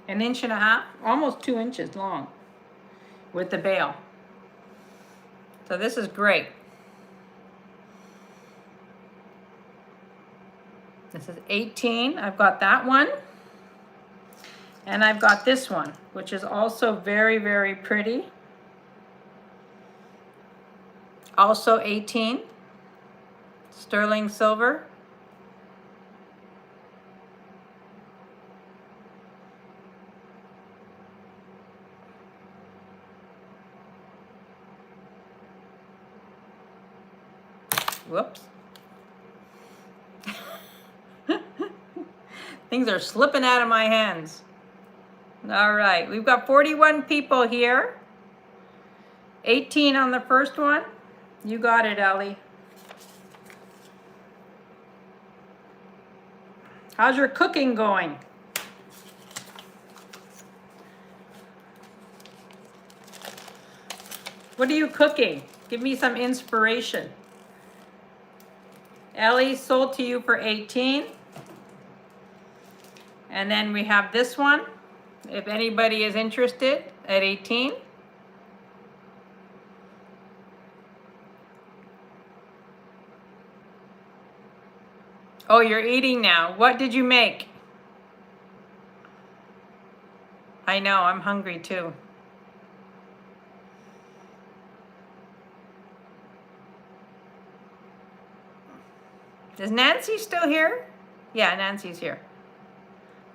and a half, almost 2 inches long with the bale. So this is great. This is 18. I've got that one. And I've got this one, which is also very, very pretty. Also 18. Sterling silver. Whoops. Things are slipping out of my hands. All right, we've got 41 people here. 18 on the first one. You got it, Ellie. How's your cooking going? What are you cooking? Give me some inspiration. Ellie, sold to you for 18. And then we have this one, if anybody is interested, at 18. Oh, you're eating now. What did you make? I know, I'm hungry too. Is Nancy still here? Yeah, Nancy's here.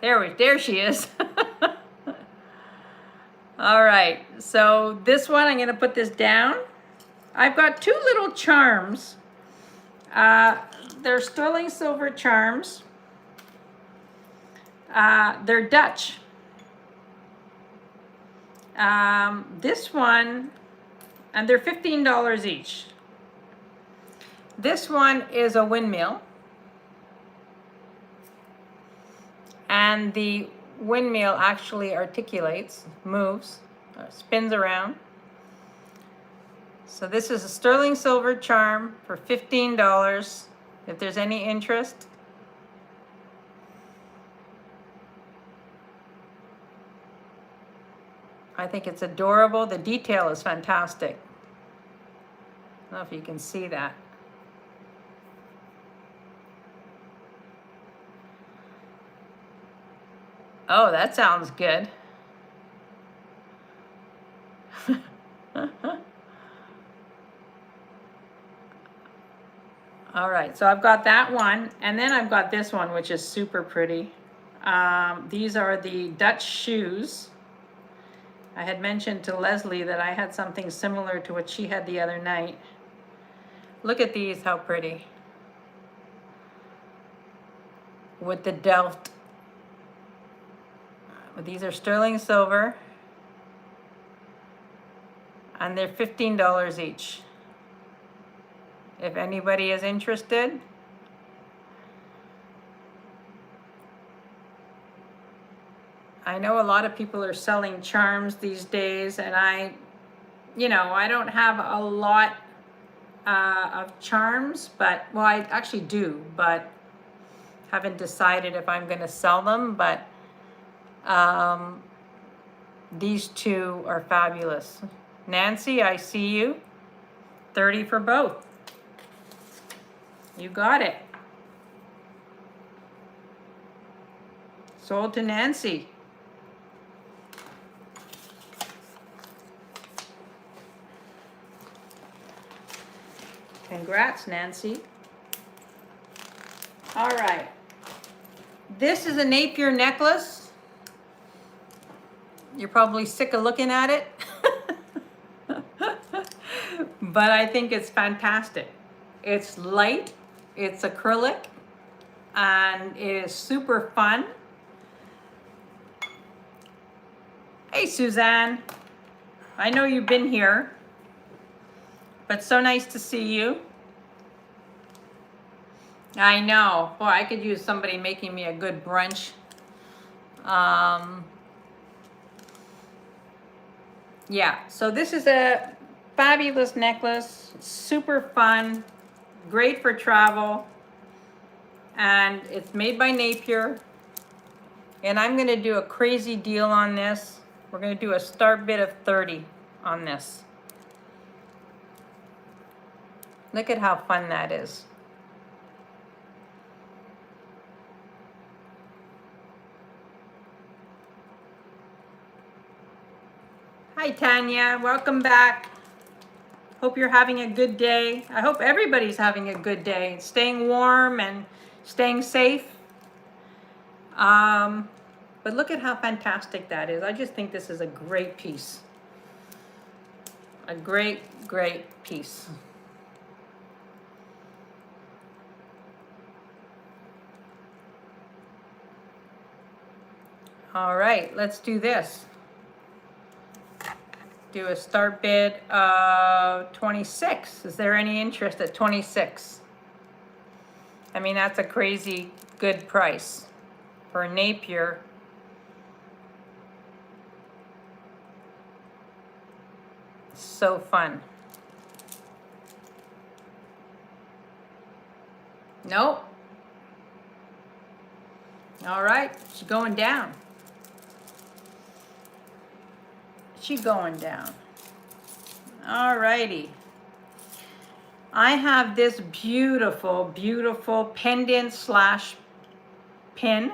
There she is. All right, so this one, I'm gonna put this down. I've got 2 little charms. They're sterling silver charms. They're Dutch. This one, and they're $15 each. This one is a windmill. And the windmill actually articulates, moves, spins around. So this is a sterling silver charm for $15, if there's any interest. I think it's adorable. The detail is fantastic. I don't know if you can see that. Oh, that sounds good. All right, so I've got that one, and then I've got this one, which is super pretty. These are the Dutch shoes. I had mentioned to Leslie that I had something similar to what she had the other night. Look at these, how pretty. With the Delft. These are sterling silver. And they're $15 each. If anybody is interested. I know a lot of people are selling charms these days, and I don't have a lot of charms, but, well, I actually do, but haven't decided if I'm going to sell them, but these two are fabulous. Nancy, I see you. 30 for both. You got it. Sold to Nancy. Congrats, Nancy. All right. This is a Napier necklace. You're probably sick of looking at it. But I think it's fantastic. It's light, it's acrylic, and it is super fun. Hey, Suzanne. I know you've been here, but so nice to see you. I know. Boy, I could use somebody making me a good brunch. Yeah, so this is a fabulous necklace, super fun, great for travel, and it's made by Napier. And I'm going to do a crazy deal on this. We're going to do a start bid of 30 on this. Look at how fun that is. Hi, Tanya. Welcome back. Hope you're having a good day. I hope everybody's having a good day. Staying warm and staying safe. But look at how fantastic that is. I just think this is a great piece. A great, great piece. All right, let's do this. Do a start bid of 26. Is there any interest at 26? I mean, that's a crazy good price for Napier. So fun. Nope. All right, she's going down. She's going down. All righty. I have this beautiful, beautiful pendant slash pin.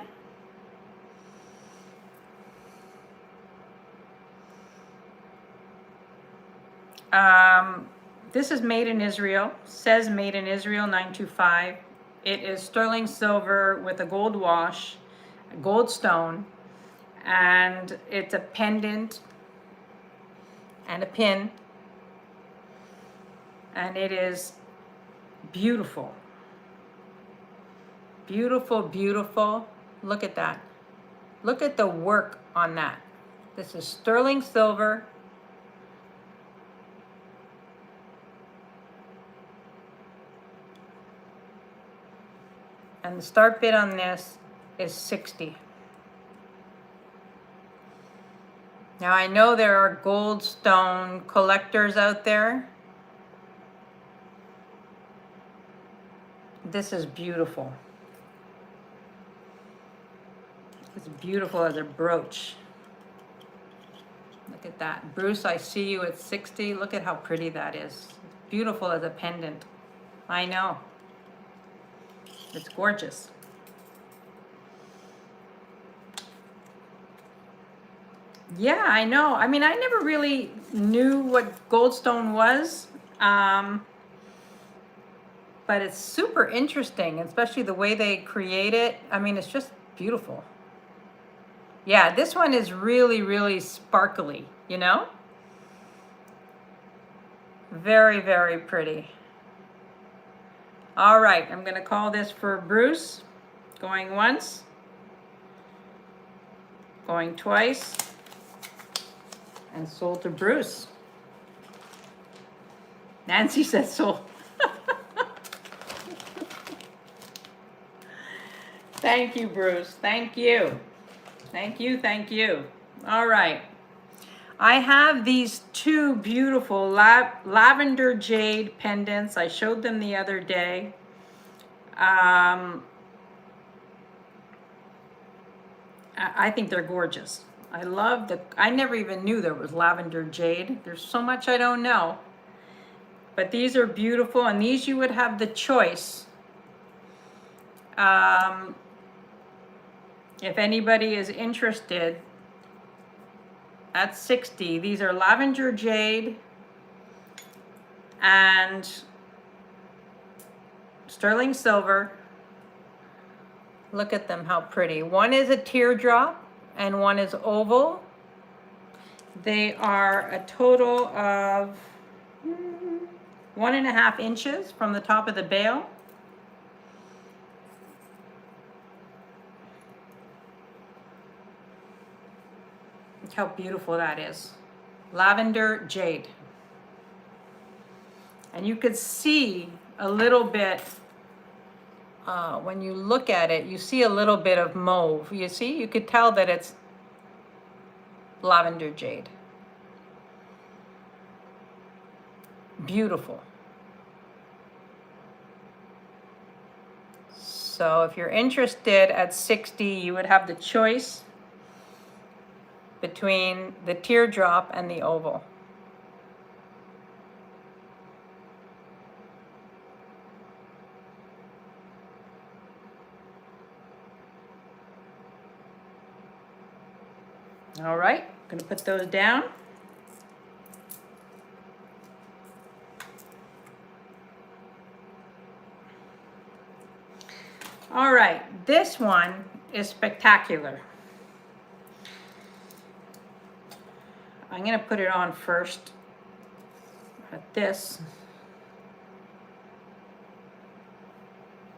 This is made in Israel. Says made in Israel 925. It is sterling silver with a gold wash, a gold stone, and it's a pendant and a pin, and it is beautiful. Beautiful, beautiful. Look at that. Look at the work on that. This is sterling silver. And the start bid on this is 60. Now I know there are gold stone collectors out there. This is beautiful. It's beautiful as a brooch. Look at that. Bruce, I see you at 60. Look at how pretty that is. It's beautiful as a pendant. I know. It's gorgeous. Yeah, I know. I mean, I never really knew what goldstone was, but it's super interesting, especially the way they create it. I mean, it's just beautiful. Yeah, this one is really, really sparkly, you know? Very, very pretty. All right, I'm going to call this for Bruce. Going once. Going twice. And sold to Bruce. Nancy says so. Thank you, Bruce. Thank you. Thank you, thank you. All right. I have these two beautiful lavender jade pendants. I showed them the other day. I think they're gorgeous. I love I never even knew there was lavender jade. There's so much I don't know. But these are beautiful, and these you would have the choice. If anybody is interested, at 60, these are lavender jade and sterling silver. Look at them, how pretty. One is a teardrop and one is oval. They are a total of 1.5 inches from the top of the bail. Look how beautiful that is. Lavender jade. And you could see a little bit, when you look at it, you see a little bit of mauve. You see, you could tell that it's lavender jade. Beautiful. So if you're interested at 60, you would have the choice between the teardrop and the oval. All right, I'm gonna put those down. All right, this one is spectacular. I'm gonna put it on first at this.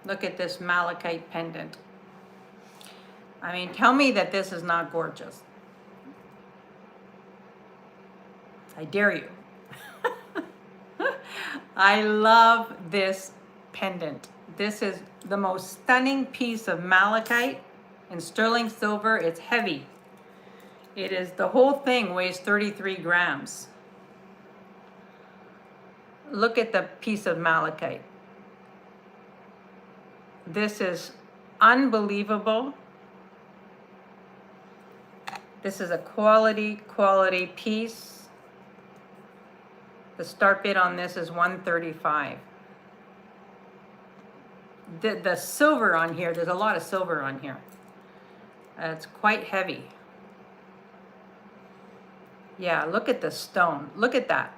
Look at this malachite pendant. I mean, tell me that this is not gorgeous. I dare you. I love this pendant. This is the most stunning piece of malachite in sterling silver. It's heavy. It is, the whole thing weighs 33 grams. Look at the piece of malachite. This is unbelievable. This is a quality piece. The start bid on this is $135. The silver on here, there's a lot of silver on here. It's quite heavy. Yeah, look at the stone. Look at that.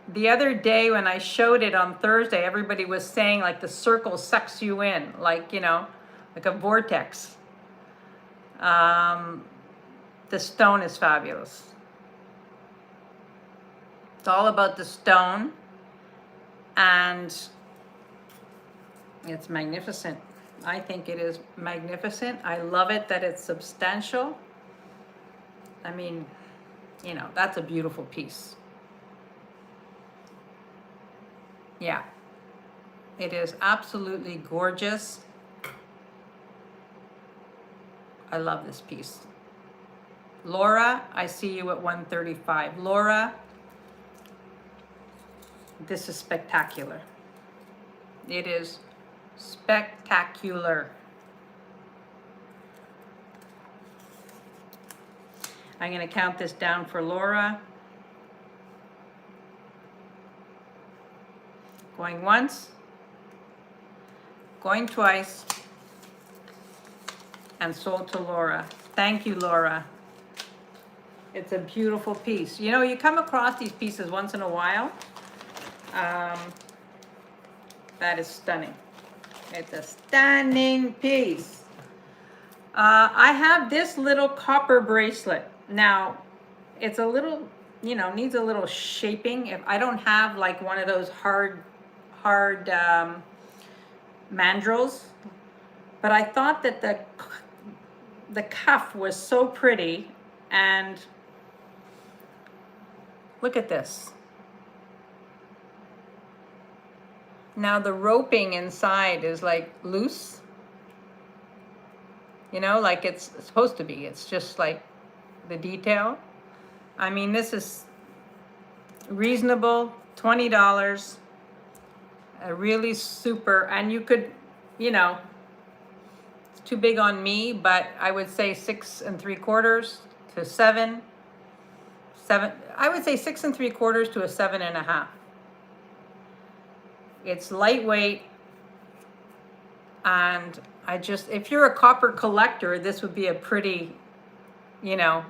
The other day when I showed it on Thursday, everybody was saying like the circle sucks you in, like, you know, like a vortex. The stone is fabulous. It's all about the stone, and it's magnificent. I think it is magnificent. I love it that it's substantial. I mean, you know, that's a beautiful piece. Yeah, it is absolutely gorgeous. I love this piece. Laura, I see you at 135. Laura, this is spectacular. It is spectacular. I'm going to count this down for Laura. Going once, going twice, and sold to Laura. Thank you, Laura. It's a beautiful piece. You know, you come across these pieces once in a while. That is stunning. It's a stunning piece. I have this little copper bracelet. Now, it's a little, you know, needs a little shaping. If I don't have like one of those hard mandrels, but I thought that the cuff was so pretty, and look at this. Now the roping inside is like loose, you know, like it's supposed to be. It's just like the detail. I mean, this is reasonable, $20, a really super, and you could, you know, it's too big on me, but I would say 6 3/4 to 7. I would say 6 3/4 to a 7.5. It's lightweight, and if you're a copper collector, this would be a pretty, you know,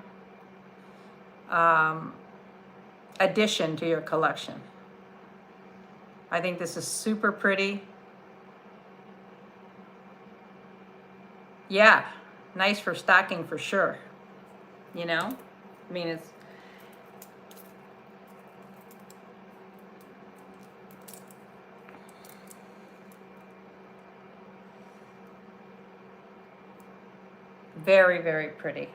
addition to your collection. I think this is super pretty. Yeah, nice for stacking for sure. You know, I mean, it's very, very pretty.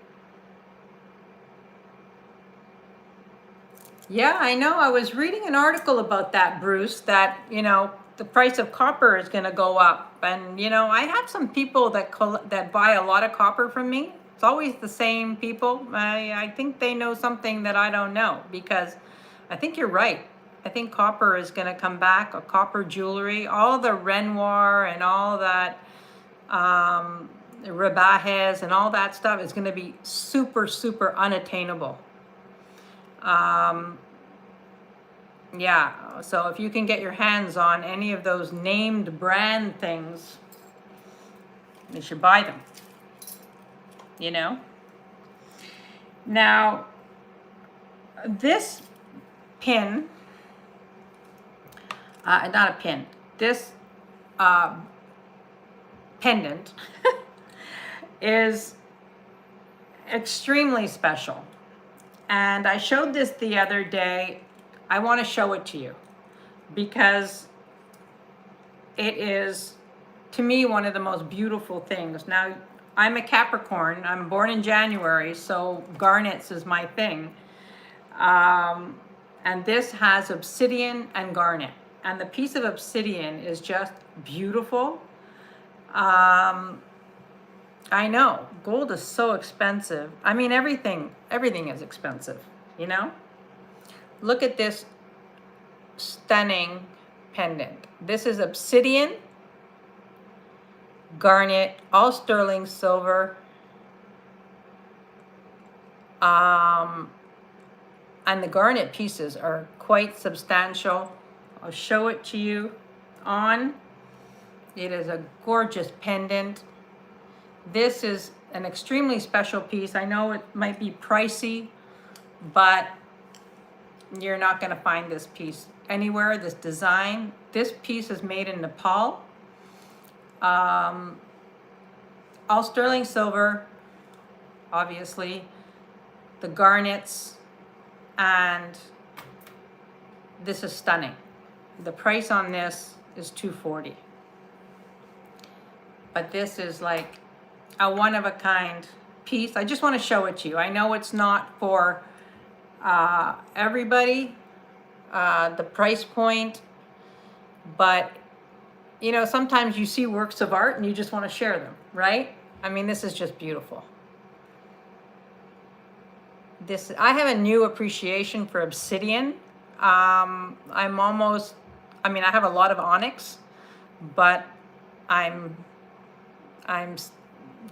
Yeah, I know. I was reading an article about that, Bruce, that, you know, the price of copper is going to go up. And, you know, I have some people that buy a lot of copper from me. It's always the same people. I think they know something that I don't know, because I think you're right. I think copper is going to come back, a copper jewelry, all the Renoir and all that rebajes and all that stuff is going to be super, super unattainable. Yeah, so if you can get your hands on any of those named brand things, you should buy them, you know? Now, this pin, not a pin, this pendant is extremely special. And I showed this the other day. I want to show it to you because it is, to me, one of the most beautiful things. Now, I'm a Capricorn. I'm born in January, so garnets is my thing. And this has obsidian and garnet. And the piece of obsidian is just beautiful. I know, gold is so expensive. I mean, everything is expensive, you know? Look at this stunning pendant. This is obsidian, garnet, all sterling silver. And the garnet pieces are quite substantial. I'll show it to you on. It is a gorgeous pendant. This is an extremely special piece. I know it might be pricey, but you're not going to find this piece anywhere, this design. This piece is made in Nepal. All sterling silver, obviously. The garnets, and this is stunning. The price on this is $240. But this is like a one-of-a-kind piece. I just want to show it to you. I know it's not for everybody, the price point, but you know, sometimes you see works of art and you just want to share them, right? I mean, this is just beautiful. I have a new appreciation for obsidian. I have a lot of onyx, but I'm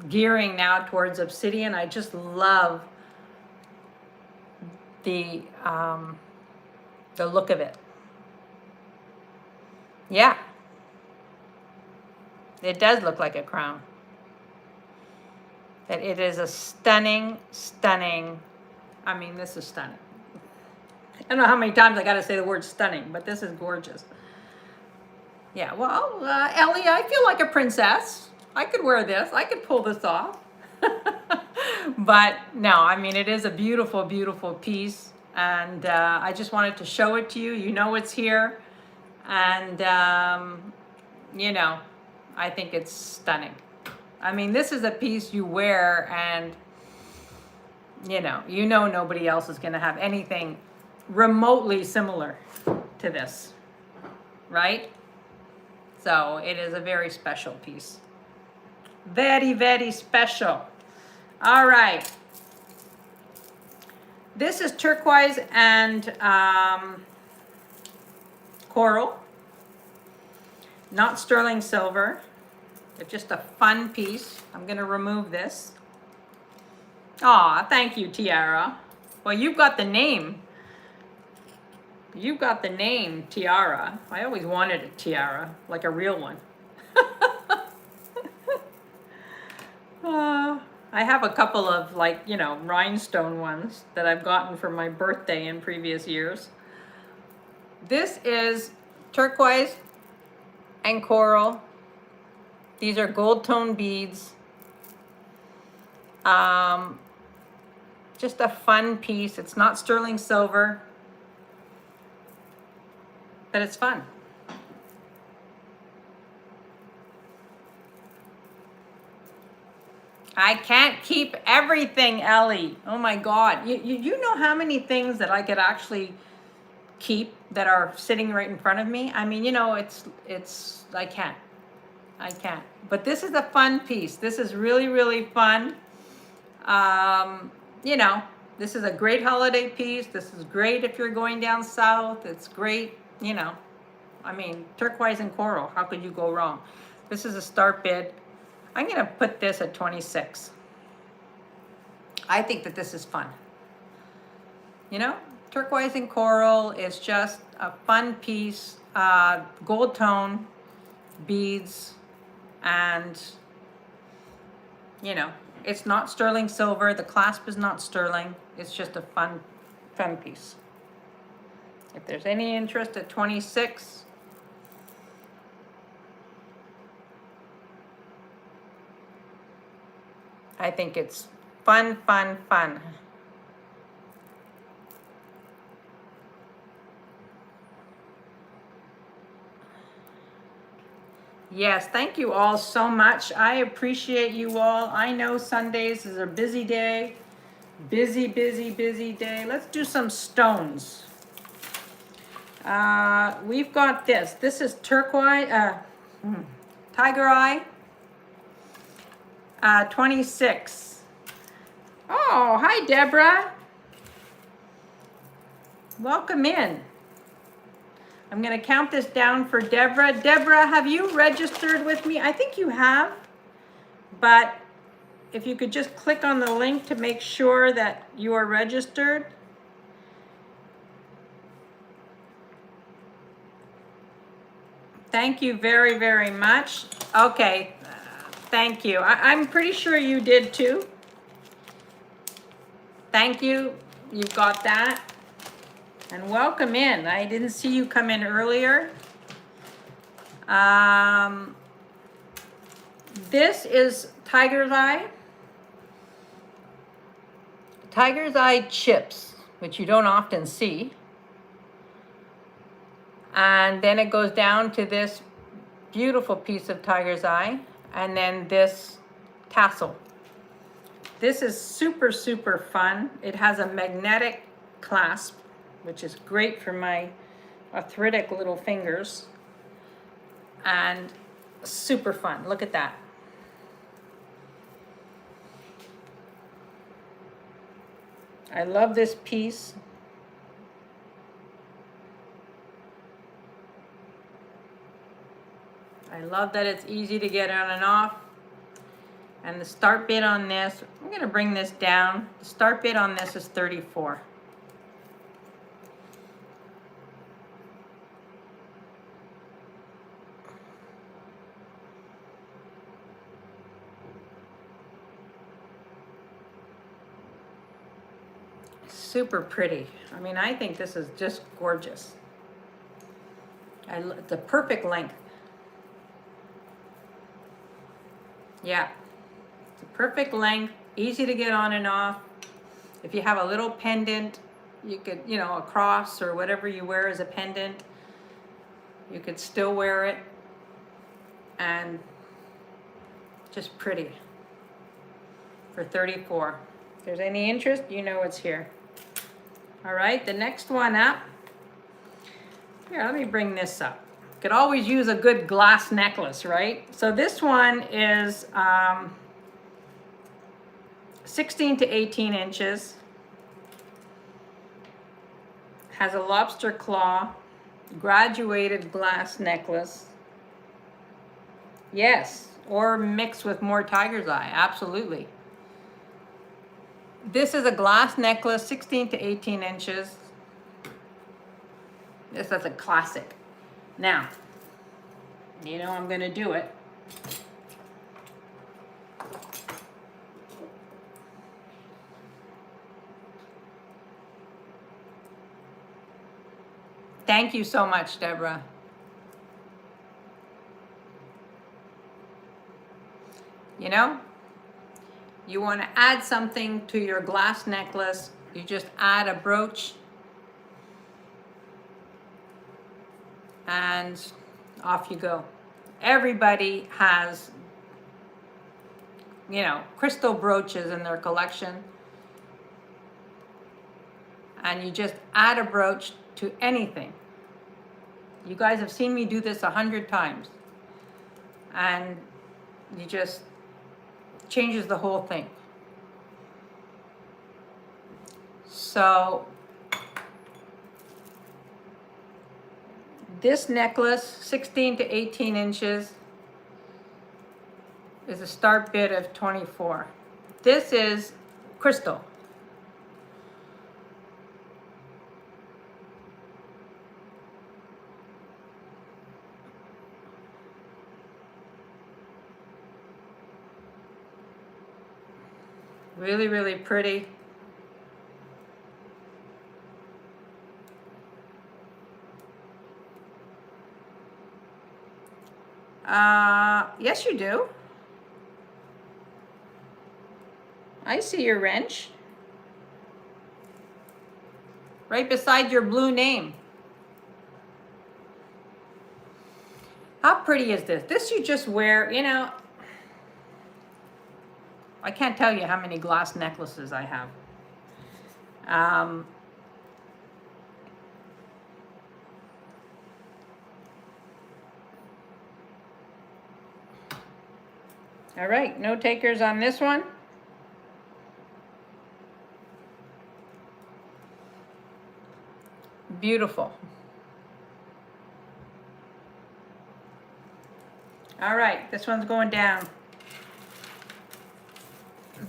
gearing now towards obsidian. I just love the look of it. Yeah, it does look like a crown. That it is a stunning, stunning. I mean, this is stunning. I don't know how many times I got to say the word stunning, but this is gorgeous. Yeah, well, Ellie, I feel like a princess. I could wear this. I could pull this off. But no, I mean, it is a beautiful, beautiful piece. And I just wanted to show it to you. You know it's here. And, you know, I think it's stunning. I mean, this is a piece you wear and, you know nobody else is going to have anything remotely similar to this, right? So it is a very special piece. Very, very special. All right. This is turquoise and coral. Not sterling silver. It's just a fun piece. I'm going to remove this. Aw, thank you, Tiara. Well, you've got the name. You've got the name, Tiara. I always wanted a tiara, like a real one. I have a couple of, like, you know, rhinestone ones that I've gotten for my birthday in previous years. This is turquoise and coral. These are gold tone beads. Just a fun piece. It's not sterling silver, but it's fun. I can't keep everything, Ellie. Oh my God. You know how many things that I could actually keep that are sitting right in front of me? I mean, you know, I can't. But this is a fun piece. This is really, really fun. You know, this is a great holiday piece. This is great if you're going down south. It's great, you know. I mean, turquoise and coral, how could you go wrong? This is a start bid. I'm going to put this at 26. I think that this is fun. You know, turquoise and coral is just a fun piece. Gold tone, beads, and, you know, it's not sterling silver. The clasp is not sterling. It's just a fun piece. If there's any interest at 26, I think it's fun. Yes, thank you all so much. I appreciate you all. I know Sundays is a busy day. Busy day. Let's do some stones. We've got this. This is turquoise, tiger eye. 26. Oh, hi, Deborah. Welcome in. I'm going to count this down for Deborah. Deborah, have you registered with me? I think you have, but if you could just click on the link to make sure that you are registered. Thank you very, very much. Okay. Thank you. I'm pretty sure you did too. Thank you. You've got that. And welcome in. I didn't see you come in earlier. This is tiger's eye. Tiger's eye chips, which you don't often see. And then it goes down to this beautiful piece of tiger's eye. And then this tassel. This is super fun. It has a magnetic clasp, which is great for my arthritic little fingers. And super fun. Look at that. I love this piece. I love that it's easy to get on and off. And the start bid on this, I'm going to bring this down. The start bid on this is 34. Super pretty. I mean, I think this is just gorgeous. It's a perfect length. Yeah, it's a perfect length, easy to get on and off. If you have a little pendant, you could, you know, a cross or whatever you wear as a pendant, you could still wear it. And just pretty for 34. If there's any interest, you know it's here. All right, the next one up. Here, let me bring this up. Could always use a good glass necklace, right? So this one is 16 to 18 inches. Has a lobster claw, graduated glass necklace. Yes, or mixed with more tiger's eye, absolutely. This is a glass necklace, 16 to 18 inches. This is a classic. Now, you know I'm gonna do it. Thank you so much, Deborah. You know, you want to add something to your glass necklace, you just add a brooch and off you go. Everybody has, you know, crystal brooches in their collection, and you just add a brooch to anything. You guys have seen me do this 100 times, and you just changes the whole thing. So this necklace, 16 to 18 inches, is a start bid of 24. This is crystal. Really, really pretty. Yes, you do. I see your wrench. Right beside your blue name. How pretty is this? This you just wear, you know. I can't tell you how many glass necklaces I have. All right, no takers on this one. Beautiful. All right, this one's going down.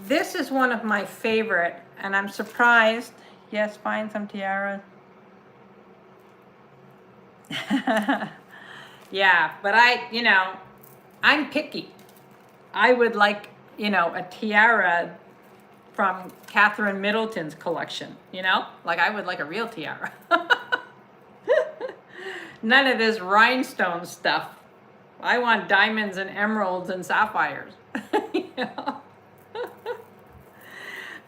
This is one of my favorite, and I'm surprised. Yes, find some tiaras. Yeah, but you know, I'm picky. I would like, you know, a tiara from Catherine Middleton's collection, you know? Like, I would like a real tiara. None of this rhinestone stuff. I want diamonds and emeralds and sapphires. You know?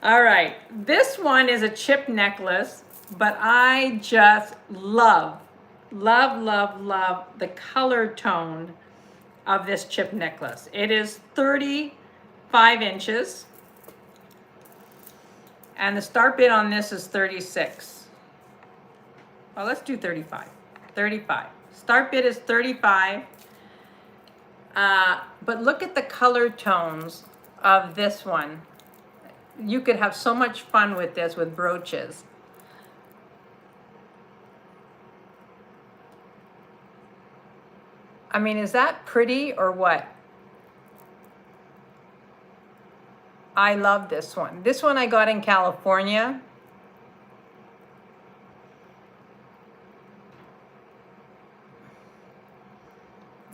All right, this one is a chip necklace, but I just love the color tone of this chip necklace. It is 35 inches, and the start bid on this is 36. Well, let's do 35. 35. Start bid is 35. But look at the color tones of this one. You could have so much fun with this with brooches. I mean, is that pretty or what? I love this one. This one I got in California.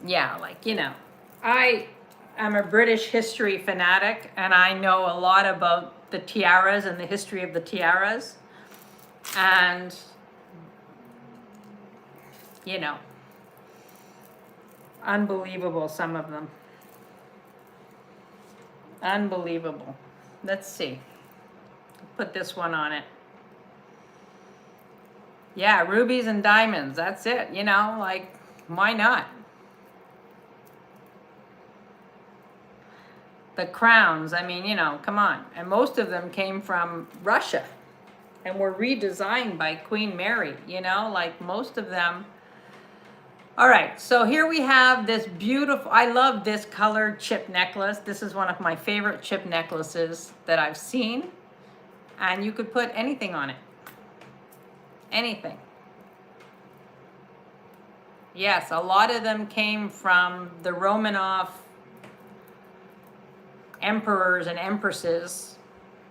Yeah, like, you know, I am a British history fanatic, and I know a lot about the tiaras and the history of the tiaras. And, you know, unbelievable, some of them. Unbelievable. Let's see. Put this one on it. Yeah, rubies and diamonds. That's it. You know, like, why not? The crowns, I mean, you know, come on. And most of them came from Russia and were redesigned by Queen Mary, you know, like most of them All right, so here we have this beautiful, I love this colored chip necklace. This is one of my favorite chip necklaces that I've seen. And you could put anything on it. Anything. Yes, a lot of them came from the Romanov emperors and empresses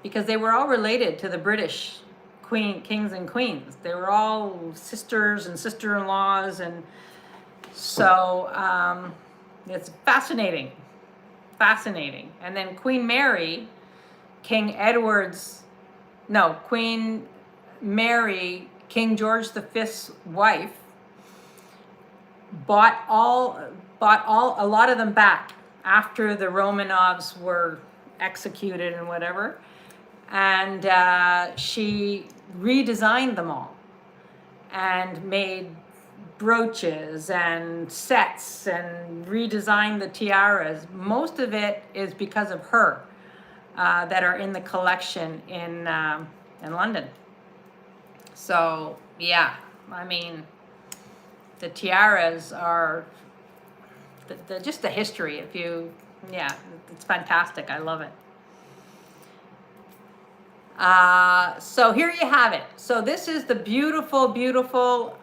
because they were all related to the British kings and queens. They were all sisters and sister-in-laws, and so it's fascinating, fascinating. And then Queen Mary, Queen Mary, King George V's wife, bought a lot of them back after the Romanovs were executed and whatever, and she redesigned them all and made brooches and sets and redesigned the tiaras. Most of it is because of her that are in the collection in London. So yeah, I mean, the tiaras are just the history. It's fantastic. I love it. So here you have it. So this is the beautiful, beautiful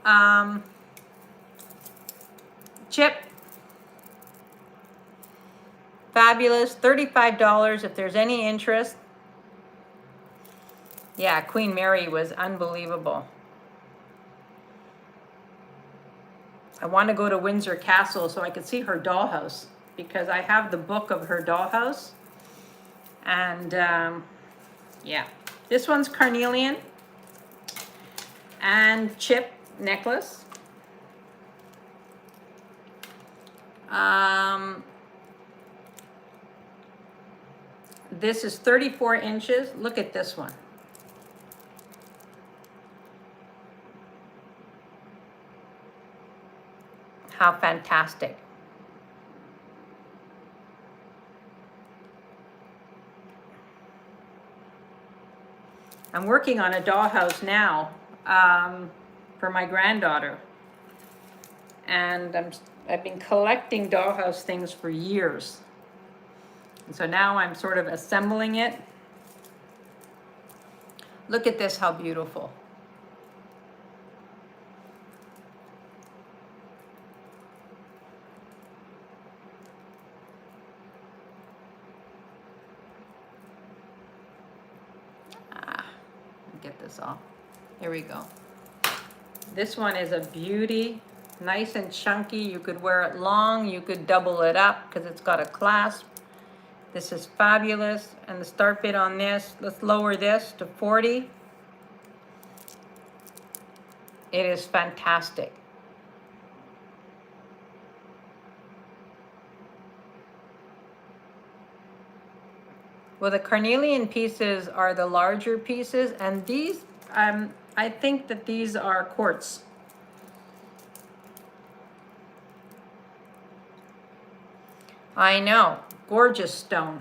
chip. Fabulous. $35 if there's any interest. Yeah, Queen Mary was unbelievable. I want to go to Windsor Castle so I could see her dollhouse, because I have the book of her dollhouse. And yeah, this one's carnelian and chip necklace. This is 34 inches. Look at this one. How fantastic. I'm working on a dollhouse now for my granddaughter. And I've been collecting dollhouse things for years. And so now I'm sort of assembling it. Look at this, how beautiful. Get this off. Here we go. This one is a beauty, nice and chunky. You could wear it long, you could double it up because it's got a clasp. This is fabulous. And the start bid on this, let's lower this to 40. It is fantastic. Well, the carnelian pieces are the larger pieces, and these, I think that these are quartz. I know, gorgeous stone.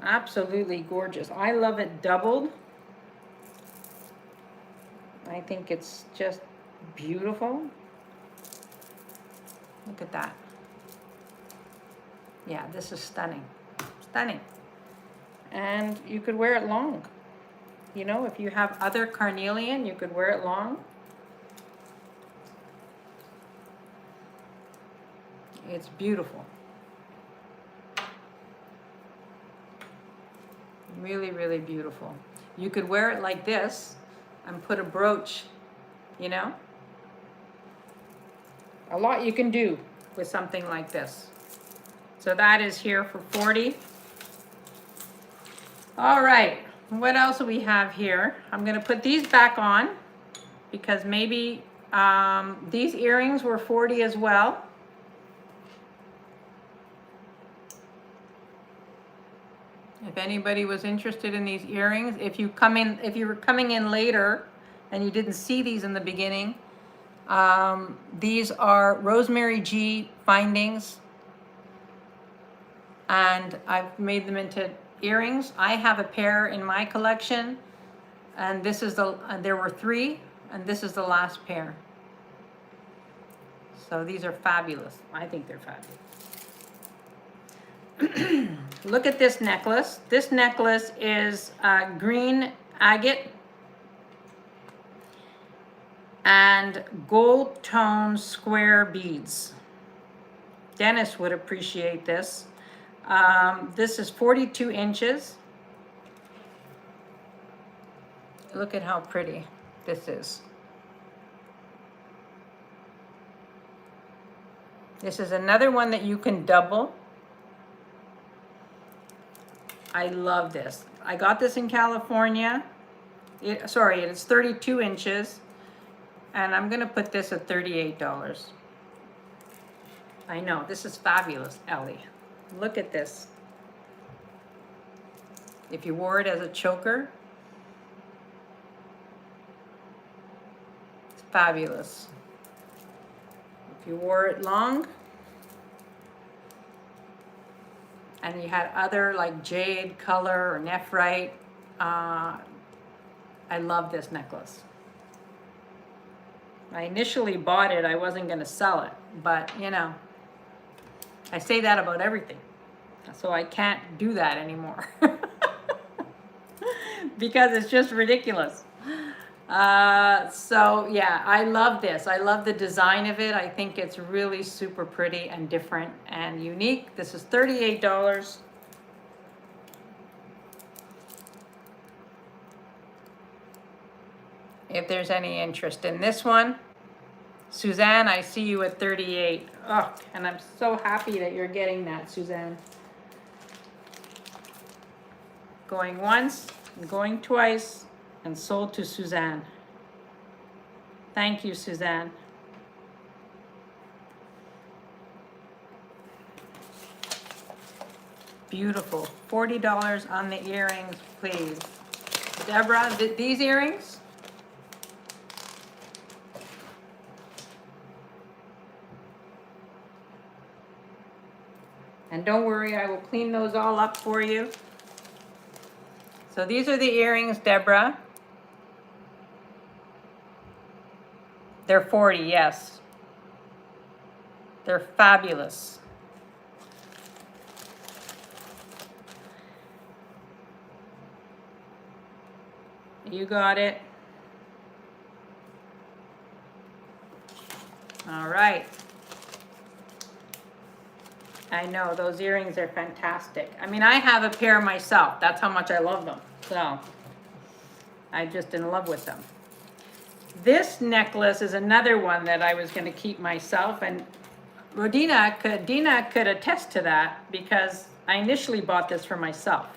Absolutely gorgeous. I love it doubled. I think it's just beautiful. Look at that. Yeah, this is stunning. Stunning. And you could wear it long. You know, if you have other carnelian, you could wear it long. It's beautiful. Really, really beautiful. You could wear it like this and put a brooch, you know. A lot you can do with something like this. So that is here for 40. All right, what else do we have here? I'm gonna put these back on because maybe these earrings were 40 as well. If anybody was interested in these earrings, if you were coming in later and you didn't see these in the beginning, these are Rosemary G findings, and I've made them into earrings. I have a pair in my collection, and this is there were 3, and this is the last pair. So these are fabulous. I think they're fabulous. Look at this necklace. This necklace is green agate and gold tone square beads. Dennis would appreciate this. This is 42 inches. Look at how pretty this is. This is another one that you can double. I love this. I got this in California. Sorry, it's 32 inches. And I'm gonna put this at $38. I know, this is fabulous, Ellie. Look at this. If you wore it as a choker, it's fabulous. If you wore it long, and you had other like jade color or nephrite, I love this necklace. I initially bought it, I wasn't gonna sell it, but you know, I say that about everything. So I can't do that anymore. Because it's just ridiculous. So yeah, I love this. I love the design of it. I think it's really super pretty and different and unique. This is $38. If there's any interest in this one. Suzanne, I see you at 38. Oh, and I'm so happy that you're getting that, Suzanne. Going once, and going twice, and sold to Suzanne. Thank you, Suzanne. Beautiful. $40 on the earrings, please. Deborah, these earrings? And don't worry, I will clean those all up for you. So these are the earrings, Deborah. They're 40, yes. They're fabulous. You got it. All right. I know, those earrings are fantastic. I mean, I have a pair myself. That's how much I love them. So, I'm just in love with them. This necklace is another one that I was going to keep myself, and Dina could attest to that because I initially bought this for myself.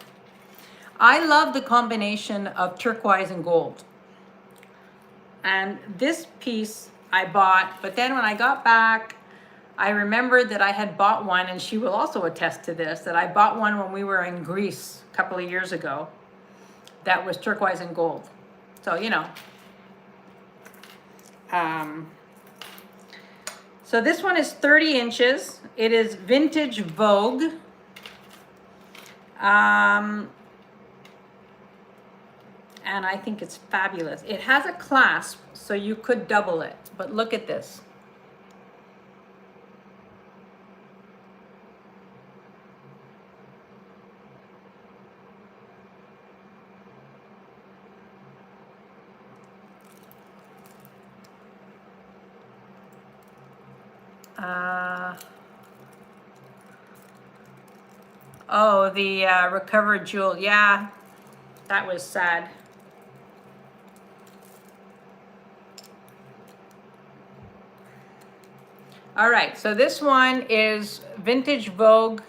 I love the combination of turquoise and gold. And this piece I bought, but then when I got back, I remembered that I had bought one, and she will also attest to this, that I bought one when we were in Greece a couple of years ago that was turquoise and gold. So, you know. So this one is 30 inches. It is vintage Vogue. And I think it's fabulous. It has a clasp, so you could double it, but look at this. Oh, the recovered jewel. Yeah, that was sad. All right, so this one is vintage Vogue,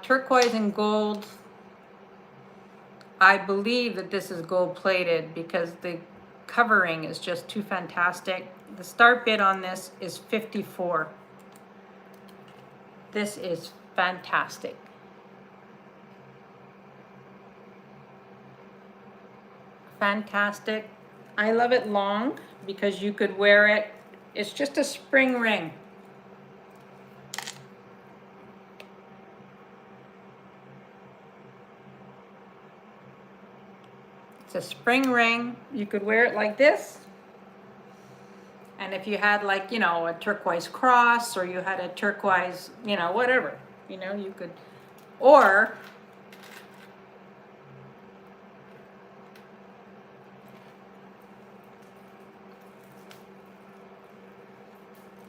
turquoise and gold. I believe that this is gold plated because the covering is just too fantastic. The start bid on this is $54. This is fantastic. Fantastic. I love it long because you could wear it. It's just a spring ring. It's a spring ring. You could wear it like this, And if you had like, you know, a turquoise cross, or you had a turquoise, you know, whatever, you know, you could, or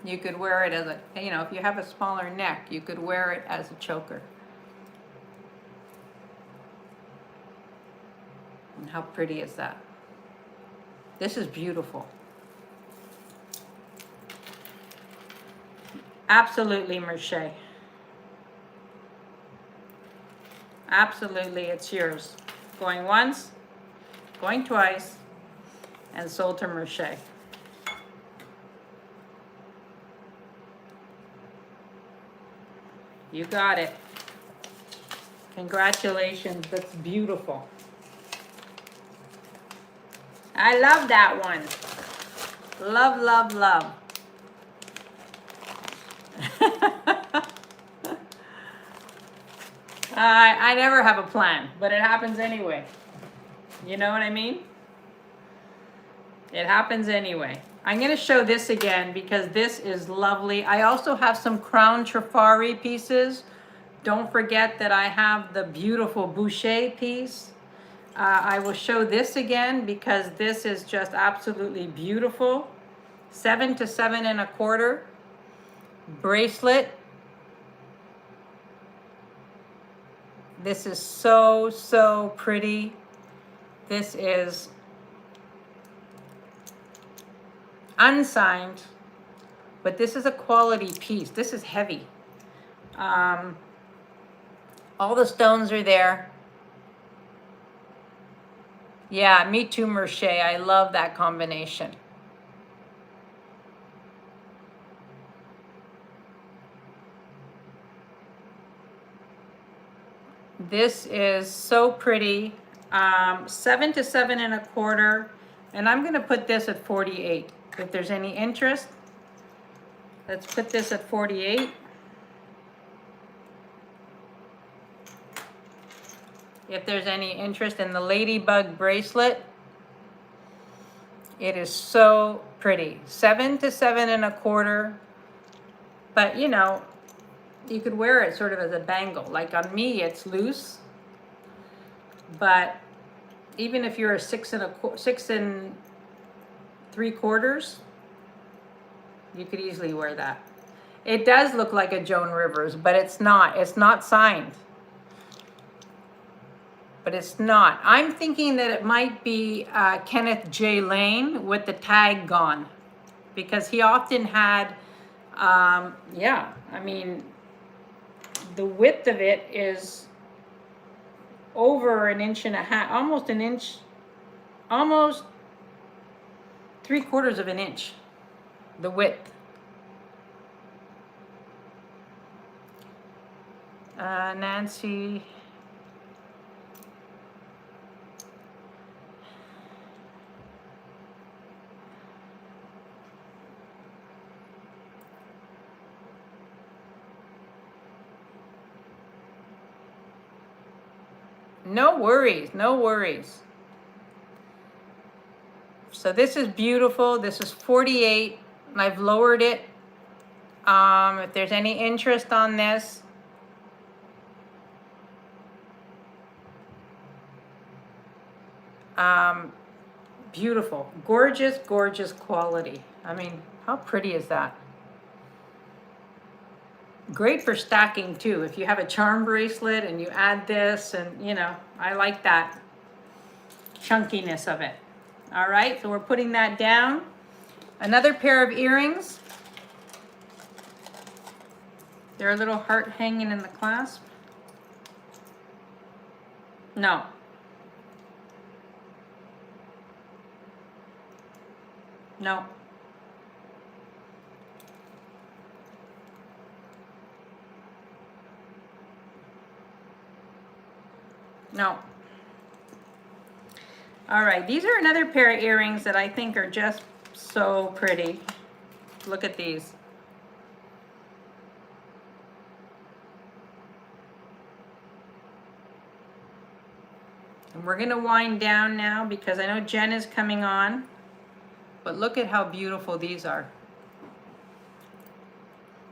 you could wear it as a, you know, if you have a smaller neck, you could wear it as a choker. And how pretty is that? This is beautiful. Absolutely, Merche. Absolutely, it's yours. Going once, going twice, and sold to Merche. You got it. Congratulations, that's beautiful. I love that one. Love, love, love. I never have a plan, but it happens anyway. You know what I mean? It happens anyway. I'm going to show this again because this is lovely. I also have some Crown Trifari pieces. Don't forget that I have the beautiful Boucher piece. I will show this again because this is just absolutely beautiful. 7 to 7 1/4 bracelet. This is so, so pretty. This is unsigned, but this is a quality piece. This is heavy. All the stones are there. Yeah, me too, Merche. I love that combination. This is so pretty. 7 to 7 1/4, and I'm gonna put this at 48. If there's any interest, let's put this at 48. If there's any interest in the ladybug bracelet, it is so pretty. 7 to 7 1/4, but you know, you could wear it sort of as a bangle. Like on me, it's loose, but even if you're a 6 3/4, you could easily wear that. It does look like a Joan Rivers, but it's not. It's not signed. But it's not. I'm thinking that it might be Kenneth J. Lane with the tag gone, because he often had, yeah, I mean, the width of it is over 1.5 inches, almost an inch, almost 3/4 of an inch, the width. Nancy. No worries, no worries. So this is beautiful. This is 48, and I've lowered it. If there's any interest on this, beautiful, gorgeous, gorgeous quality. I mean, how pretty is that? Great for stacking too. If you have a charm bracelet and you add this, and you know, I like that chunkiness of it. All right, so we're putting that down. Another pair of earrings. They're a little heart hanging in the clasp. No. No. No. All right, these are another pair of earrings that I think are just so pretty. Look at these. And we're gonna wind down now because I know Jen is coming on. but look at how beautiful these are.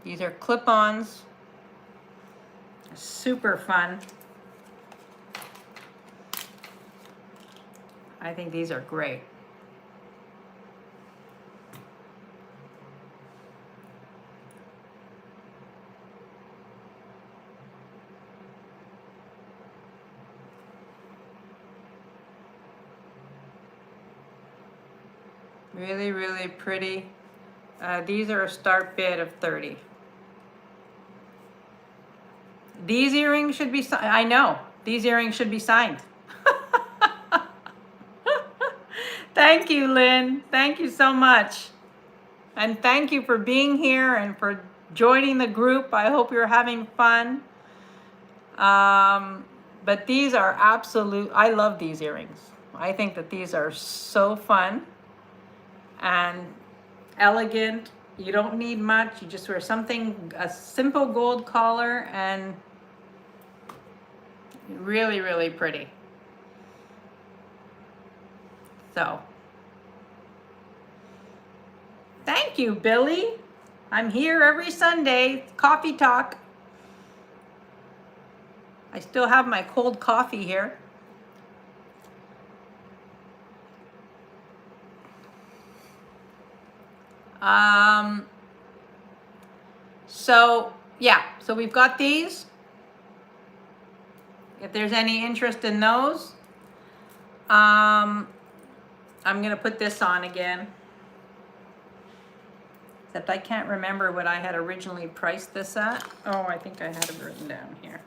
These are clip-ons. Super fun. I think these are great. Really, really pretty. These are a start bid of 30. These earrings should be, I know, these earrings should be signed. Thank you, Lynn. Thank you so much. And thank you for being here and for joining the group. I hope you're having fun. But these are absolute, I love these earrings. I think that these are so fun and elegant. You don't need much. You just wear something, a simple gold collar, and really, really pretty. So, thank you, Billy. I'm here every Sunday, coffee talk. I still have my cold coffee here. So yeah, so we've got these. If there's any interest in those, I'm gonna put this on again. Except I can't remember what I had originally priced this at. Oh, I think I had it written down here.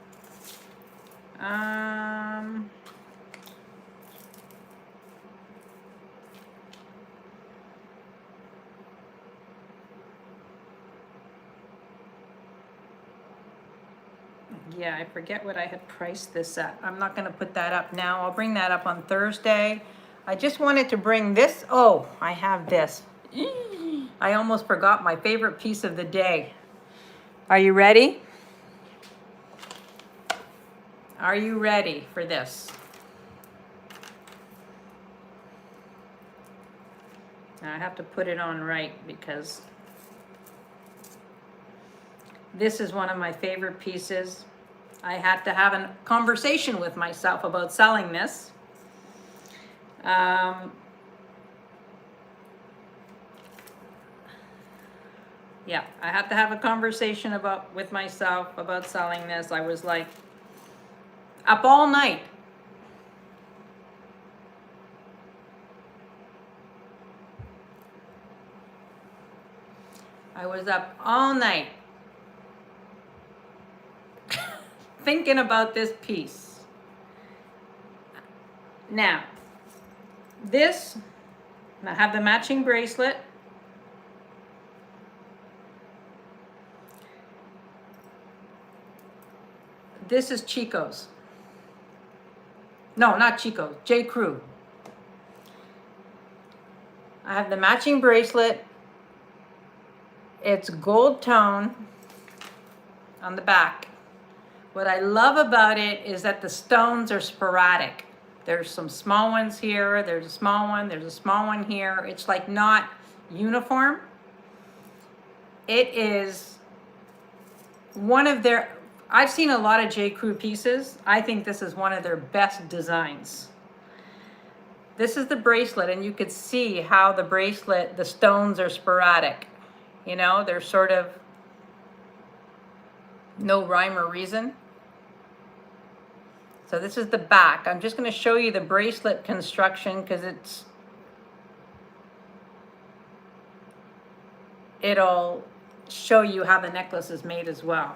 Yeah, I forget what I had priced this at. I'm not gonna put that up now. I'll bring that up on Thursday. I just wanted to bring this. Oh, I have this. I almost forgot my favorite piece of the day. Are you ready? Are you ready for this? Now I have to put it on right because this is one of my favorite pieces. I had to have a conversation with myself about selling this. Yeah, I had to have a conversation with myself about selling this. I was like up all night. I was up all night thinking about this piece. Now, this, I have the matching bracelet. This is Chico's. No, not Chico's, J. Crew. I have the matching bracelet. It's gold tone on the back. What I love about it is that the stones are sporadic. There's some small ones here, there's a small one, there's a small one here. It's like not uniform. It is one of their, I've seen a lot of J. Crew pieces. I think this is one of their best designs. This is the bracelet, and you could see how the bracelet, the stones are sporadic. You know, they're sort of no rhyme or reason. So this is the back. I'm just going to show you the bracelet construction because it'll show you how the necklace is made as well.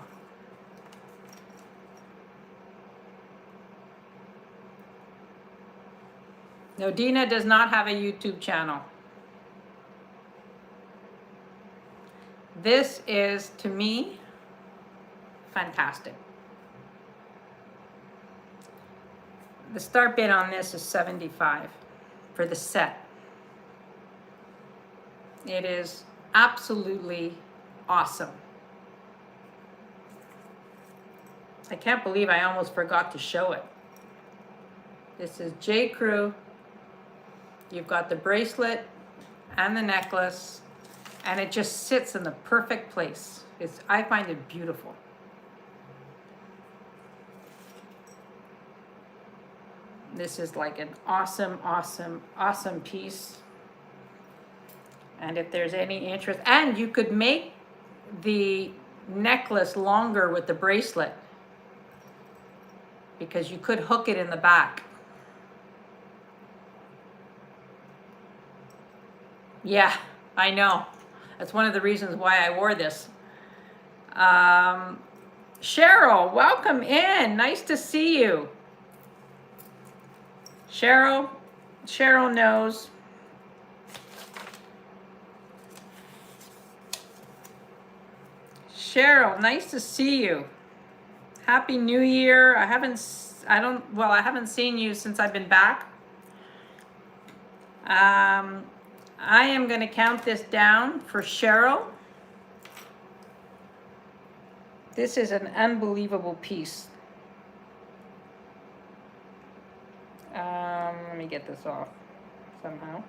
No, Dina does not have a YouTube channel. This is, to me, fantastic. The start bid on this is $75 for the set. It is absolutely awesome. I can't believe I almost forgot to show it. This is J. Crew. You've got the bracelet and the necklace, and it just sits in the perfect place. I find it beautiful. This is like an awesome, awesome, awesome piece. And if there's any interest, and you could make the necklace longer with the bracelet, because you could hook it in the back. Yeah, I know. That's one of the reasons why I wore this. Cheryl, welcome in. Nice to see you. Cheryl knows. Cheryl, nice to see you. Happy New Year. I haven't seen you since I've been back. I am going to count this down for Cheryl. This is an unbelievable piece. Let me get this off somehow.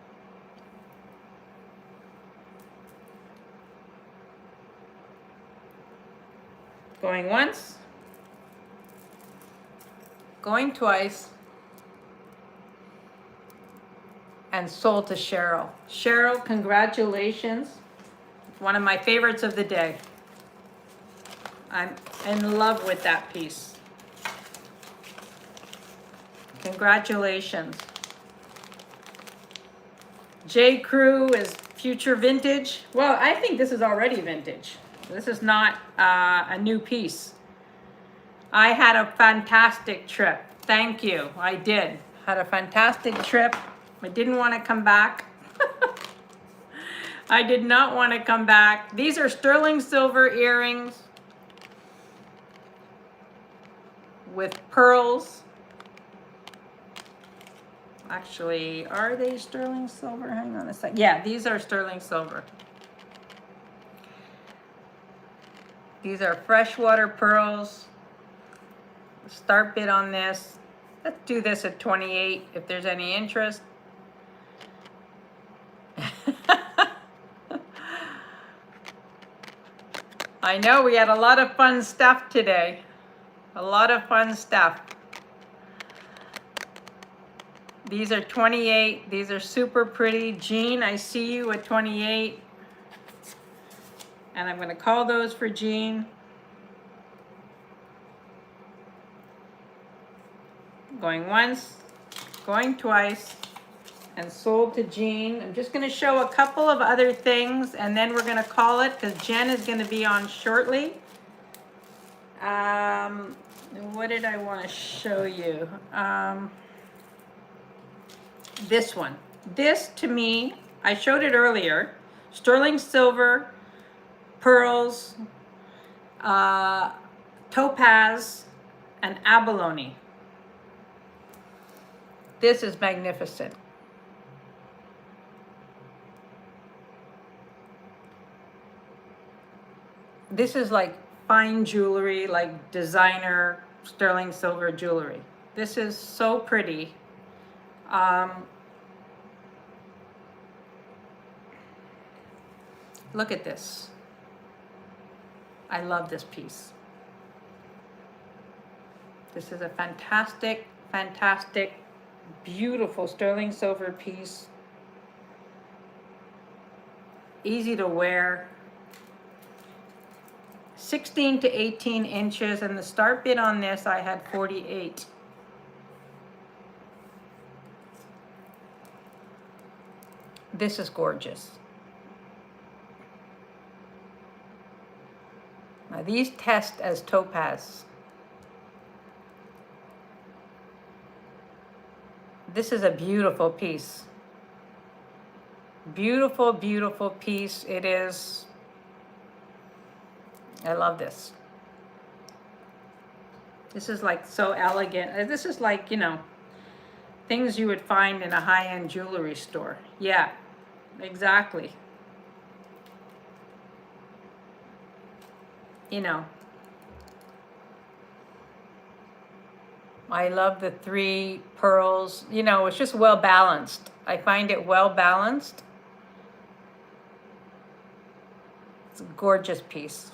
Going once. Going twice. And sold to Cheryl. Cheryl, congratulations. One of my favorites of the day. I'm in love with that piece. Congratulations. J. Crew is future vintage. Well, I think this is already vintage. This is not a new piece. I had a fantastic trip. Thank you. I did. Had a fantastic trip. I didn't want to come back. I did not want to come back. These are sterling silver earrings with pearls. Actually, are they sterling silver? Hang on a sec. Yeah, these are sterling silver. These are freshwater pearls. Start bid on this. Let's do this at 28 if there's any interest. I know we had a lot of fun stuff today. A lot of fun stuff. These are 28. These are super pretty. Jean, I see you at 28. And I'm going to call those for Jean. Going once, going twice, and sold to Jean. I'm just going to show a couple of other things, and then we're going to call it because Jen is going to be on shortly. What did I want to show you? This one. This, to me, I showed it earlier. Sterling silver, pearls, topaz, and abalone. This is magnificent. This is like fine jewelry, like designer sterling silver jewelry. This is so pretty. Look at this. I love this piece. This is a fantastic, fantastic, beautiful sterling silver piece. Easy to wear. 16 to 18 inches, and the start bid on this I had 48. This is gorgeous. Now these test as topaz. This is a beautiful piece. Beautiful, beautiful piece. It is. I love this. This is like so elegant. This is like, you know, things you would find in a high-end jewelry store. Yeah, exactly. You know, I love the 3 pearls. You know, it's just well balanced. I find it well balanced. It's a gorgeous piece.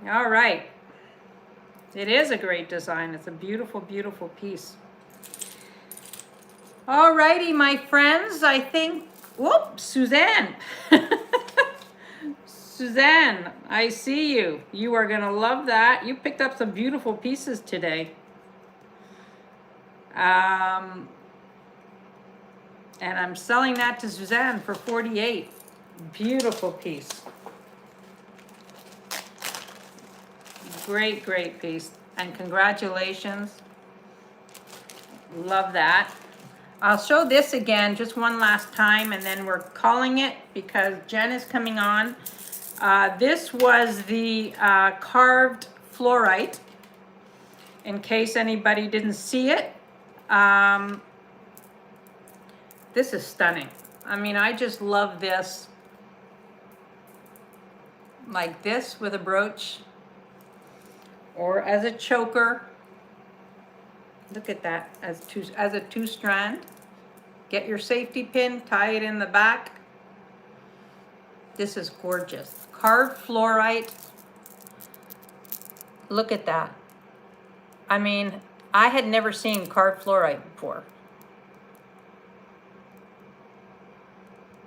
All right. It is a great design. It's a beautiful, beautiful piece. All righty, my friends. I think, whoop, Suzanne. Suzanne, I see you. You are going to love that. You picked up some beautiful pieces today. And I'm selling that to Suzanne for $48. Beautiful piece. Great, great piece. And congratulations. Love that. I'll show this again just one last time, and then we're calling it because Jen is coming on. This was the carved fluorite, in case anybody didn't see it. This is stunning. I mean, I just love this. Like this with a brooch, or as a choker. Look at that, as a two strand. Get your safety pin, tie it in the back. This is gorgeous. Carved fluorite. Look at that. I mean, I had never seen carved fluorite before.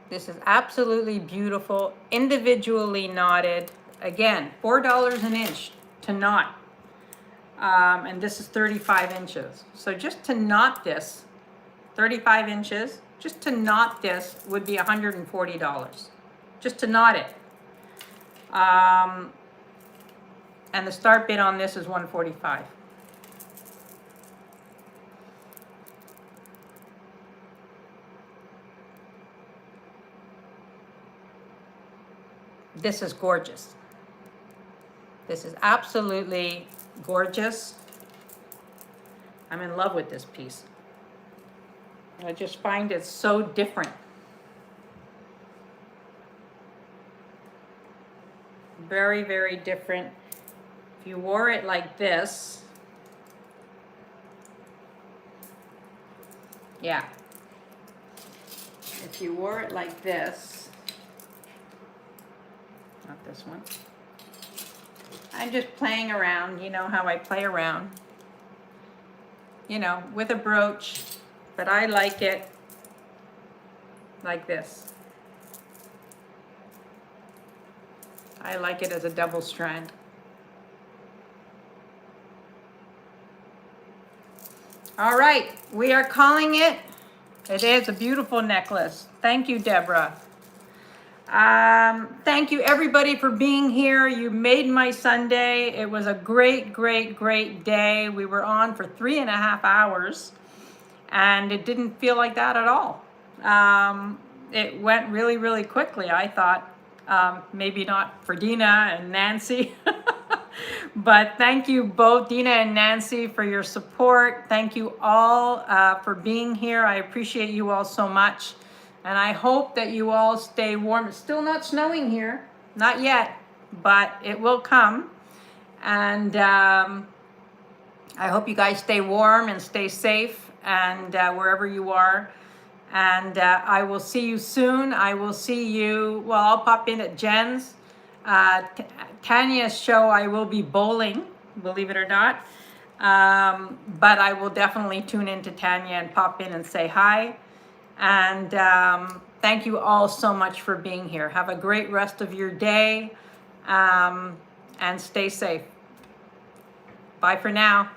This is absolutely beautiful, individually knotted. Again, $4 an inch to knot. And this is 35 inches. So just to knot this, 35 inches, just to knot this would be $140. Just to knot it. And the start bid on this is $145. This is gorgeous. This is absolutely gorgeous. I'm in love with this piece. I just find it so different. Very, very different. If you wore it like this, yeah. If you wore it like this, not this one. I'm just playing around, you know how I play around. You know, with a brooch, but I like it like this. I like it as a double strand. All right, we are calling it. It is a beautiful necklace. Thank you, Deborah. Thank you everybody for being here. You made my Sunday. It was a great, great, great day. We were on for 3.5 hours and it didn't feel like that at all. It went really, really quickly. I thought maybe not for Dina and Nancy, but thank you both, Dina and Nancy, for your support. Thank you all for being here. I appreciate you all so much. And I hope that you all stay warm. It's still not snowing here, not yet, but it will come. And I hope you guys stay warm and stay safe and wherever you are. And I will see you soon. I will see you, well, I'll pop in at Jen's. Tanya's show, I will be bowling, believe it or not. But I will definitely tune into Tanya and pop in and say hi. And thank you all so much for being here. Have a great rest of your day and stay safe. Bye for now.